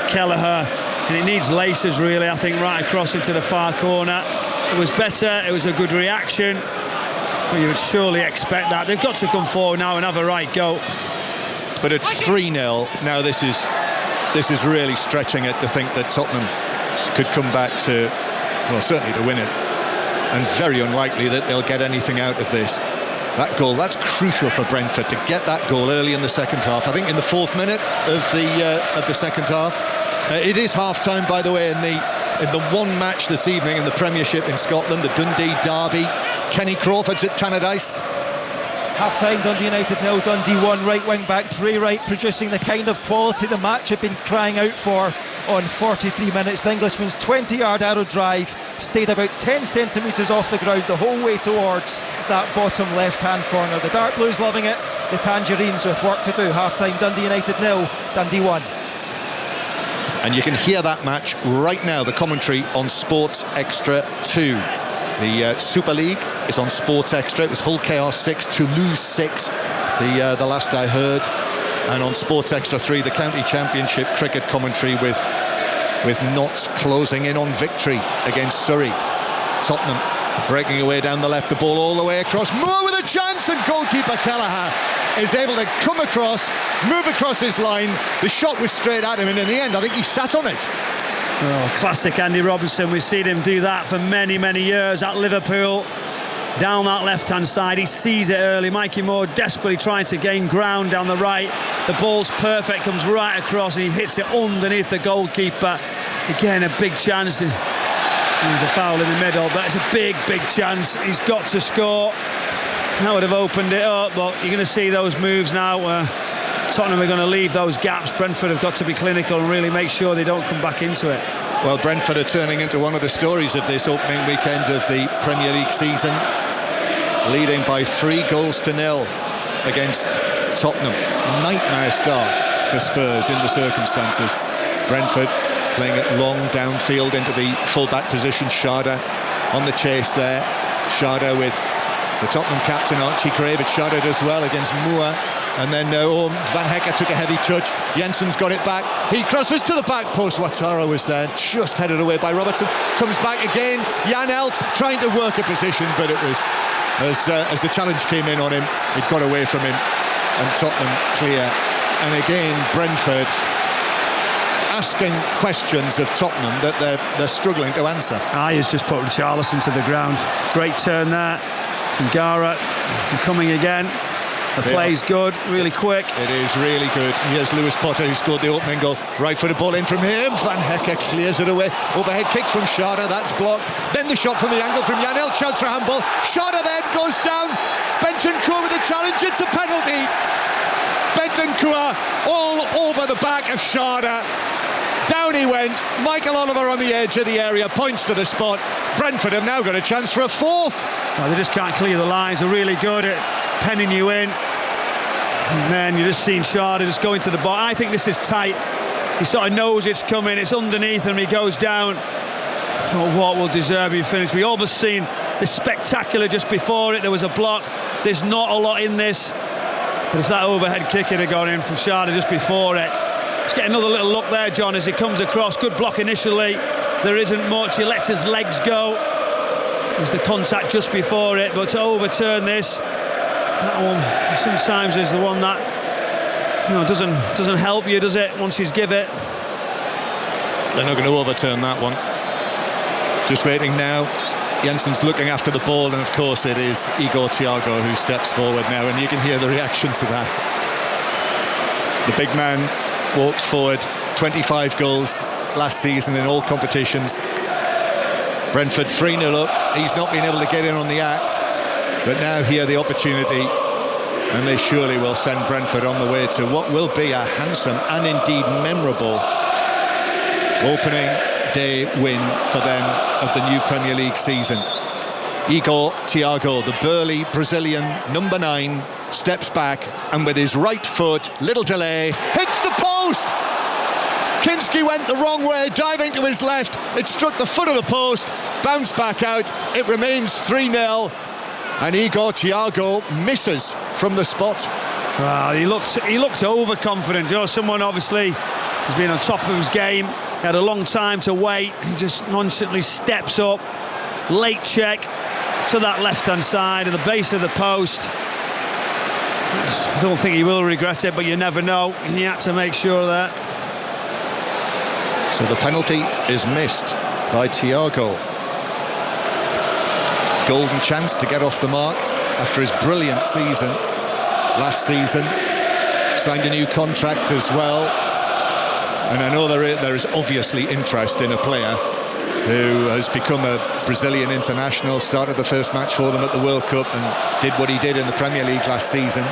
S5: Kelleher. And it needs laces, really, I think, right across into the far corner. It was better, it was a good reaction. But you would surely expect that. They've got to come forward now and have a right go.
S3: But it's 3-0. Now this is really stretching it to think that Tottenham could come back to, well, certainly to win it. And very unlikely that they'll get anything out of this. That goal, that's crucial for Brentford to get that goal early in the second half. I think in the 4th minute of the second half. It is half-time, by the way, in the one match this evening in the Premiership in Scotland, the Dundee derby. Kenny Crawford's at Tannadice.
S22: Half-time, Dundee United 0, Dundee 1. Right wing back Dre Wright producing the kind of quality the match had been crying out for on 43 minutes. The Englishman's 20-yard arrow drive stayed about 10 centimetres off the ground the whole way towards that bottom left-hand corner. The Dark Blues loving it, the Tangerines with work to do. Half-time, Dundee United 0, Dundee 1.
S3: And you can hear that match right now, the commentary on Sports Extra 2. The Super League is on Sports Extra. It was Hull Chaos 6, Toulouse 6, the last I heard. And on Sports Extra 3, the County Championship cricket commentary with Notts closing in on victory against Surrey. Tottenham breaking away down the left, the ball all the way across. Moore with a chance, and goalkeeper Kelleher is able to come across, move across his line. The shot was straight at him, and in the end, I think he sat on it.
S5: Oh, classic Andy Robertson. We've seen him do that for many, many years at Liverpool. Down that left-hand side, he sees it early. Mikey Moore desperately trying to gain ground down the right. The ball's perfect, comes right across, and he hits it underneath the goalkeeper. Again, a big chance. There's a foul in the middle, but it's a big, big chance. He's got to score. That would have opened it up, but you're going to see those moves now where Tottenham are going to leave those gaps. Brentford have got to be clinical and really make sure they don't come back into it.
S3: Well, Brentford are turning into one of the stories of this opening weekend of the Premier League season, leading by 3-0 against Tottenham. Nightmare start for Spurs in the circumstances. Brentford playing it long downfield into the full-back position. Schade on the chase there. Schade with the Tottenham captain Archie Gray, but Schade does well against Moore. And then Van Hecke took a heavy touch. Jensen's got it back. He crosses to the back post. Ouattara was there, just headed away by Robertson. Comes back again. Jan Elt trying to work a position, but it was as the challenge came in on him, it got away from him, and Tottenham clear. And again, Brentford asking questions of Tottenham that they're struggling to answer.
S5: He's just put Richarlison to the ground. Great turn there. Singara coming again. The play's good, really quick.
S3: It is really good. Here's Lewis Potter, who scored the opening goal. Right footed ball in from him. Van Hecke clears it away. Overhead kick from Schade, that's blocked. Then the shot from the angle from Jan Elt, shouts for handball. Schade then goes down. Bentancur with a challenge, it's a penalty. Bentancur all over the back of Schade. Down he went. Michael Oliver on the edge of the area, points to the spot. Brentford have now got a chance for a fourth.
S5: Well, they just can't clear the lines. They're really good at penning you in. And then you're just seeing Schade just going to the ball. I think this is tight. He sort of knows it's coming. It's underneath him. He goes down. Oh, what will deserve you finish? We almost seen the spectacular just before it. There was a block. There's not a lot in this. But if that overhead kick had gone in from Schade just before it. Let's get another little look there, John, as he comes across. Good block initially. There isn't much. He lets his legs go. There's the contact just before it. But to overturn this, that one sometimes is the one that doesn't help you, does it? Once he's give it,
S3: they're not going to overturn that one. Just waiting now. Jensen's looking after the ball, and of course it is Igor Thiago who steps forward now, and you can hear the reaction to that. The big man walks forward. 25 goals last season in all competitions. Brentford 3-0 up. He's not been able to get in on the act. But now here the opportunity, and they surely will send Brentford on the way to what will be a handsome and indeed memorable opening day win for them of the new Premier League season. Igor Thiago, the burly Brazilian number 9, steps back and with his right foot, little delay, hits the post! Kinski went the wrong way, diving to his left. It struck the foot of the post, bounced back out. It remains 3-0. And Igor Thiago misses from the spot.
S5: Well, he looked overconfident. Someone obviously has been on top of his game. He had a long time to wait. He just nonchalantly steps up. Late check to that left-hand side of the base of the post. I don't think he will regret it, but you never know. He had to make sure of that.
S3: So the penalty is missed by Thiago. Golden chance to get off the mark after his brilliant season last season. Signed a new contract as well. And I know there is obviously interest in a player who has become a Brazilian international, started the first match for them at the World Cup and did what he did in the Premier League last season.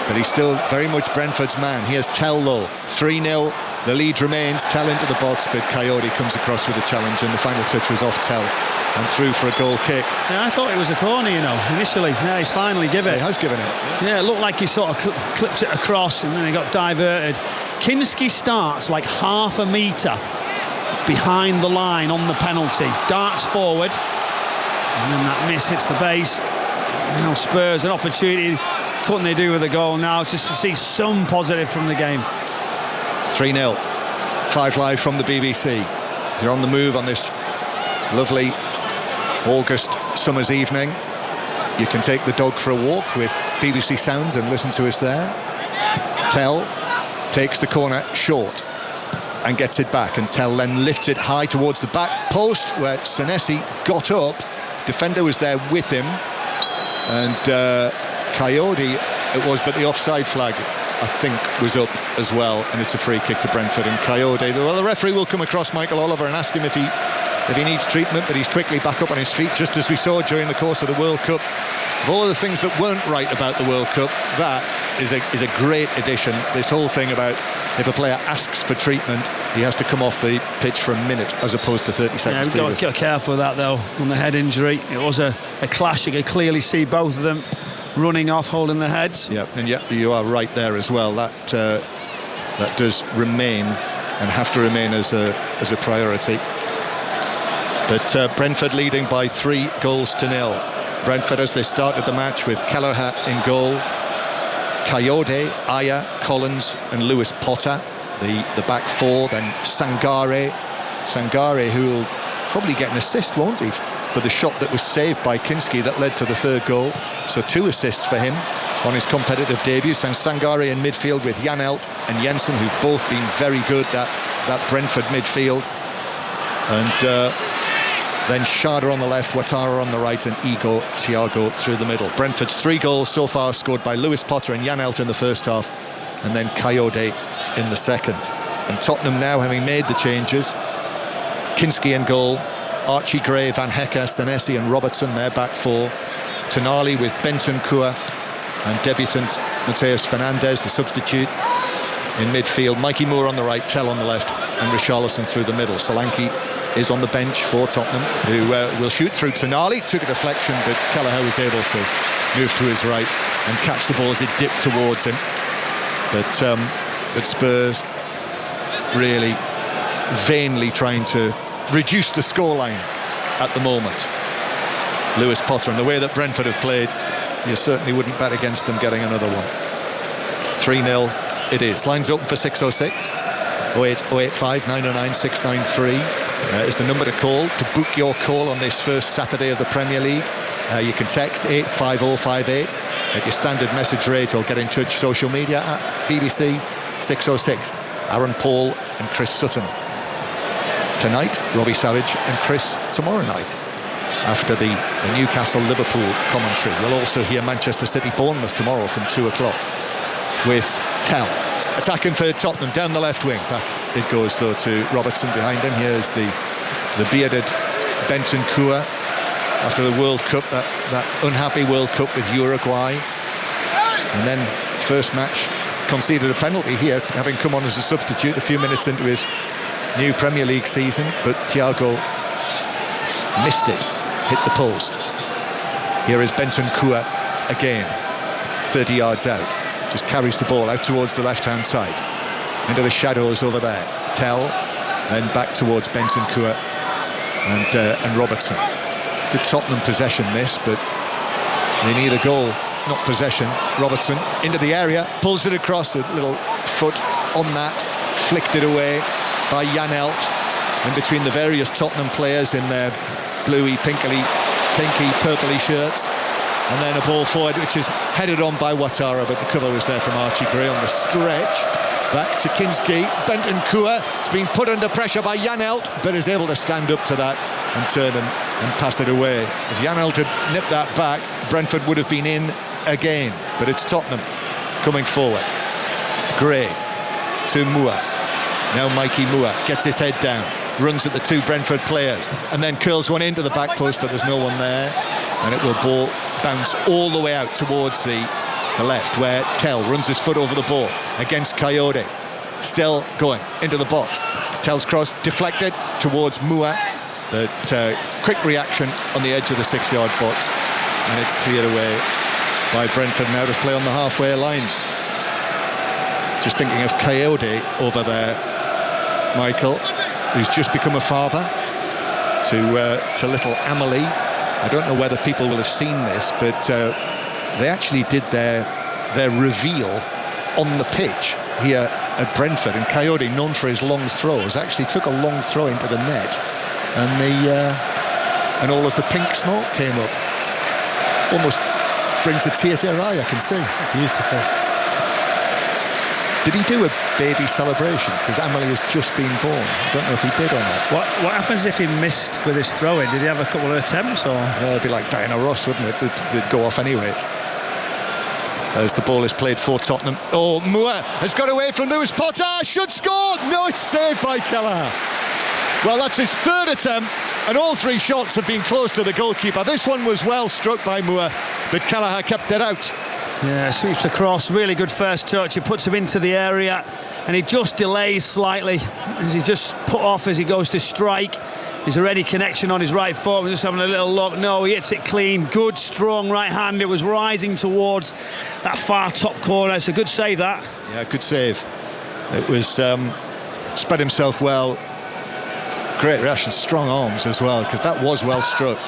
S3: But he's still very much Brentford's man. Here's Tell though, 3-0. The lead remains. Tell into the box, but Coyote comes across with a challenge, and the final touch was off Tell and through for a goal kick.
S5: Yeah, I thought it was a corner, initially. Yeah, he's finally given it.
S3: He has given it.
S5: Yeah, it looked like he sort of clipped it across and then he got diverted. Kinski starts like half a metre behind the line on the penalty. Darts forward, and then that miss hits the base. Now Spurs an opportunity. Couldn't they do with a goal now, just to see some positive from the game.
S3: 3-0. 5 Live from the BBC. If you're on the move on this lovely August summer's evening, you can take the dog for a walk with BBC Sounds and listen to us there. Tell takes the corner short. and gets it back, and Tell then lifts it high towards the back post where Senesi got up. Defender was there with him, and Coyote it was, but the offside flag I think was up as well, and it's a free kick to Brentford. And Coyote, well, the referee will come across Michael Oliver and ask him if he needs treatment, but he's quickly back up on his feet, just as we saw during the course of the World Cup. Of all of the things that weren't right about the World Cup, that is a great addition. This whole thing about if a player asks for treatment, he has to come off the pitch for a minute as opposed to 30 seconds.
S5: We've got to be careful with that though, on the head injury. It was a clash. You could clearly see both of them running off, holding their heads.
S3: Yeah, and you are right there as well. That does remain and have to remain as a priority. But Brentford leading by 3-0. Brentford, as they started the match with Kelleher in goal, Coyote, Aya, Collins and Lewis Potter, the back four. Then Sangare, who will probably get an assist, won't he, for the shot that was saved by Kinski that led to the third goal. So 2 assists for him on his competitive debut. Sangare in midfield with Janelt and Jensen, who've both been very good, that Brentford midfield. And then Schade on the left, Ouattara on the right, and Igor Thiago through the middle. Brentford's 3 goals so far scored by Lewis Potter and Janelt in the first half, and then Coyote in the second. And Tottenham now, having made the changes, Kinski in goal, Archie Gray, Van Hecke, Senesi and Robertson, their back four. Tonali with Bentancur and debutant Mateus Fernandes, the substitute, in midfield. Mikey Moore on the right, Tell on the left, and Richarlison through the middle. Solanke is on the bench for Tottenham, who will shoot through Tonali. Took a deflection, but Kelleher was able to move to his right and catch the ball as it dipped towards him. But Spurs really vainly trying to reduce the scoreline at the moment. Lewis Potter, and the way that Brentford have played, you certainly wouldn't bet against them getting another one. 3-0 it is. Lines open for 606 08085 909 693 is the number to call to book your call on this first Saturday of the Premier League. You can text 85058 at your standard message rate, or get in touch social media at BBC 606. Aaron Paul and Chris Sutton tonight, Robbie Savage and Chris tomorrow night after the Newcastle-Liverpool commentary. We'll also hear Manchester City-Bournemouth tomorrow from 2 o'clock with Tell. Attacking for Tottenham down the left wing. Back it goes though to Robertson behind him. Here's the bearded Bentancur after the World Cup, that unhappy World Cup with Uruguay. And then first match conceded a penalty here, having come on as a substitute a few minutes into his new Premier League season, but Thiago missed it, hit the post. Here is Bentancur again, 30 yards out, just carries the ball out towards the left-hand side, into the shadows over there. Tell, then back towards Bentancur and Robertson. Good Tottenham possession this, but they need a goal, not possession. Robertson into the area, pulls it across, a little foot on that, flicked it away by Janelt, and between the various Tottenham players in their bluey, pinky, purpley shirts. And then a ball forward, which is headed on by Ouattara, but the cover was there from Archie Gray on the stretch. Back to Kinski. Bentancur has been put under pressure by Janelt, but is able to stand up to that and turn and pass it away. If Janelt had nipped that back, Brentford would have been in again. But it's Tottenham coming forward. Gray to Moore. Now Mikey Moore gets his head down, runs at the 2 Brentford players, and then curls one into the back post, but there's no one there. And it will bounce all the way out towards the left, where Tell runs his foot over the ball against Coyote. Still going into the box. Tell's cross deflected towards Moore, but quick reaction on the edge of the 6-yard box, and it's cleared away by Brentford, and out of play on the halfway line. Just thinking of Coyote over there, Michael, who's just become a father to little Amelie. I don't know whether people will have seen this, but they actually did their reveal on the pitch here at Brentford, and Coyote, known for his long throws, actually took a long throw into the net, and all of the pink smoke came up. Almost brings a tear to your eye, I can see.
S4: Beautiful.
S3: Did he do a baby celebration? Because Amelie has just been born. I don't know if he did or not.
S5: What happens if he missed with his throw-in? Did he have a couple of attempts? Or
S3: It'd be like Diana Ross, wouldn't it? They'd go off anyway. As the ball is played for Tottenham. Oh, Moore has got away from Lewis Potter. Should score. No, it's saved by Kelleher. Well, that's his third attempt, and all three shots have been close to the goalkeeper. This one was well struck by Moore, but Kelleher kept it out.
S5: Yeah, sweeps across, really good first touch. He puts him into the area, and he just delays slightly as he just put off as he goes to strike. He's already connection on his right foot. We're just having a little look. No, he hits it clean. Good, strong right hand. It was rising towards that far top corner. It's a good save, that.
S3: Yeah, good save. It was spread himself well. Great reaction, strong arms as well, because that was well struck.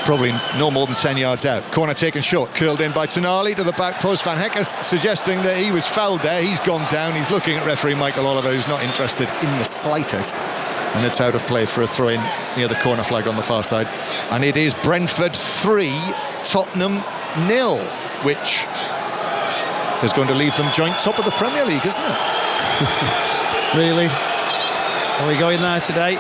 S3: Probably no more than 10 yards out. Corner taken short, curled in by Tonali to the back post. Van Hekke suggesting that he was fouled there. He's gone down. He's looking at referee Michael Oliver, who's not interested in the slightest. And it's out of play for a throw-in near the corner flag on the far side. And it is Brentford 3, Tottenham 0, which is going to leave them joint top of the Premier League, isn't it?
S5: Really? Are we going there today?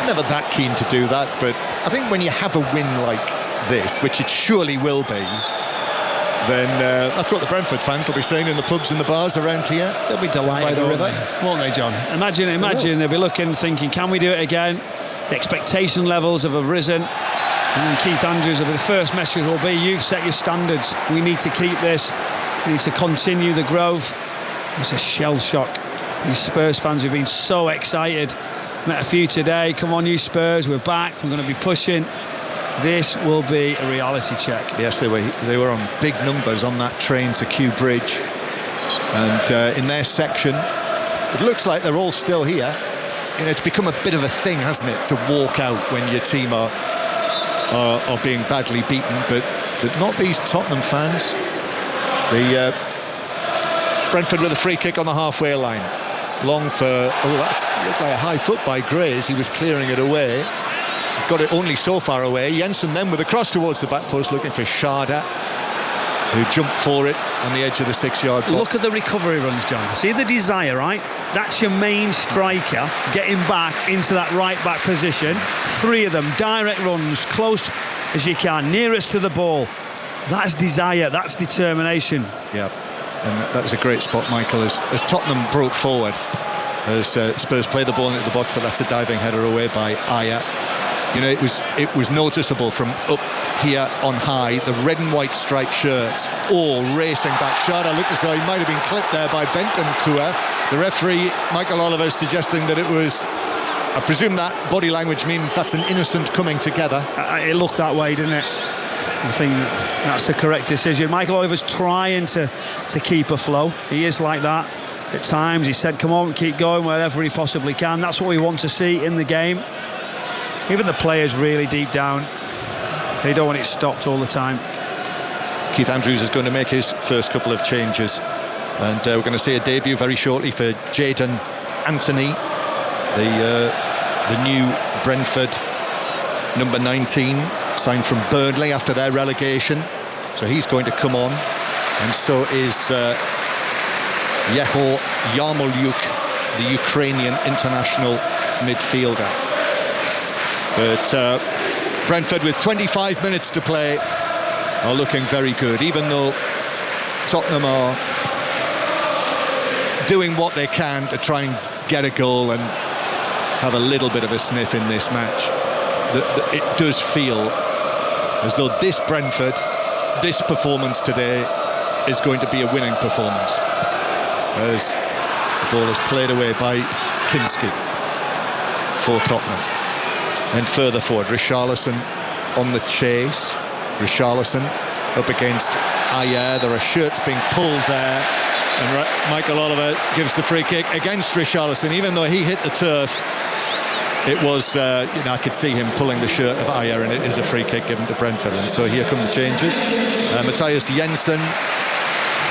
S3: Never that keen to do that, but I think when you have a win like this, which it surely will be, then that's what the Brentford fans will be saying in the pubs and the bars around here.
S5: They'll be delighted,
S3: by the river.
S5: Won't they, John? Imagine they'll be looking, thinking, can we do it again? The expectation levels have risen. And then Keith Andrews, the first message will be, you've set your standards. We need to keep this. We need to continue the growth. It's a shell shock. These Spurs fans have been so excited. Met a few today. Come on, you Spurs, we're back. We're going to be pushing. This will be a reality check.
S3: Yes, they were on big numbers on that train to Kew Bridge, and in their section, it looks like they're all still here. You know, it's become a bit of a thing, hasn't it, to walk out when your team are being badly beaten, but not these Tottenham fans. The Brentford with a free kick on the halfway line. Long for, that's looked like a high foot by Grays. He was clearing it away. Got it only so far away. Jensen then with a cross towards the back post, looking for Sharda, who jumped for it on the edge of the 6-yard box.
S5: Look at the recovery runs, John. See the desire, right? That's your main striker getting back into that right back position. 3 of them, direct runs, close as you can, nearest to the ball. That's desire, that's determination.
S3: Yeah, and that was a great spot, Michael, as Tottenham broke forward. As Spurs played the ball into the box, but that's a diving header away by Aya. You know, it was noticeable from up here on high, the red and white striped shirts all racing back. Sharda looked as though he might have been clipped there by Bentancur. The referee, Michael Oliver, suggesting that it was, I presume that body language means that's an innocent coming together.
S5: It looked that way, didn't it? I think that's the correct decision. Michael Oliver's trying to keep a flow. He is like that at times. He said, come on, keep going wherever he possibly can. That's what we want to see in the game. Even the players really deep down, they don't want it stopped all the time.
S3: Keith Andrews is going to make his first couple of changes, and we're going to see a debut very shortly for Jadon Anthony, the new Brentford number 19, signed from Burnley after their relegation. So he's going to come on, and so is Yehor Yarmolyuk, the Ukrainian international midfielder. But Brentford, with 25 minutes to play, are looking very good, even though Tottenham are doing what they can to try and get a goal and have a little bit of a sniff in this match. It does feel as though this Brentford, this performance today, is going to be a winning performance, as the ball is played away by Kinski for Tottenham. And further forward, Richarlison on the chase. Richarlison up against Ayer. There are shirts being pulled there, and Michael Oliver gives the free kick against Richarlison. Even though he hit the turf, it was, I could see him pulling the shirt of Ayer, and it is a free kick given to Brentford. And so here come the changes. Matthias Jensen,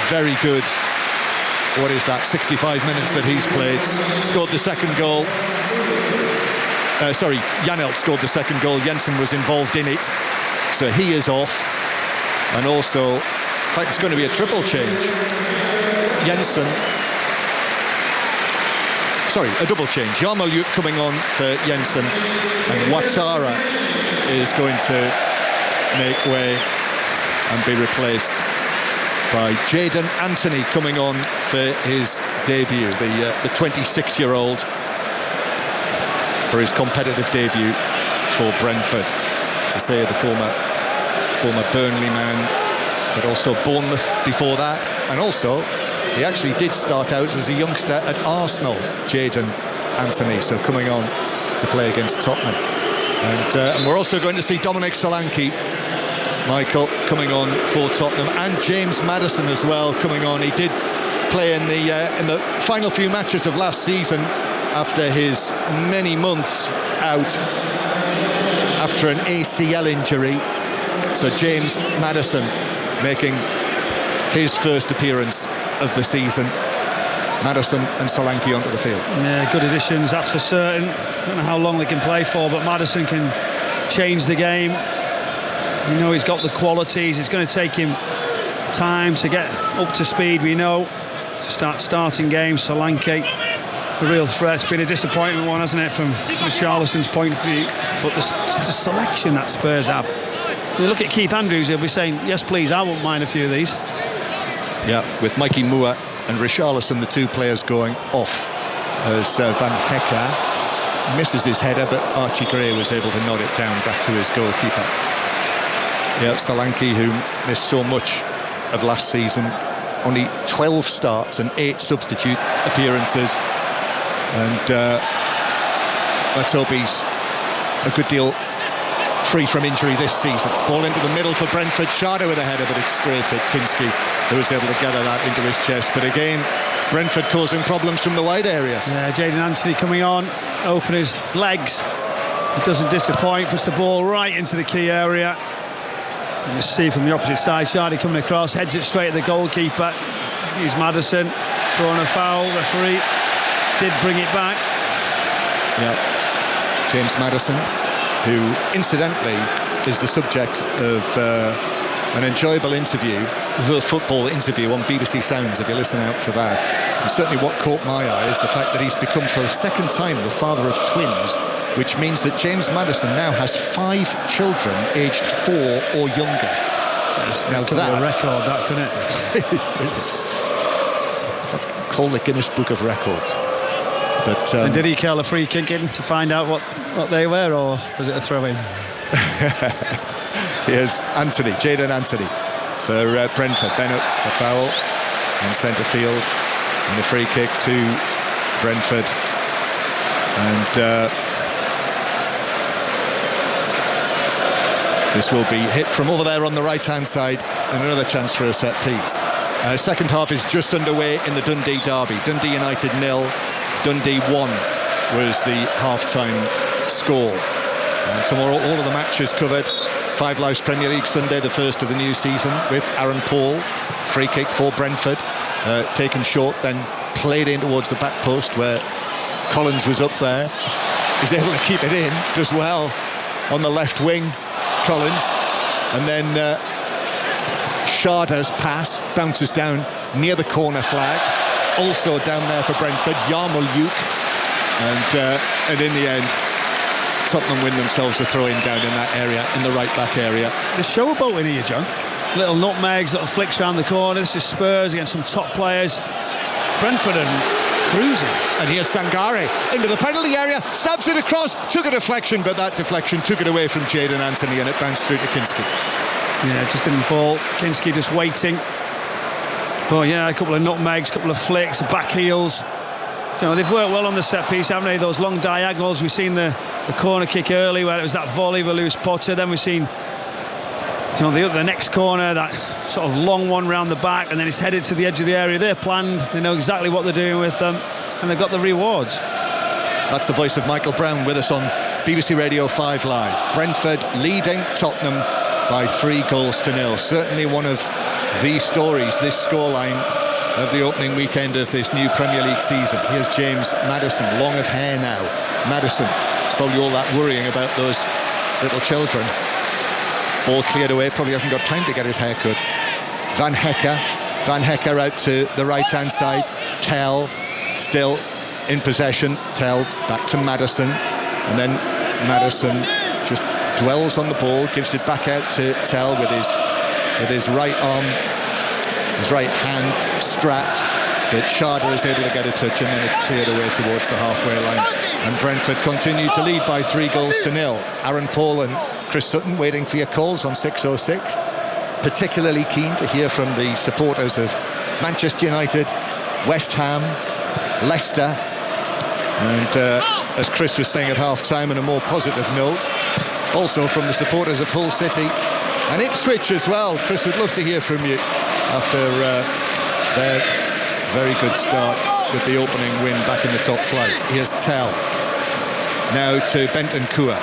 S3: very good. What is that, 65 minutes that he's played, scored the second goal. Janelt scored the second goal. Jensen was involved in it, so he is off. And also, in fact, it's going to be a triple change. Jensen. Sorry, a double change. Yarmolyuk coming on for Jensen, and Ouattara is going to make way and be replaced by Jadon Anthony coming on for his debut, the 26-year-old, for his competitive debut for Brentford. To say the former Burnley man, but also Bournemouth before that, and also he actually did start out as a youngster at Arsenal, Jadon Anthony, so coming on to play against Tottenham. And we're also going to see Dominic Solanke, Michael, coming on for Tottenham, and James Maddison as well coming on. He did play in the final few matches of last season after his many months out after an ACL injury. So James Maddison making his first appearance of the season. Maddison and Solanke onto the field.
S5: Yeah, good additions, that's for certain. I don't know how long they can play for, but Maddison can change the game. You know, he's got the qualities. It's going to take him time to get up to speed, we know, to start starting games. Solanke, a real threat. It's been a disappointing one, hasn't it, from Richarlison's point of view. But the selection that Spurs have. When you look at Keith Andrews, he'll be saying, yes, please, I won't mind a few of these.
S3: Yeah, with Mikey Moore and Richarlison, the two players going off, as Van Hecke misses his header, but Archie Gray was able to nod it down back to his goalkeeper. Yeah, Solanke, who missed so much of last season, only 12 starts and 8 substitute appearances, and let's hope he's a good deal free from injury this season. Ball into the middle for Brentford. Schade with a header, but it's straight at Kinski, who was able to gather that into his chest. But again, Brentford causing problems from the wide areas.
S5: Yeah, Jadon Anthony coming on, open his legs. He doesn't disappoint, puts the ball right into the key area. You see from the opposite side, Schade coming across, heads it straight at the goalkeeper. Here's Maddison, drawing a foul. Referee did bring it back.
S3: Yeah, James Maddison, who incidentally is the subject of an enjoyable interview, the football interview on BBC Sounds, if you listen out for that. And certainly what caught my eye is the fact that he's become for the second time the father of twins, which means that James Maddison now has 5 children aged 4 or younger.
S5: Now that could be a record, that, couldn't it?
S3: Isn't it? Let's call the Guinness Book of Records. But,
S5: and did he call a free kick in to find out what they were, or was it a throw-in?
S3: Here's Anthony, Jadon Anthony for Brentford. Bennett, a foul in centre field, and a free kick to Brentford. And this will be hit from over there on the right-hand side, and another chance for a set piece. Second half is just underway in the Dundee derby. Dundee United 0, Dundee 1 was the half-time score. Tomorrow, all of the matches covered. 5 Live's Premier League Sunday, the first of the new season, with Aaron Paul. Free kick for Brentford, taken short, then played in towards the back post where Collins was up there. He's able to keep it in, does well on the left wing, Collins. And then Sharda's pass bounces down near the corner flag. Also down there for Brentford, Yarmolyuk. And in the end, Tottenham win themselves a throw-in down in that area, in the right-back area.
S5: The showboat in here, John. Little nutmegs, little flicks around the corner. This is Spurs against some top players. Brentford and cruising.
S3: And here's Sangare into the penalty area, stabs it across, took a deflection, but that deflection took it away from Jadon Anthony, and it bounced through to Kinski.
S5: Yeah, it just didn't fall. Kinski just waiting. But yeah, a couple of nutmegs, a couple of flicks, back heels. You know, they've worked well on the set piece, haven't they? Those long diagonals. We've seen the corner kick early where it was that volley of a loose Potter. Then we've seen, you know, the next corner, that sort of long one round the back, and then it's headed to the edge of the area. They're planned. They know exactly what they're doing with them, and they've got the rewards.
S3: That's the voice of Michael Brown with us on BBC Radio 5 Live. Brentford leading Tottenham by 3-0. Certainly one of the stories, this scoreline, of the opening weekend of this new Premier League season. Here's James Maddison, long of hair now. Maddison, it's probably all that worrying about those little children. Ball cleared away, probably hasn't got time to get his hair cut. Van Hecke Van Hecker out to the right-hand side. Tell still in possession. Tell back to Maddison, and then Maddison just dwells on the ball, gives it back out to Tell with his right arm, his right hand strapped. But Sharda is able to get a touch, and then it's cleared away towards the halfway line. And Brentford continue to lead by 3-0. Aaron Paul and Chris Sutton waiting for your calls on 606. Particularly keen to hear from the supporters of Manchester United, West Ham, Leicester, and as Chris was saying at half-time, on a more positive note, also from the supporters of Hull City and Ipswich as well. Chris, would love to hear from you after their very good start with the opening win back in the top flight. Here's Tell. Now to Bentancur.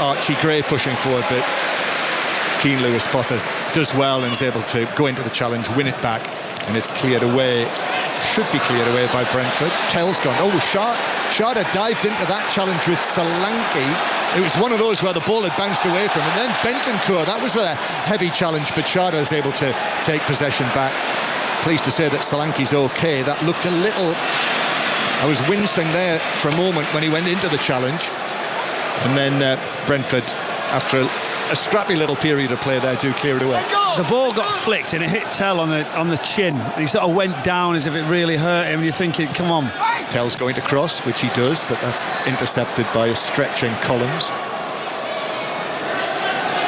S3: Archie Gray pushing forward, but Keane Lewis Potters does well and is able to go into the challenge, win it back, and it's cleared away. Should be cleared away by Brentford. Tell's gone. Oh, Sharda dived into that challenge with Solanke. It was one of those where the ball had bounced away from him. And then Bentancur, that was a heavy challenge, but Sharda is able to take possession back. Pleased to say that Solanke's okay. That looked a little... I was wincing there for a moment when he went into the challenge. And then Brentford, after a scrappy little period of play there, do clear it away.
S5: The ball got flicked and it hit Tell on the chin. And he sort of went down as if it really hurt him. And you're thinking, come on.
S3: Tell's going to cross, which he does, but that's intercepted by a stretching Collins.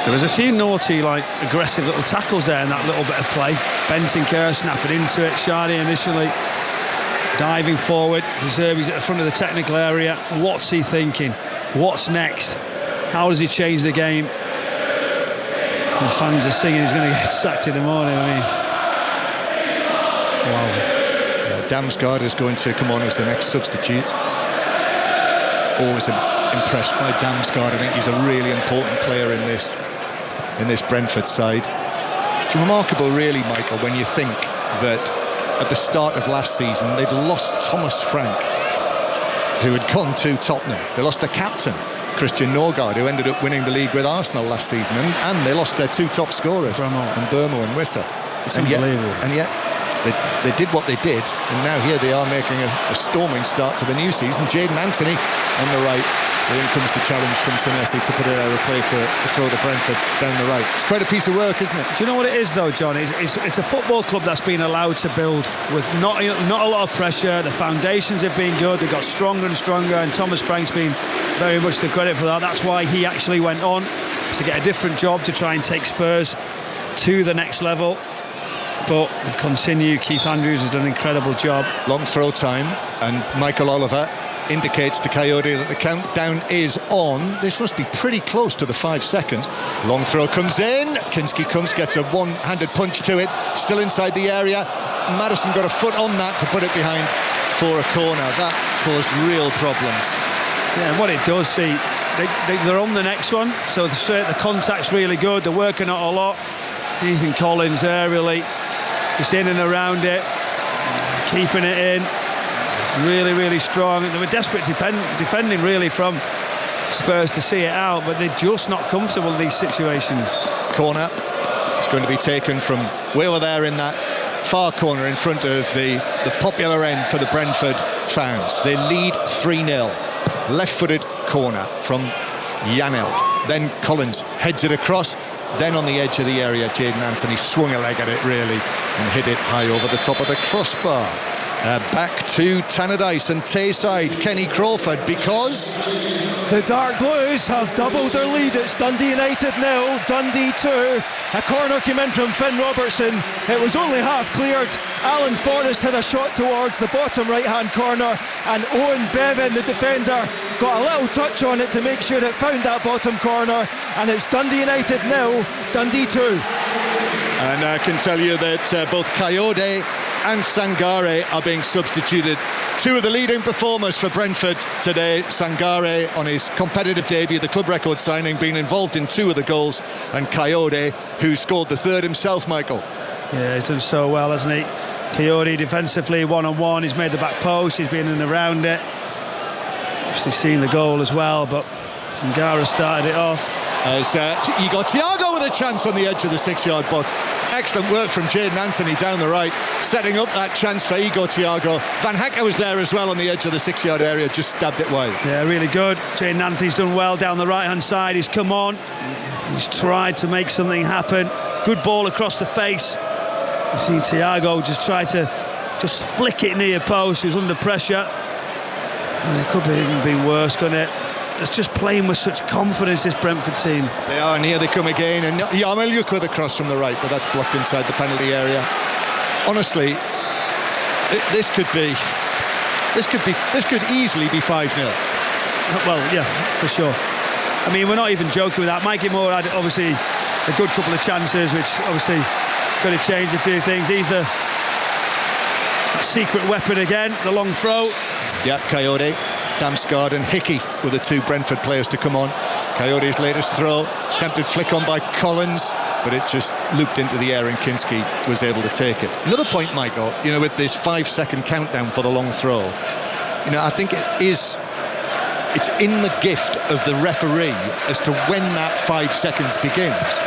S5: There was a few naughty, aggressive little tackles there in that little bit of play. Bentancur snapping into it. Shardy initially diving forward. De Zerbi's at the front of the technical area. What's he thinking? What's next? How does he change the game? The fans are singing he's going to get sacked in the morning.
S3: Wow. Damsgaard is going to come on as the next substitute. Always impressed by Damsgaard. I think he's a really important player in this Brentford side. It's remarkable, really, Michael, when you think that at the start of last season they'd lost Thomas Frank, who had gone to Tottenham. They lost their captain, Christian Norgard, who ended up winning the league with Arsenal last season, and they lost their two top scorers, Burmo and Wissa.
S5: It's unbelievable.
S3: And yet they did what they did, and now here they are making a storming start to the new season. Jayden Anthony on the right. In comes the challenge from Senesi to put it out of play for the throw to Brentford down the right. It's quite a piece of work, isn't it?
S5: Do you know what it is, though, John? It's a football club that's been allowed to build with not a lot of pressure. The foundations have been good. They've got stronger and stronger, and Thomas Frank's been very much the credit for that. That's why he actually went on to get a different job to try and take Spurs to the next level. But they've continued. Keith Andrews has done an incredible job.
S3: Long throw time, and Michael Oliver indicates to Coyote that the countdown is on. This must be pretty close to the 5 seconds. Long throw comes in. Kinski gets a one-handed punch to it. Still inside the area. Maddison got a foot on that to put it behind for a corner. That caused real problems.
S5: Yeah, and what it does, they're on the next one. So the contact's really good. They're working out a lot. Ethan Collins there really just in and around it, keeping it in. Really, really strong. They were desperate defending really from Spurs to see it out, but they're just not comfortable in these situations.
S3: Corner. It's going to be taken from way over there in that far corner in front of the popular end for the Brentford fans. They lead 3-0. Left-footed corner from Janelt. Then Collins heads it across. Then on the edge of the area, Jayden Anthony swung a leg at it really and hit it high over the top of the crossbar. Back to Tannadice and Tayside, Kenny Crawford, because
S22: the Dark Blues have doubled their lead. It's Dundee United 0, Dundee 2. A corner came in from Finn Robertson. It was only half cleared. Alan Forrest had a shot towards the bottom right-hand corner, and Owen Bevan, the defender, got a little touch on it to make sure it found that bottom corner, and it's Dundee United 0, Dundee 2.
S3: And I can tell you that both Coyote and Sangare are being substituted. Two of the leading performers for Brentford today. Sangare on his competitive debut, the club record signing, being involved in two of the goals, and Coyote, who scored the third himself, Michael.
S5: Yeah, he's done so well, hasn't he? Coyote defensively, one-on-one, he's made the back post, he's been in and around it. Obviously seen the goal as well, but Sangare started it off.
S3: As you got Thiago with a chance on the edge of the 6-yard box. excellent work from Jayden Anthony down the right, setting up that chance for Igor Thiago. Van Hecke was there as well on the edge of the 6-yard area, just stabbed it wide.
S5: Yeah, really good. Jayden Anthony's done well down the right-hand side. He's come on. He's tried to make something happen. Good ball across the face. You've seen Thiago just try to flick it near post. He was under pressure. And it could even be worse, couldn't it? It's just playing with such confidence, this Brentford team.
S3: They are, and here they come again. And Yarmolenko with a cross from the right, but that's blocked inside the penalty area. Honestly, this could easily be 5-0.
S5: Well, yeah, for sure. I mean, we're not even joking with that. Mikey Moore had obviously a good couple of chances, which obviously could have changed a few things. He's the secret weapon again, the long throw.
S3: Yeah, Coyote, Damsgaard and Hickey were the two Brentford players to come on. Coyote's latest throw, attempted flick on by Collins, but it just looped into the air and Kinski was able to take it. Another point, Michael, with this 5-second countdown for the long throw, I think it's in the gift of the referee as to when that 5 seconds begins.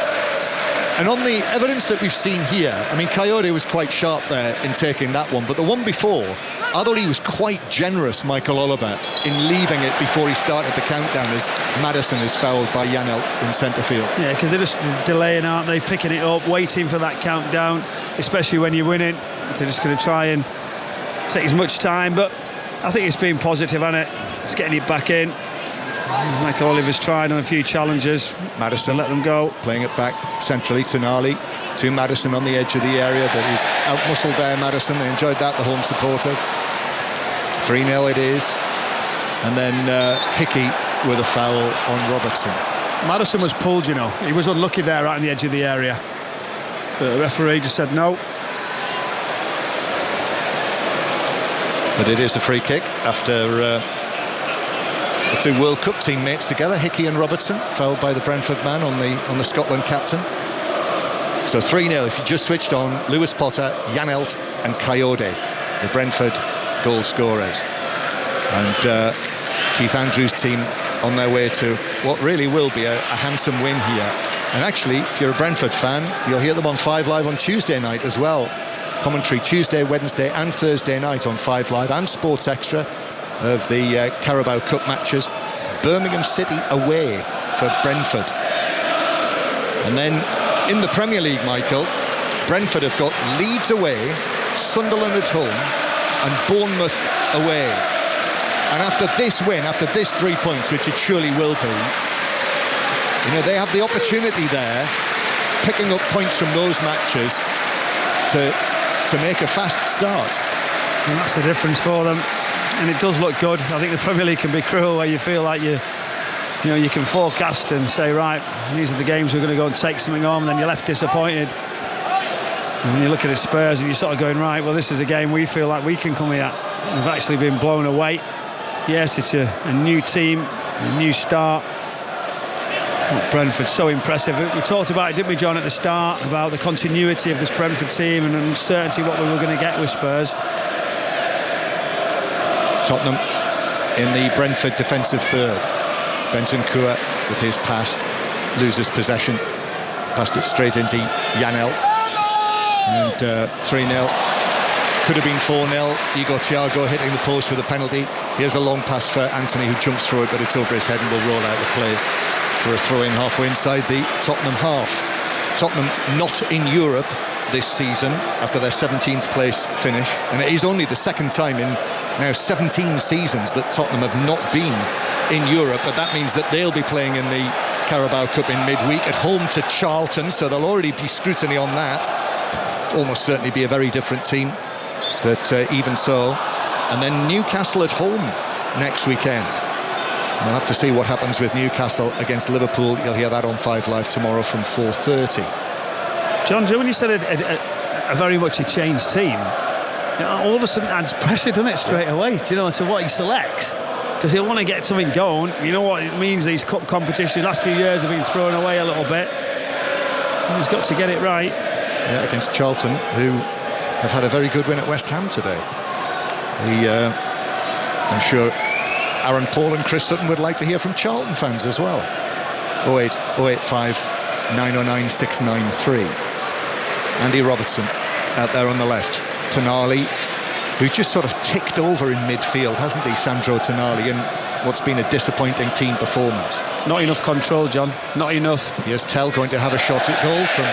S3: And on the evidence that we've seen here, I mean, Coyote was quite sharp there in taking that one, but the one before, I thought he was quite generous, Michael Oliver, in leaving it before he started the countdown as Maddison is fouled by Janelt in centre field.
S5: Yeah, because they're just delaying, aren't they? Picking it up, waiting for that countdown, especially when you're winning. They're just going to try and take as much time, but I think it's been positive, hasn't it? It's getting it back in. Michael Oliver's tried on a few challenges.
S3: Madison
S5: let them go.
S3: Playing it back centrally to Nali. To Maddison on the edge of the area, but he's out-muscled there, Maddison. They enjoyed that, the home supporters. 3-0 it is. And then Hickey with a foul on Robertson.
S5: Maddison was pulled, He was unlucky there right on the edge of the area. But the referee just said no.
S3: But it is a free kick after the two World Cup teammates together, Hickey and Robertson, fouled by the Brentford man on the Scotland captain. So 3-0 if you just switched on. Lewis Potter, Janelt and Coyote, the Brentford goal scorers. And Keith Andrews' team on their way to what really will be a handsome win here. And actually, if you're a Brentford fan, you'll hear them on 5 Live on Tuesday night as well. Commentary Tuesday, Wednesday and Thursday night on 5 Live and Sports Extra of the Carabao Cup matches. Birmingham City away for Brentford. And then in the Premier League, Michael, Brentford have got Leeds away, Sunderland at home and Bournemouth away. And after this win, after this 3 points, which it surely will be, they have the opportunity there, picking up points from those matches to make a fast start.
S5: And that's the difference for them. And it does look good. I think the Premier League can be cruel where you feel like you can forecast and say, right, these are the games we're going to go and take something home, and then you're left disappointed. And you look at the Spurs and you're sort of going, right, well, this is a game we feel like we can come here. We've actually been blown away. Yes, it's a new team, a new start. Brentford, so impressive. We talked about it, didn't we, John, at the start, about the continuity of this Brentford team and uncertainty what we were going to get with Spurs.
S3: Tottenham in the Brentford defensive third. Bentancur with his pass loses possession, passed it straight into Janelt, and 3-0. Could have been 4-0. Igor Thiago hitting the post with a penalty. Here's a long pass for Anthony, who jumps through it, but it's over his head and will roll out of play for a throw-in halfway inside the Tottenham half. Tottenham not in Europe this season after their 17th place finish, and it is only the second time in now 17 seasons that Tottenham have not been in Europe, but that means that they'll be playing in the Carabao Cup in midweek at home to Charlton, so there'll already be scrutiny on that. Almost certainly be a very different team, but even so. And then Newcastle at home next weekend. We'll have to see what happens with Newcastle against Liverpool. You'll hear that on 5 Live tomorrow from 4:30.
S5: John, when you said a very much a changed team, all of a sudden adds pressure, doesn't it, straight away, to what he selects? Because he'll want to get something going. You know what it means, these cup competitions, last few years have been thrown away a little bit. And he's got to get it right.
S3: Yeah, against Charlton, who have had a very good win at West Ham today. I'm sure Aaron Paul and Chris Sutton would like to hear from Charlton fans as well. 0885 909 693. Andy Robertson out there on the left. Tonali, who's just sort of ticked over in midfield, hasn't he, Sandro Tonali, in what's been a disappointing team performance.
S5: Not enough control, John. Not enough.
S3: Here's Tell going to have a shot at goal from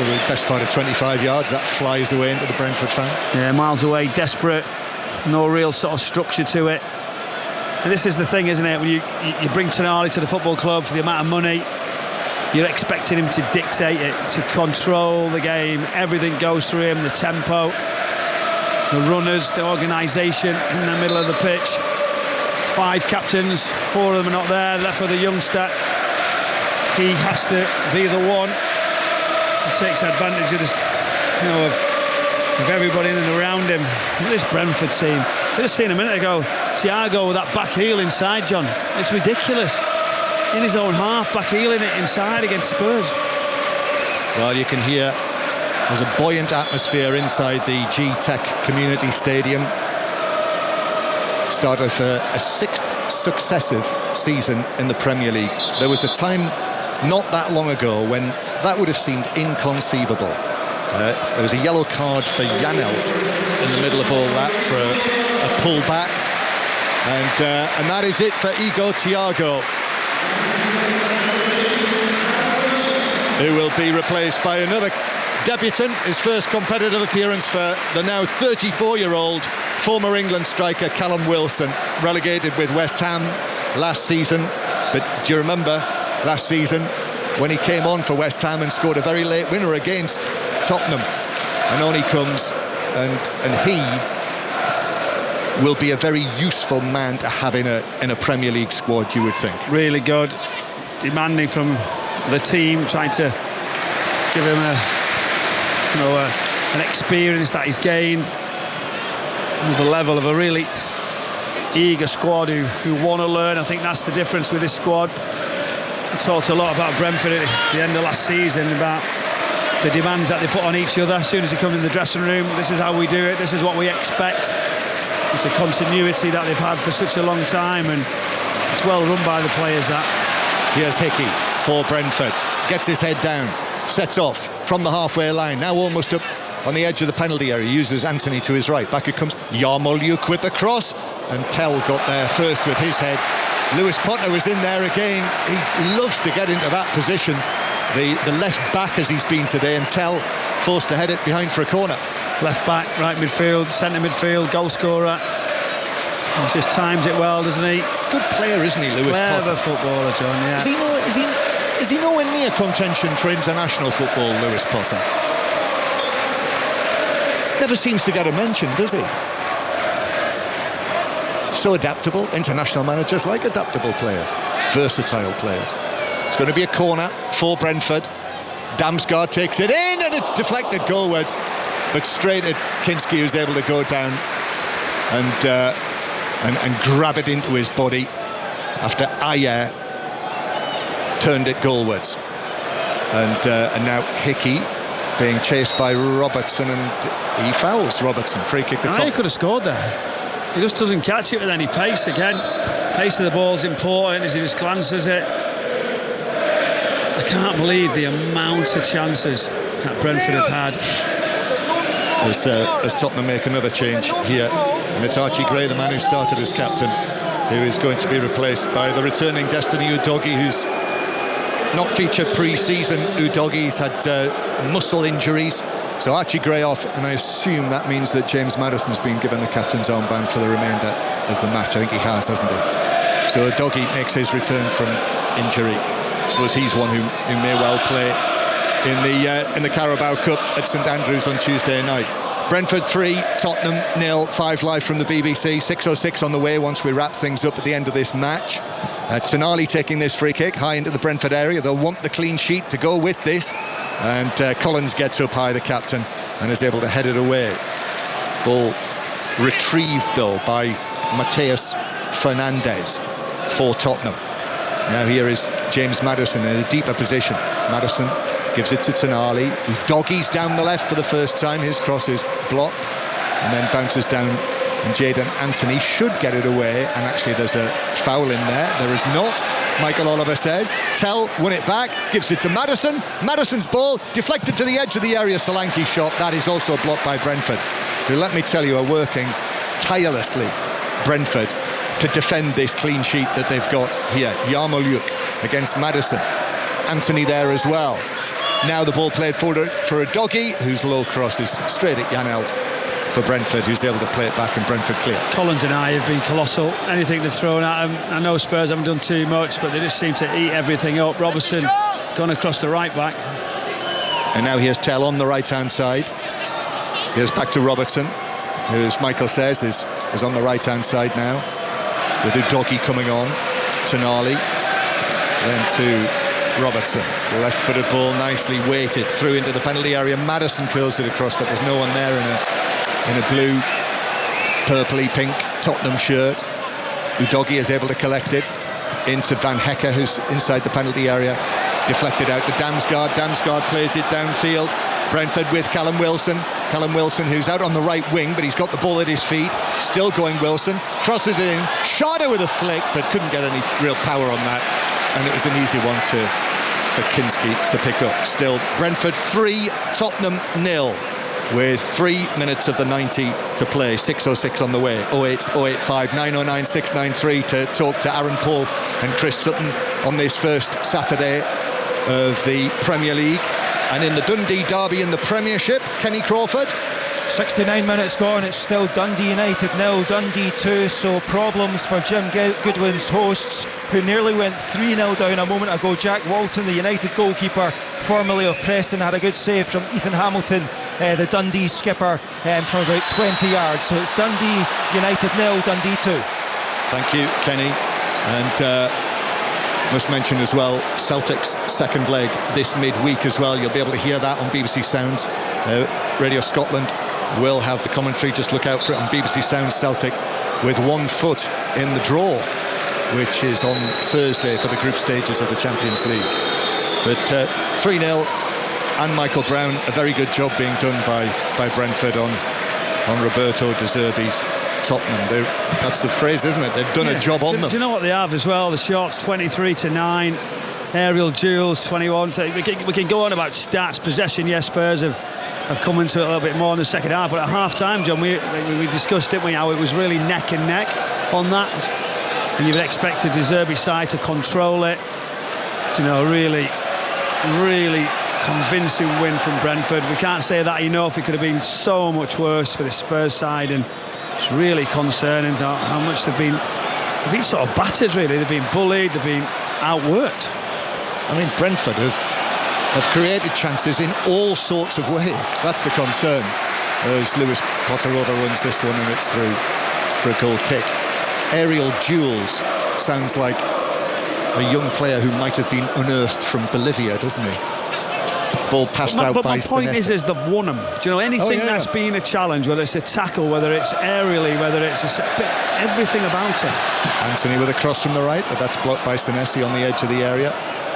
S3: the best part of 25 yards. That flies away into the Brentford fans.
S5: Yeah, miles away, desperate. No real sort of structure to it. And this is the thing, isn't it? When you bring Tonali to the football club for the amount of money, you're expecting him to dictate it, to control the game. Everything goes through him, the tempo, the runners, the organisation in the middle of the pitch. 5 captains, 4 of them are not there, left with a youngster. He has to be the one who takes advantage of this, of everybody in and around him. This Brentford team, I just seen a minute ago, Thiago with that back heel inside, John. It's ridiculous. In his own half, back heeling it inside against Spurs.
S3: Well, you can hear there's a buoyant atmosphere inside the G-Tech Community Stadium. Start of a 6th successive season in the Premier League. There was a time not that long ago when that would have seemed inconceivable. There was a yellow card for Janelt in the middle of all that for a pull-back. And that is it for Igor Thiago, who will be replaced by another debutant, his first competitive appearance for the now 34-year-old former England striker Callum Wilson, relegated with West Ham last season. But do you remember last season when he came on for West Ham and scored a very late winner against Tottenham? And on he comes, and he will be a very useful man to have in a Premier League squad, you would think.
S5: Really good, demanding from the team, trying to give him an experience that he's gained with the level of a really eager squad who want to learn. I think that's the difference with this squad. We talked a lot about Brentford at the end of last season, about the demands that they put on each other as soon as they come in the dressing room. This is how we do it, this is what we expect. It's a continuity that they've had for such a long time, and it's well run by the players, that.
S3: Here's Hickey for Brentford, gets his head down, sets off from the halfway line, now almost up on the edge of the penalty area, uses Anthony to his right. Back it comes Yarmolyuk with the cross, and Tell got there first with his head. Lewis Potter was in there again. He loves to get into that position, the left back as he's been today, and Tell forced to head it behind for a corner.
S5: Left back, right midfield, centre midfield, goal scorer. He just times it well, doesn't he?
S3: Good player, isn't he, Lewis Potter?
S5: Clever footballer, John, yeah.
S3: Is he nowhere near contention for international football, Lewis Potter? Never seems to get a mention, does he? So adaptable. International managers like adaptable players, versatile players. It's going to be a corner for Brentford. Damsgaard takes it in, and it's deflected goalwards, but straight at Kinski, who's able to go down and grab it into his body after Ayer turned it goalwards. And now Hickey being chased by Robertson, and he fouls Robertson. Free kick the top.
S5: He could have scored there. He just doesn't catch it with any pace again. Pace of the ball is important as he just glances it. I can't believe the amount of chances that Brentford have had.
S3: As Tottenham make another change here, and it's Archie Gray, the man who started as captain, who is going to be replaced by the returning Destiny Udogie, who's not featured pre-season. Udogie's had muscle injuries, so Archie Gray off, and I assume that means that James Maddison's been given the captain's armband for the remainder of the match. I think he has, hasn't he? So Udogie makes his return from injury. I suppose he's one who may well play in the Carabao Cup at St Andrews on Tuesday night. Brentford 3, Tottenham 0. 5 live from the BBC. 6:06 on the way once we wrap things up at the end of this match. Tonali taking this free kick high into the Brentford area. They'll want the clean sheet to go with this, and Collins gets up high, the captain, and is able to head it away. Ball retrieved though by Mateus Fernandes for Tottenham. Now here is James Maddison in a deeper position. Maddison gives it to Tonali, who doggies down the left for the first time. His cross is blocked and then bounces down And Jadon Anthony should get it away, and actually there's a foul in there. There is not. Michael Oliver says. Tell won it back, gives it to Maddison. Maddison's ball deflected to the edge of the area. Solanke shot. That is also blocked by Brentford, who, let me tell you, are working tirelessly, Brentford, to defend this clean sheet that they've got here. Yarmolyuk against Maddison. Anthony there as well. Now the ball played forward for a doggy, whose low cross is straight at Janelt for Brentford, who's able to play it back, and Brentford clear.
S5: Collins and I have been colossal. Anything they've thrown at them. I know Spurs haven't done too much, but they just seem to eat everything up. Robertson gone across the right back.
S3: And now here's Tell on the right-hand side. Here's back to Robertson, who, as Michael says, is on the right-hand side now, with Udogie coming on. Tonali, then to Robertson. Left-footed ball, nicely weighted through into the penalty area. Maddison curls it across, but there's no one there in a blue, purpley pink Tottenham shirt. Udogie is able to collect it into Van Hecke, who's inside the penalty area. Deflected out to Damsgaard. Damsgaard plays it downfield. Brentford with Callum Wilson. Callum Wilson, who's out on the right wing, but he's got the ball at his feet. Still going Wilson. Crosses it in. Schade with a flick, but couldn't get any real power on that. And it was an easy one for Kinski to pick up. Still, Brentford 3, Tottenham 0. With 3 minutes of the 90 to play. 6:06 on the way. 08 085 909 693 to talk to Aaron Paul and Chris Sutton on this first Saturday of the Premier League. And in the Dundee derby in the Premiership, Kenny Crawford.
S22: 69 minutes gone, it's still Dundee United 0, Dundee 2, so problems for Jim Goodwin's hosts, who nearly went 3-0 down a moment ago. Jack Walton, the United goalkeeper, formerly of Preston, had a good save from Ethan Hamilton, the Dundee skipper, from about 20 yards. So it's Dundee United 0, Dundee 2.
S3: Thank you, Kenny. And must mention as well, Celtic's second leg this midweek as well. You'll be able to hear that on BBC Sounds. Radio Scotland will have the commentary. Just look out for it on BBC Sounds. Celtic with 1 foot in the draw, which is on Thursday for the group stages of the Champions League. But 3-0, and Michael Brown, a very good job being done by Brentford on Roberto De Zerbi's Tottenham. That's the phrase, isn't it? They've done a job on them.
S5: Do you know what they have as well? The shots 23-9, aerial duels 21. We can go on about stats, possession. Yes, Spurs have come into it a little bit more in the second half, but at half-time, John, we discussed, didn't we, how it was really neck and neck on that, and you would expect a De Zerbi side to control it. You know, really convincing win from Brentford. We can't say that enough. It could have been so much worse for the Spurs side, and it's really concerning how much they've been sort of battered, really. They've been bullied, they've been outworked.
S3: I mean, Brentford have created chances in all sorts of ways. That's the concern. As Lewis Potterover runs this one, and it's through for a goal kick. Aerial duels sounds like a young player who might have been unearthed from Bolivia, doesn't he? Ball passed out by
S5: But my point
S3: Senesi.
S5: is they've won them. Do you know, anything that's been a challenge, whether it's a tackle, whether it's aerially, whether it's everything about it.
S3: Anthony with a cross from the right, but that's blocked by Senesi on the edge of the area.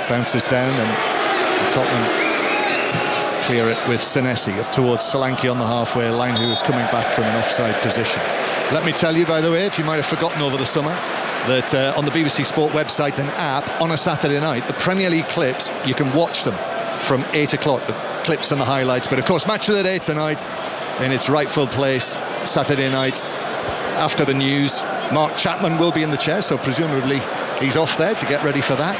S3: Bounces down, and Tottenham clear it with Senesi up towards Solanke on the halfway line, who is coming back from an offside position. Let me tell you, by the way, if you might have forgotten over the summer, that on the BBC Sport website and app, on a Saturday night, the Premier League clips, you can watch them from 8 o'clock, the clips and the highlights. But of course, match of the day tonight in its rightful place, Saturday night after the news. Mark Chapman will be in the chair, so presumably he's off there to get ready for that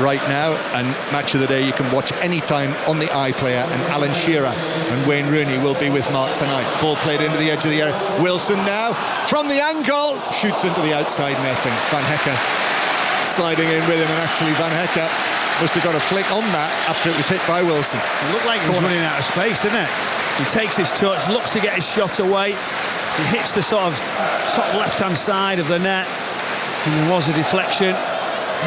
S3: right now. And match of the day you can watch anytime on the iPlayer, and Alan Shearer and Wayne Rooney will be with Mark tonight. Ball played into the edge of the area. Wilson now from the angle shoots into the outside netting. Van Hecke sliding in with him, and actually Van Hecke must have got a flick on that after it was hit by Wilson.
S5: It looked like he was running out of space, didn't it? He takes his touch, looks to get his shot away. He hits the sort of top left-hand side of the net, and there was a deflection.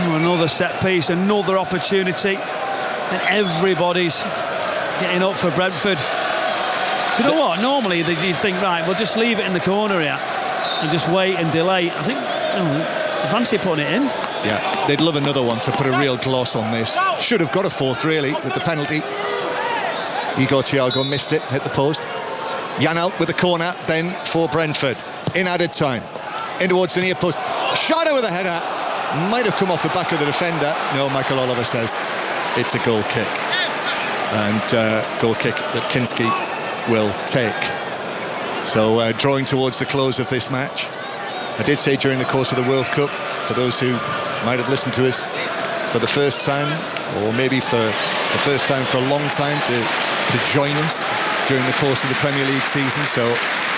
S5: Another set piece, another opportunity, and everybody's getting up for Brentford. Do you know what? Normally you think, right, we'll just leave it in the corner here and just wait and delay. I think they fancy putting it in.
S3: Yeah, they'd love another one to put a real gloss on this. Should have got a fourth, really, with the penalty. Igor Thiago missed it, hit the post. Janelt with the corner then for Brentford. in added time. In towards the near post. Shot with a header. Might have come off the back of the defender. No, Michael Oliver says it's a goal kick. And goal kick that Kinski will take. So drawing towards the close of this match. I did say during the course of the World Cup, for those who might have listened to us for the first time, or maybe for the first time for a long time, to join us during the course of the Premier League season. So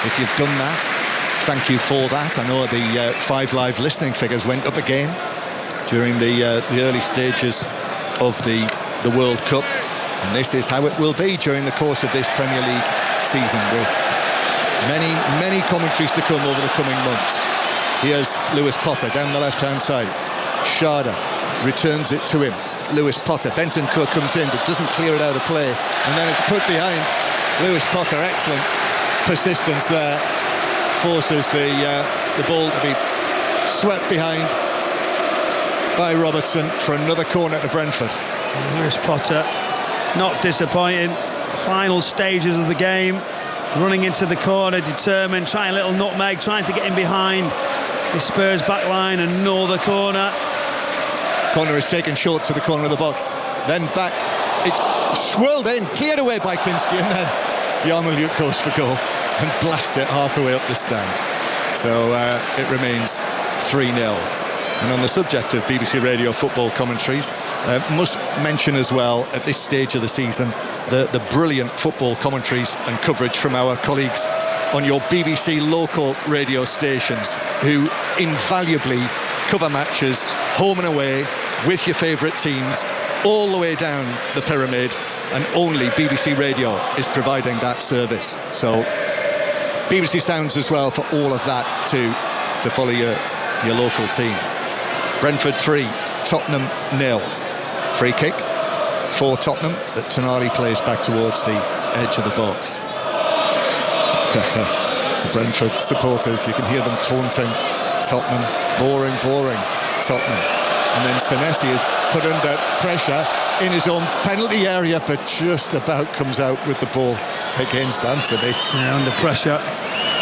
S3: if you've done that, thank you for that. I know the 5 Live listening figures went up again during the early stages of the World Cup. And this is how it will be during the course of this Premier League season, with many commentaries to come over the coming months. Here's Lewis Potter down the left-hand side. Sharda returns it to him. Lewis Potter. Bentancur comes in but doesn't clear it out of play. And then it's put behind. Lewis Potter, excellent persistence there. Forces the ball to be swept behind by Robertson for another corner to Brentford.
S5: Lewis Potter, not disappointing. Final stages of the game, running into the corner, determined, trying a little nutmeg, trying to get in behind the Spurs back line. Another corner.
S3: Corner is taken short to the corner of the box. Then back, it's swirled in, cleared away by Kinski, and then Yarmolyuk goes for goal and blasts it half the way up the stand. So it remains 3-0. And on the subject of BBC Radio football commentaries, must mention as well at this stage of the season the brilliant football commentaries and coverage from our colleagues on your BBC local radio stations, who invaluably cover matches home and away with your favourite teams all the way down the pyramid, and only BBC Radio is providing that service. So BBC Sounds as well for all of that to follow your local team. Brentford 3, Tottenham 0. Free kick for Tottenham that Tonali plays back towards the edge of the box. Brentford supporters, you can hear them taunting Tottenham. Boring Tottenham. And then Senesi is put under pressure in his own penalty area, but just about comes out with the ball against Anthony.
S5: Yeah, under pressure.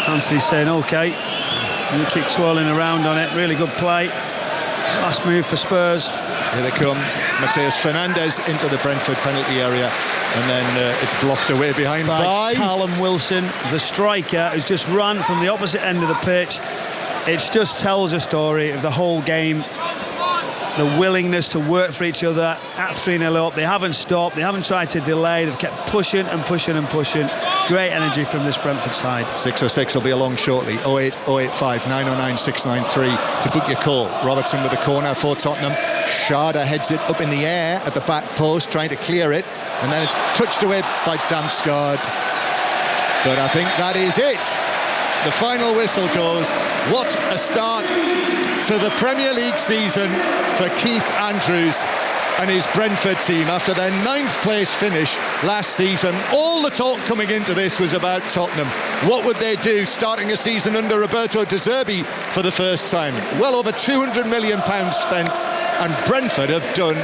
S5: Anthony saying, OK, you keep twirling around on it. Really good play. Last move for Spurs.
S3: Here they come. Mateus Fernandes into the Brentford penalty area, and then it's blocked away behind by
S5: Callum Wilson, the striker, who's just run from the opposite end of the pitch. It just tells a story of the whole game. The willingness to work for each other at 3-0 up. They haven't stopped, they haven't tried to delay, they've kept pushing and pushing and pushing. Great energy from this Brentford side.
S3: 606 will be along shortly. 08 085 909 693 to book your call. Robertson with the corner for Tottenham. Sharda heads it up in the air at the back post, trying to clear it, and then it's touched away by Damsgaard. But I think that is it. The final whistle goes. What a start to the Premier League season for Keith Andrews and his Brentford team after their 9th place finish last season. All the talk coming into this was about Tottenham. What would they do starting a season under Roberto De Zerbi for the first time? Well over £200 million spent, and Brentford have done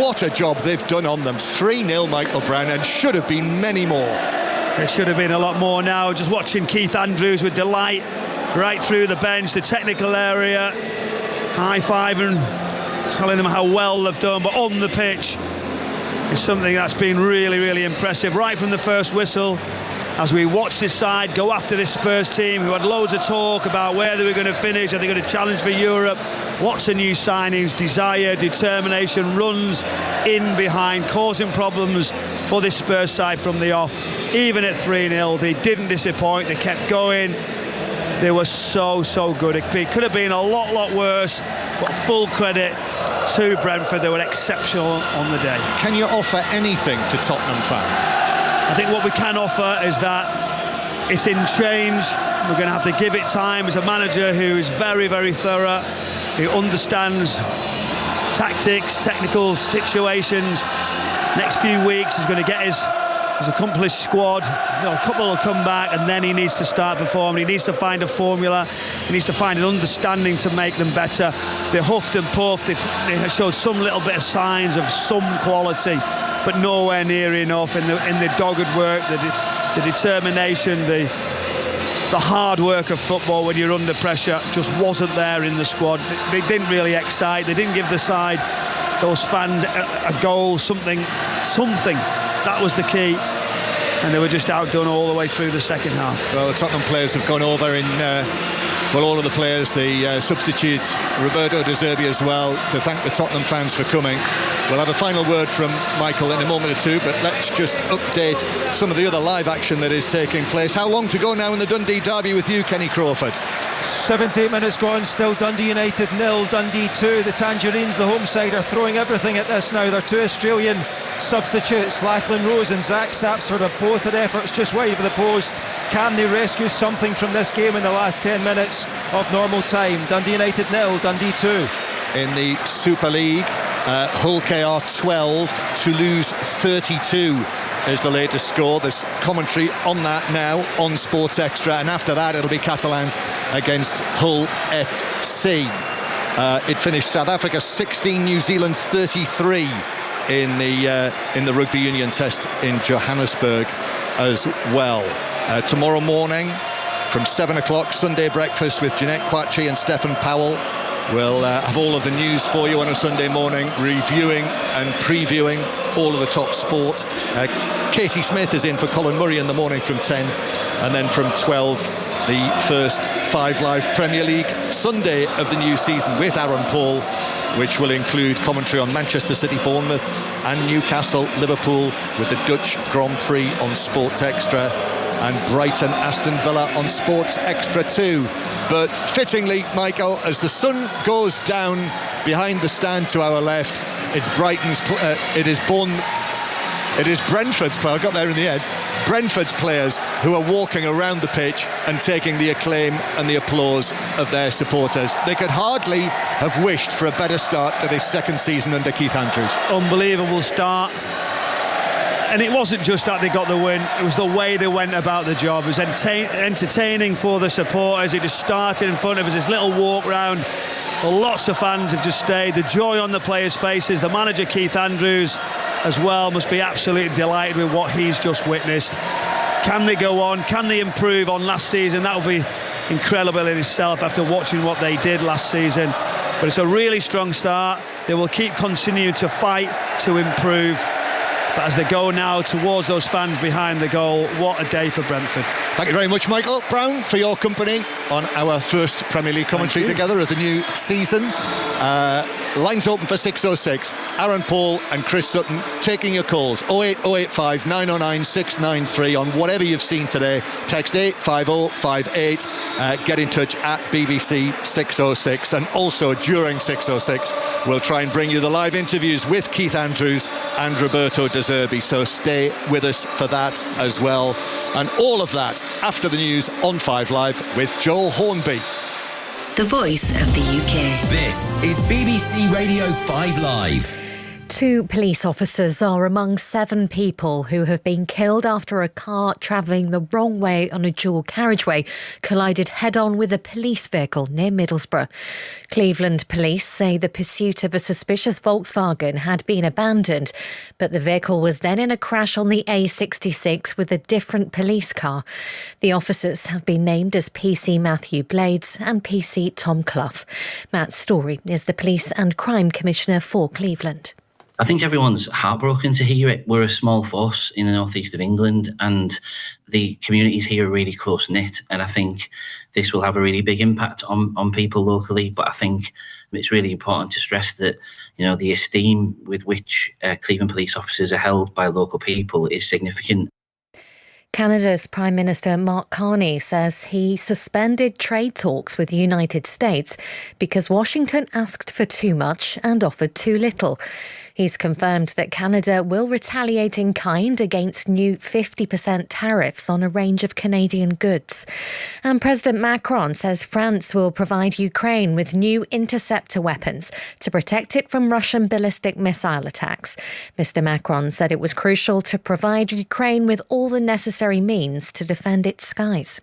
S3: what a job they've done on them. 3-0 Michael Brown, and should have been many more.
S5: There should have been a lot more now. Just watching Keith Andrews with delight right through the bench, the technical area, high-fiving, telling them how well they've done, but on the pitch is something that's been really, really impressive right from the first whistle. As we watch this side go after this Spurs team, who had loads of talk about where they were going to finish, are they going to challenge for Europe? Lots of new signings, desire, determination, runs in behind, causing problems for this Spurs side from the off. Even at 3-0, they didn't disappoint, they kept going. They were so good. It could have been a lot worse, but full credit to Brentford. They were exceptional on the day.
S3: Can you offer anything to Tottenham fans?
S5: I think what we can offer is that it's in change. We're going to have to give it time. As a manager who is very thorough, who understands tactics, technical situations. Next few weeks he's going to get his accomplished squad. A couple will come back, and then he needs to start performing. He needs to find a formula. He needs to find an understanding to make them better. They huffed and puffed. They showed some little bit of signs of some quality, but nowhere near enough in the dogged work, the determination, the the hard work of football when you're under pressure just wasn't there in the squad. They didn't really excite. They didn't give the side, those fans, a goal, something. That was the key. And they were just outdone all the way through the second half.
S3: Well, the Tottenham players have gone over in, all of the players, the substitutes, Roberto De Zerbi as well, to thank the Tottenham fans for coming. We'll have a final word from Michael in a moment or two, but let's just update some of the other live action that is taking place. How long to go now in the Dundee derby with you, Kenny Crawford?
S22: 78 minutes gone, still Dundee United 0, Dundee 2. The Tangerines, the home side, are throwing everything at this now. Their two Australian substitutes, Lachlan Rose and Zach Sapsford, have both had efforts just wide of the post. Can they rescue something from this game in the last 10 minutes of normal time? Dundee United 0, Dundee 2.
S3: In the Super League, Hull KR 12, Toulouse 32 is the latest score. There's commentary on that now on Sports Extra, and after that it'll be Catalans against Hull FC. It finished South Africa 16, New Zealand 33 in the Rugby Union Test in Johannesburg as well. Tomorrow morning from 7 o'clock, Sunday breakfast with Jeanette Quatchi and Stefan Powell. We'll have all of the news for you on a Sunday morning, reviewing and previewing all of the top sport. Katie Smith is in for Colin Murray in the morning from 10, and then from 12 the first 5 Live Premier League Sunday of the new season with Aaron Paul, which will include commentary on Manchester City, Bournemouth and Newcastle, Liverpool, with the Dutch Grand Prix on Sports Extra, and Brighton Aston Villa on Sports Extra 2. But fittingly, Michael, as the sun goes down behind the stand to our left, it's Brentford's player, I got there in the end, Brentford's players who are walking around the pitch and taking the acclaim and the applause of their supporters. They could hardly have wished for a better start to this second season under Keith Andrews.
S5: Unbelievable start. And it wasn't just that they got the win, it was the way they went about the job. It was entertaining for the supporters. It just started in front of us, this little walk round. Lots of fans have just stayed. The joy on the players' faces. The manager, Keith Andrews, as well, must be absolutely delighted with what he's just witnessed. Can they go on? Can they improve on last season? That would be incredible in itself after watching what they did last season. But it's a really strong start. They will keep continuing to fight to improve. But as they go now towards those fans behind the goal, what a day for Brentford.
S3: Thank you very much, Michael Brown, for your company on our first Premier League commentary together of the new season. Lines open for 606. Aaron Paul and Chris Sutton taking your calls. 08085 909 693 on whatever you've seen today. Text 85058. Get in touch at BBC 606. And also during 606, we'll try and bring you the live interviews with Keith Andrews and Roberto De Zerbi. So stay with us for that as well. And all of that after the news on 5 Live with Joel Hornby.
S8: The voice of the UK.
S9: This is BBC Radio 5 Live.
S10: 2 police officers are among 7 people who have been killed after a car travelling the wrong way on a dual carriageway collided head-on with a police vehicle near Middlesbrough. Cleveland police say the pursuit of a suspicious Volkswagen had been abandoned, but the vehicle was then in a crash on the A66 with a different police car. The officers have been named as PC Matthew Blades and PC Tom Clough. Matt Story is the Police and Crime Commissioner for Cleveland.
S4: I think everyone's heartbroken to hear it. We're a small force in the northeast of England and the communities here are really close-knit, and I think this will have a really big impact on people locally. But I think it's really important to stress that, you know, the esteem with which Cleveland police officers are held by local people is significant.
S10: Canada's Prime Minister Mark Carney says he suspended trade talks with the United States because Washington asked for too much and offered too little. He's confirmed that Canada will retaliate in kind against new 50% tariffs on a range of Canadian goods. And President Macron says France will provide Ukraine with new interceptor weapons to protect it from Russian ballistic missile attacks. Mr. Macron said it was crucial to provide Ukraine with all the necessary means to defend its skies.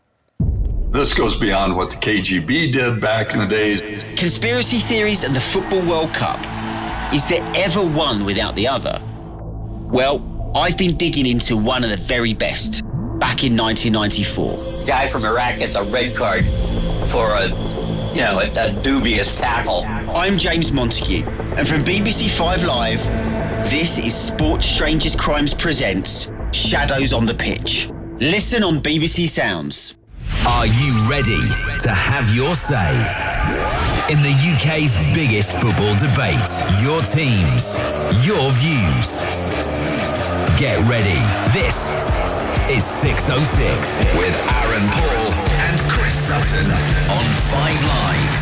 S18: This goes beyond what the KGB did back in the days.
S19: Conspiracy theories and the Football World Cup. Is there ever one without the other? Well, I've been digging into one of the very best back in 1994.
S6: guy from Iraq gets a red card for a dubious tackle.
S19: I'm James Montague, and from BBC 5 Live, this is Sports Strangers Crimes presents Shadows on the Pitch. Listen on BBC Sounds.
S9: Are you ready to have your say in the UK's biggest football debate? Your teams, your views. Get ready. This is 606 with Aaron Paul and Chris Sutton on 5 Live.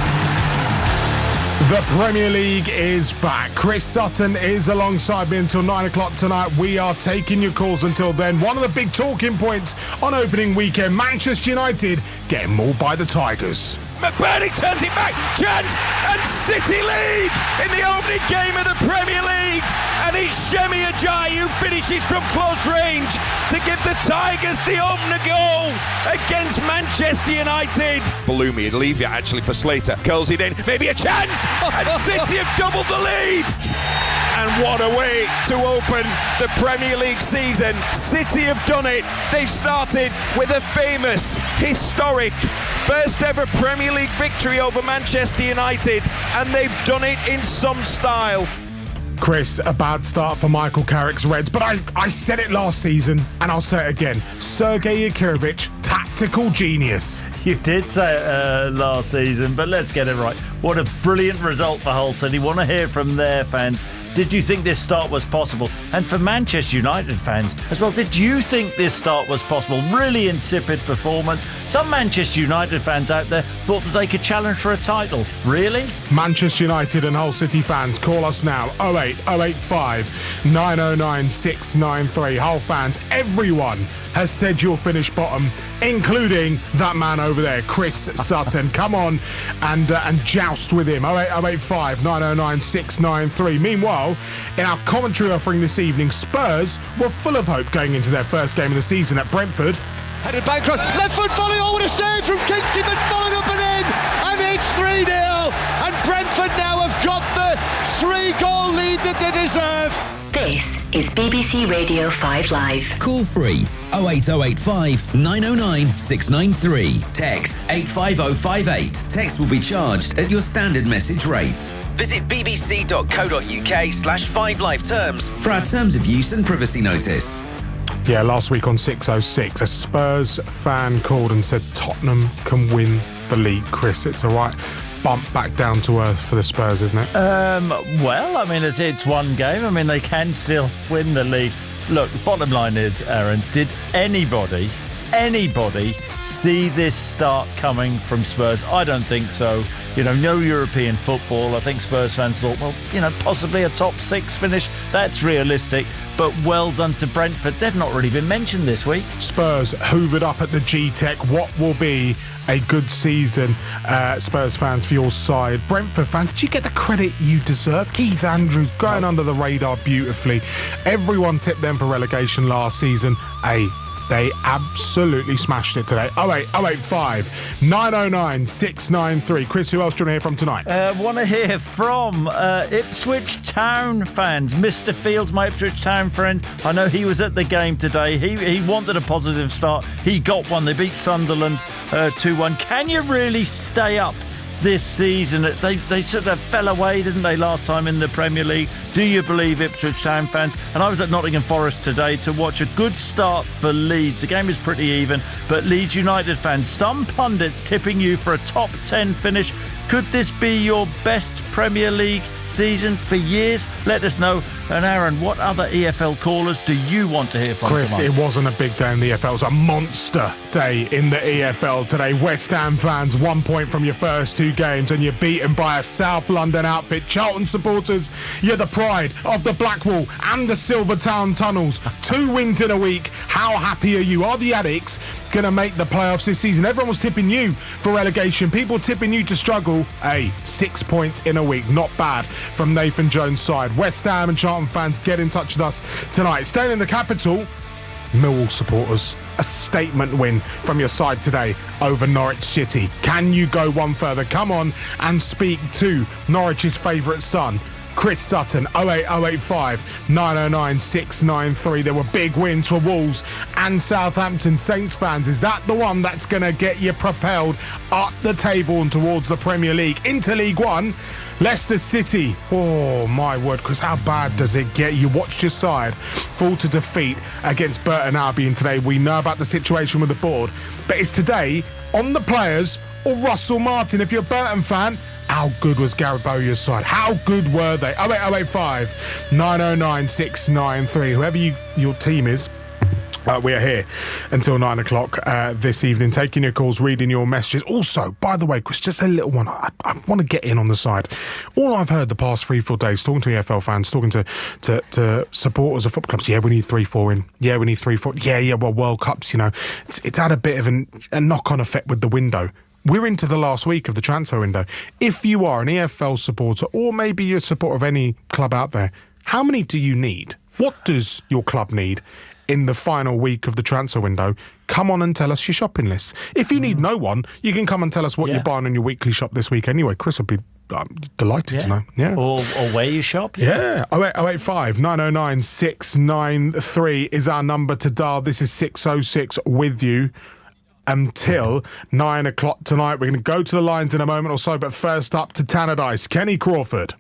S12: The Premier League is back. Chris Sutton is alongside me until 9 o'clock tonight. We are taking your calls until then. One of the big talking points on opening weekend, Manchester United getting mauled by the Tigers.
S20: McBurney turns it back, chance, and City lead in the opening game of the Premier League. And it's Shemi Ajayi who finishes from close range to give the Tigers the opener goal against Manchester United.
S21: Balumi, leave it actually for Slater, curls it in, maybe a chance, and City have doubled the lead. And what a way to open the Premier League season. City have done it. They've started with a famous, historic, first ever Premier League victory over Manchester United, and they've done it in some style.
S12: Chris, a bad start for Michael Carrick's Reds, but I said it last season, and I'll say it again. Sergei Yakirovich, tactical genius.
S2: You did say it last season, but let's get it right. What a brilliant result for Hull City. Want to hear from their fans. Did you think this start was possible? And for Manchester United fans as well, did you think this start was possible? Really insipid performance. Some Manchester United fans out there thought that they could challenge for a title. Really?
S12: Manchester United and Hull City fans, call us now. 08085 909 693. Hull fans, everyone has said you'll finish bottom, including that man over there, Chris Sutton. Come on and joust with him. 08085 909 693. Meanwhile, in our commentary offering this evening, Spurs were full of hope going into their first game of the season at Brentford.
S20: Headed back cross, left foot volley, oh what a save from Kinski, but followed up and in, and it's 3-0, and Brentford now have got the 3-goal lead that they deserve.
S8: This is BBC Radio 5 Live.
S9: Call free 08085 909 693. Text 85058. Text will be charged at your standard message rate. Visit bbc.co.uk/5 live terms for our terms of use and privacy notice.
S12: Yeah, last week on 606, a Spurs fan called and said Tottenham can win the league. Chris, it's a right bump back down to earth for the Spurs, isn't it?
S2: Well, I mean, it's one game. I mean, they can still win the league. Look, the bottom line is, Aaron, did anybody see this start coming from Spurs? I don't think so. No European football. I think Spurs fans thought, well, possibly a top 6 finish. That's realistic. But well done to Brentford. They've not really been mentioned this week.
S12: Spurs hoovered up at the G-Tech. What will be a good season, Spurs fans, for your side? Brentford fans, did you get the credit you deserve? Keith Andrews going under the radar beautifully. Everyone tipped them for relegation last season. They absolutely smashed it today. 08085 909 693. Chris, who else do you want to hear from tonight?
S2: Want to hear from Ipswich Town fans. Mr. Fields, my Ipswich Town friend. I know he was at the game today. He wanted a positive start. He got one. They beat Sunderland 2-1. Can you really stay up this season? They sort of fell away, didn't they, last time in the Premier League? Do you believe, Ipswich Town fans? And I was at Nottingham Forest today to watch a good start for Leeds. The game is pretty even, but Leeds United fans, some pundits tipping you for a top 10 finish. Could this be your best Premier League season for years? Let us know. And Aaron, what other EFL callers do you want to hear from
S12: Chris,
S2: tonight?
S12: it wasn't a big day in the EFL. It was a monster day in the EFL today. West Ham fans, 1 point from your first 2 games, and you're beaten by a South London outfit. Charlton supporters, you're the pride of the Blackwall and the Silvertown Tunnels. 2 wins in a week. How happy are you? Are the Addicts going to make the playoffs this season? Everyone was tipping you for relegation. People tipping you to struggle. 6 points in a week. Not bad from Nathan Jones' side. West Ham and Charlton fans, get in touch with us tonight. Staying in the capital, Millwall supporters, a statement win from your side today over Norwich City. Can you go one further? Come on and speak to Norwich's favourite son, Chris Sutton, 08085 909 693. There were big wins for Wolves and Southampton. Saints fans, is that the one that's going to get you propelled up the table and towards the Premier League? Into League One, Leicester City. Oh my word, because how bad does it get? You watched your side fall to defeat against Burton Albion today. We know about the situation with the board, but it's today on the players or Russell Martin. If you're a Burton fan, how good was Gareth Bowyer's side? How good were they? 08085 909 693. Whoever your team is, we are here until 9 o'clock this evening, taking your calls, reading your messages. Also, by the way, Chris, just a little one. I want to get in on the side. All I've heard the past 3-4 days, talking to EFL fans, talking to supporters of football clubs, yeah, we need 3-4 in. Yeah, we need 3-4. Yeah, well, World Cups, you know, it's had a bit of a knock-on effect with the window. We're into the last week of the transfer window. If you are an EFL supporter, or maybe you're a supporter of any club out there, how many do you need? What does your club need in the final week of the transfer window? Come on and tell us your shopping list. If you need no one, you can come and tell us what you're buying on your weekly shop this week anyway. Chris would be delighted to know. Yeah.
S7: Or where you shop.
S12: Yeah. 08085 909 693 is our number to dial. This is 606 with you until 9 o'clock tonight. We're going to go to the lines in a moment or so, but first up to Tannadice, Kenny Crawford.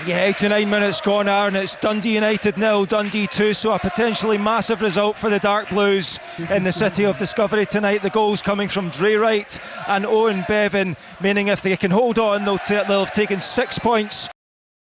S22: Yeah, 89 minutes gone, Aaron. It's Dundee United 0, Dundee 2, so a potentially massive result for the Dark Blues in the city of Discovery tonight. The goals coming from Dre Wright and Owen Bevan, meaning if they can hold on, they'll have taken 6 points